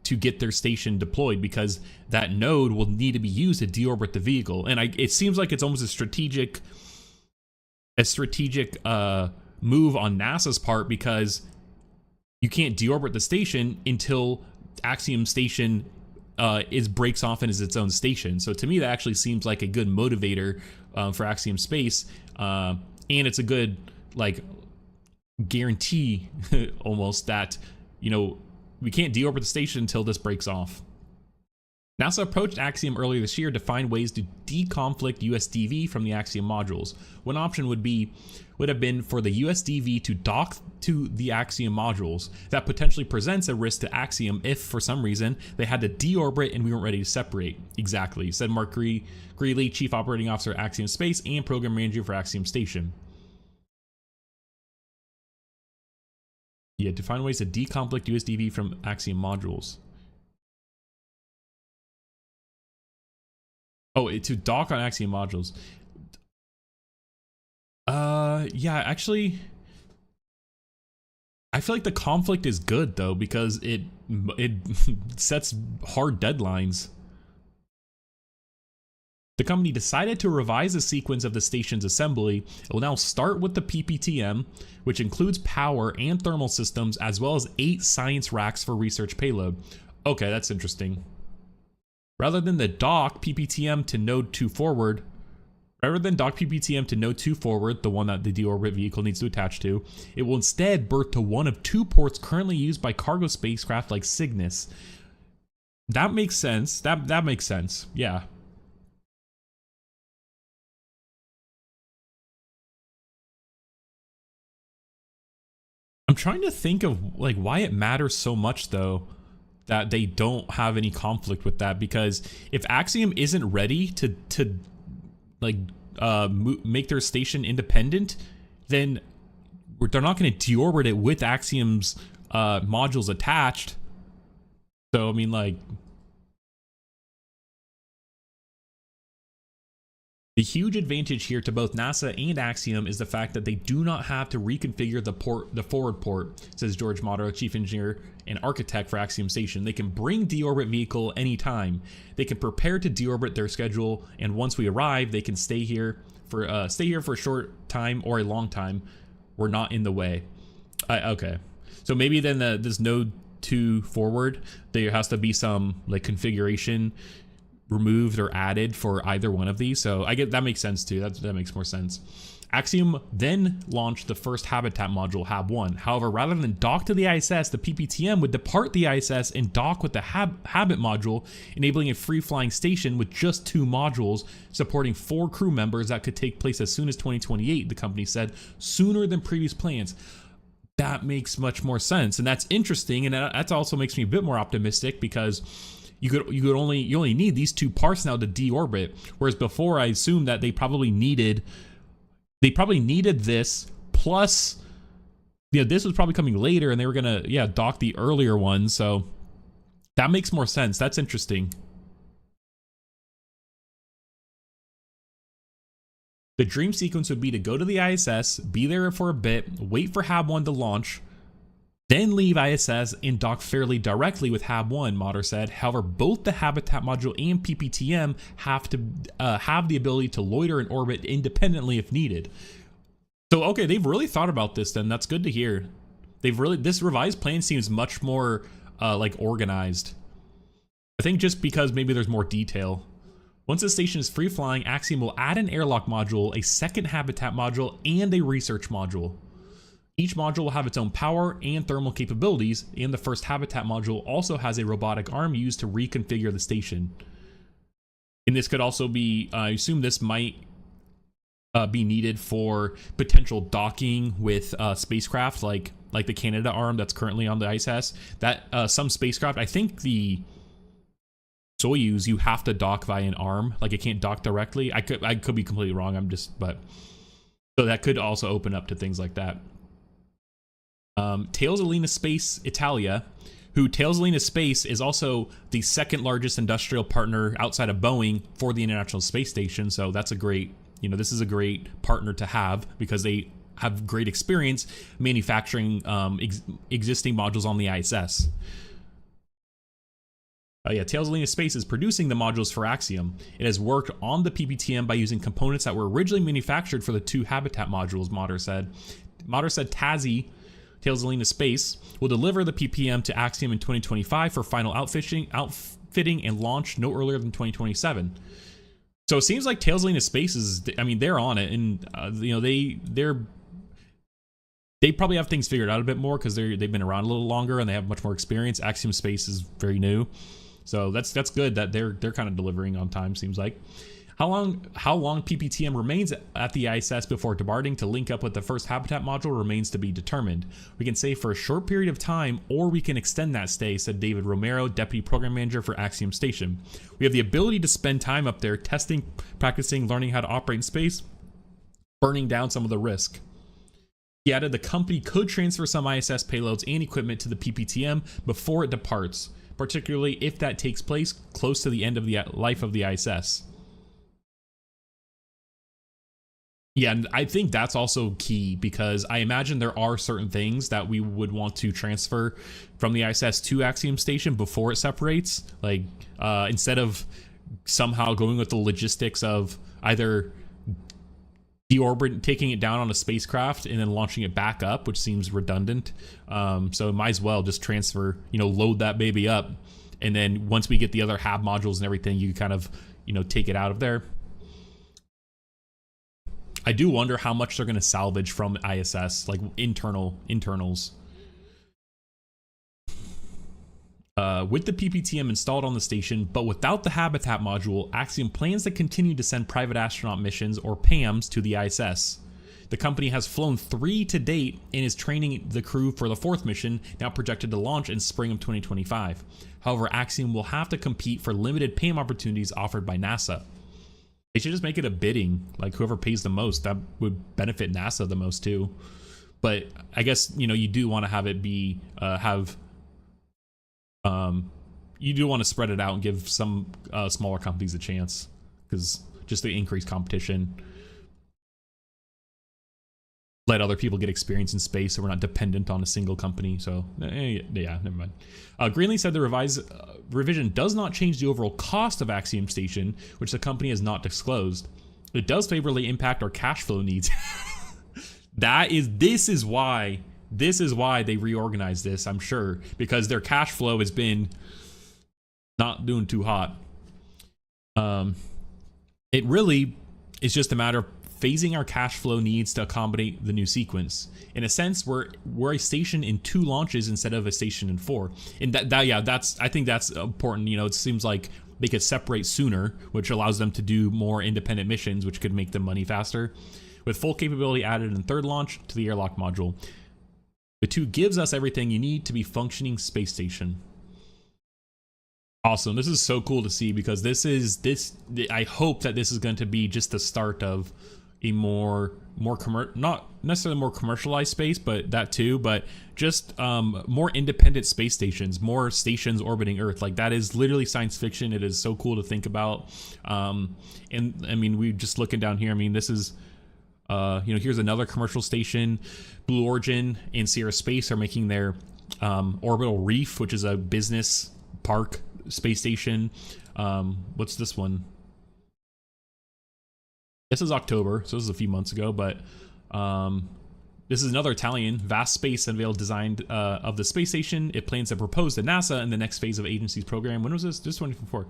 to get their station deployed, because that node will need to be used to deorbit the vehicle. And it seems like it's almost a strategic move on NASA's part, because you can't deorbit the station until Axiom station breaks off and is its own station. So to me, that actually seems like a good motivator for Axiom Space, and it's a good guarantee almost that, you know, we can't deorbit the station until this breaks off. NASA approached Axiom earlier this year to find ways to deconflict USDV from the Axiom modules. One option would have been for the USDV to dock to the Axiom modules. That potentially presents a risk to Axiom if, for some reason, they had to deorbit and we weren't ready to separate. Exactly, said Mark Greeley, Chief Operating Officer at Axiom Space and Program Manager for Axiom Station. Yeah, to find ways to deconflict USDV from Axiom modules. Oh, to dock on Axiom modules. Yeah, actually, I feel like the conflict is good though, because it sets hard deadlines. The company decided to revise the sequence of the station's assembly. It will now start with the PPTM, which includes power and thermal systems, as well as 8 science racks for research payload. Okay, that's interesting. Rather than the dock PPTM to node 2 forward, the one that the deorbit vehicle needs to attach to, it will instead berth to one of 2 ports currently used by cargo spacecraft like Cygnus. That makes sense. That makes sense. Yeah. I'm trying to think of why it matters so much though that they don't have any conflict with that, because if Axiom isn't ready to make their station independent, then they're not going to deorbit it with Axiom's modules attached. So I mean, the huge advantage here to both NASA and Axiom is the fact that they do not have to reconfigure the forward port, says George Motto, Chief Engineer and Architect for Axiom Station. They can bring deorbit vehicle anytime. They can prepare to deorbit their schedule, and once we arrive, they can stay here for a short time or a long time. We're not in the way. Okay, so maybe then this node 2 forward, there has to be some configuration removed or added for either one of these. So I get that makes sense too. That makes more sense. Axiom then launched the first habitat module, HAB1. However, rather than dock to the ISS, the PPTM would depart the ISS and dock with the Habit module, enabling a free-flying station with just 2 modules, supporting 4 crew members. That could take place as soon as 2028, the company said, sooner than previous plans. That makes much more sense, and that's interesting, and that also makes me a bit more optimistic, because you only need these 2 parts now to deorbit, whereas before I assumed that they probably needed this plus, this was probably coming later, and they were gonna dock the earlier one. So that makes more sense. That's interesting. The dream sequence would be to go to the ISS, be there for a bit, wait for HAB1 to launch, then leave ISS and dock fairly directly with HAB1, Motter said. However, both the Habitat module and PPTM have to have the ability to loiter in orbit independently if needed. So, okay, they've really thought about this then. That's good to hear. This revised plan seems much more organized. I think just because maybe there's more detail. Once the station is free flying, Axiom will add an airlock module, a second Habitat module, and a research module. Each module will have its own power and thermal capabilities, and the first Habitat module also has a robotic arm used to reconfigure the station. And this could also be, I assume this might be needed for potential docking with spacecraft like the Canada arm that's currently on the ISS. That some spacecraft, I think the Soyuz, you have to dock via an arm, it can't dock directly. I could be completely wrong. So that could also open up to things like that. Thales Alenia Space Italia, Thales Alenia Space is also the second largest industrial partner outside of Boeing for the International Space Station. So that's a great, this is a great partner to have, because they have great experience manufacturing existing modules on the ISS. Tails of Lena Space is producing the modules for Axiom. It has worked on the PPTM by using components that were originally manufactured for the 2 habitat modules, Mater said. Mater said Tazi, Tails of Lena Space, will deliver the PPM to Axiom in 2025 for final outfitting and launch no earlier than 2027. So it seems like Tails of Lena Space is, I mean, they're on it, and they probably have things figured out a bit more because they've been around a little longer and they have much more experience. Axiom Space is very new. So that's good that they're kind of delivering on time, seems like. How long PPTM remains at the ISS before departing to link up with the first habitat module remains to be determined. We can stay for a short period of time, or we can extend that stay, said David Romero, Deputy Program Manager for Axiom Station. We have the ability to spend time up there testing, practicing, learning how to operate in space, burning down some of the risk. He added the company could transfer some ISS payloads and equipment to the PPTM before it departs, particularly if that takes place close to the end of the life of the ISS. Yeah, and I think that's also key because I imagine there are certain things that we would want to transfer from the ISS to Axiom Station before it separates. Like, instead of somehow going with the logistics of either taking it down on a spacecraft and then launching it back up, which seems redundant. So might as well just transfer, load that baby up. And then once we get the other hab modules and everything, you kind of, take it out of there. I do wonder how much they're going to salvage from ISS, like internals. With the PPTM installed on the station, but without the habitat module, Axiom plans to continue to send private astronaut missions, or PAMs, to the ISS. The company has flown 3 to date and is training the crew for the 4th mission, now projected to launch in spring of 2025. However, Axiom will have to compete for limited PAM opportunities offered by NASA. They should just make it a bidding, like whoever pays the most. That would benefit NASA the most too. But I guess, you do want to have it be, you do want to spread it out and give some smaller companies a chance, because just the increased competition. Let other people get experience in space so we're not dependent on a single company. So, yeah, never mind. Greenlee said the revision does not change the overall cost of Axiom Station, which the company has not disclosed. It does favorably impact our cash flow needs. This is why they reorganized this, I'm sure, because their cash flow has been not doing too hot. It really is just a matter of phasing our cash flow needs to accommodate the new sequence. In a sense, we're a station in 2 launches instead of a station in 4. And I think that's important. It seems like they could separate sooner, which allows them to do more independent missions, which could make them money faster. With full capability added in 3rd launch to the airlock module, the 2 gives us everything you need to be functioning space station. Awesome. This is so cool to see, because I hope that this is going to be just the start of a not necessarily more commercialized space, but that too, but just more independent space stations, more stations orbiting Earth. Like, that is literally science fiction. It is so cool to think about. And I mean, we just looking down here, I mean, this is here's another commercial station. Blue Origin and Sierra Space are making their Orbital Reef, which is a business park space station. What's this one? This is October, so this is a few months ago, but this is another Italian. Vast Space unveiled design of the space station it plans to propose to NASA in the next phase of agency's program. When was this? Just 2024.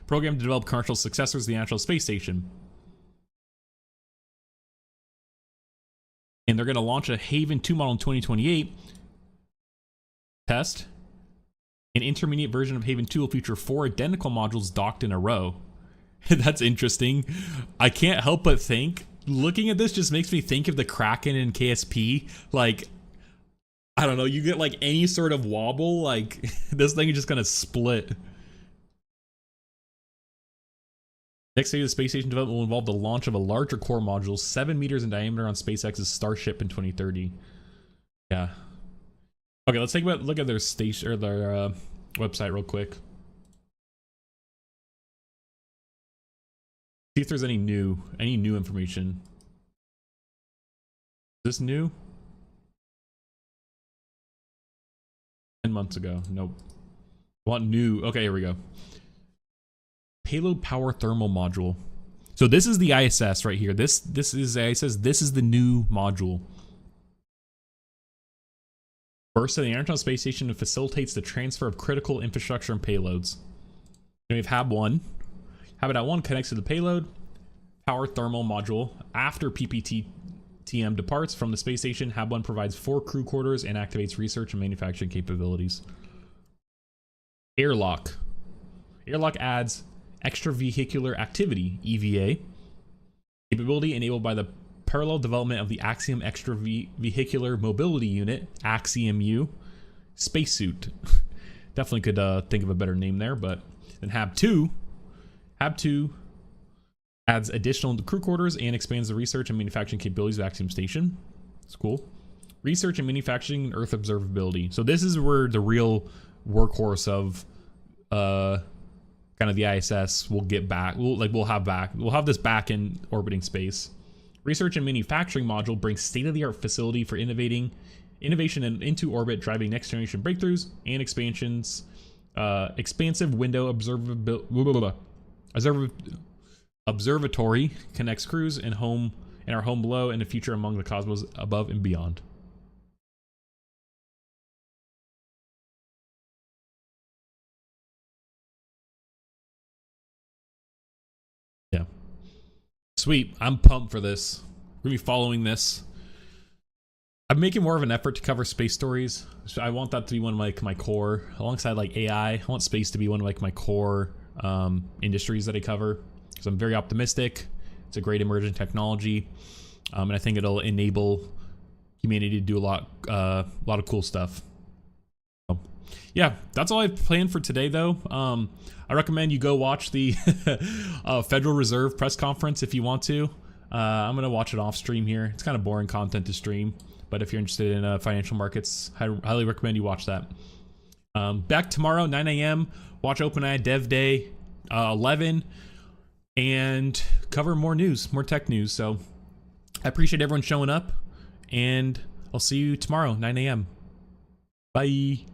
Program to develop commercial successors to the International Space Station. And they're going to launch a Haven 2 model in 2028. Test. An intermediate version of Haven 2 will feature 4 identical modules docked in a row. That's interesting. I can't help but think, looking at this just makes me think of the Kraken and KSP. Like, I don't know, you get like any sort of wobble, like this thing is just gonna split. Next phase of the space station development will involve the launch of a larger core module, 7 meters in diameter, on SpaceX's Starship in 2030. Yeah. Okay, let's take a look at their station, or their website real quick. See if there's any new information. Is this new? 10 months ago. Nope. Want new? Okay, here we go. Payload power thermal module. So this is the ISS right here. This is ISS. This is the new module. Burst to the International Space Station and facilitates the transfer of critical infrastructure and payloads. Then we have Hab 1. Habitat 1 connects to the payload power thermal module. After PPTM departs from the space station, Hab 1 provides 4 crew quarters and activates research and manufacturing capabilities. Airlock. Airlock adds extravehicular activity, EVA, capability enabled by the parallel development of the Axiom Extravehicular Mobility Unit, AXIOM-U, spacesuit. Definitely could think of a better name there, but then Hab 2 adds additional crew quarters and expands the research and manufacturing capabilities of Axiom Station. It's cool. Research and manufacturing and Earth observability. So this is where the real workhorse of kind of the ISS will get back. We'll have this back in orbiting space. Research and manufacturing module brings state-of-the-art facility for innovation and into orbit, driving next generation breakthroughs and expansions. Expansive window observatory connects crews and our home below and the future among the cosmos above and beyond. Yeah. Sweet. I'm pumped for this. We're gonna be following this. I'm making more of an effort to cover space stories. So I want that to be one of my core, alongside like AI. I want space to be one of like my core industries that I cover. So I'm very optimistic. It's a great emerging technology, and I think it'll enable humanity to do a lot of cool stuff. So, yeah, that's all I've planned for today, though. I recommend you go watch the Federal Reserve press conference if you want to. I'm gonna watch it off stream here. It's kind of boring content to stream, but if you're interested in financial markets, I highly recommend you watch that. Back tomorrow, 9 a.m. Watch OpenAI Dev Day 11, and cover more news, more tech news. So I appreciate everyone showing up, and I'll see you tomorrow, 9 a.m. Bye.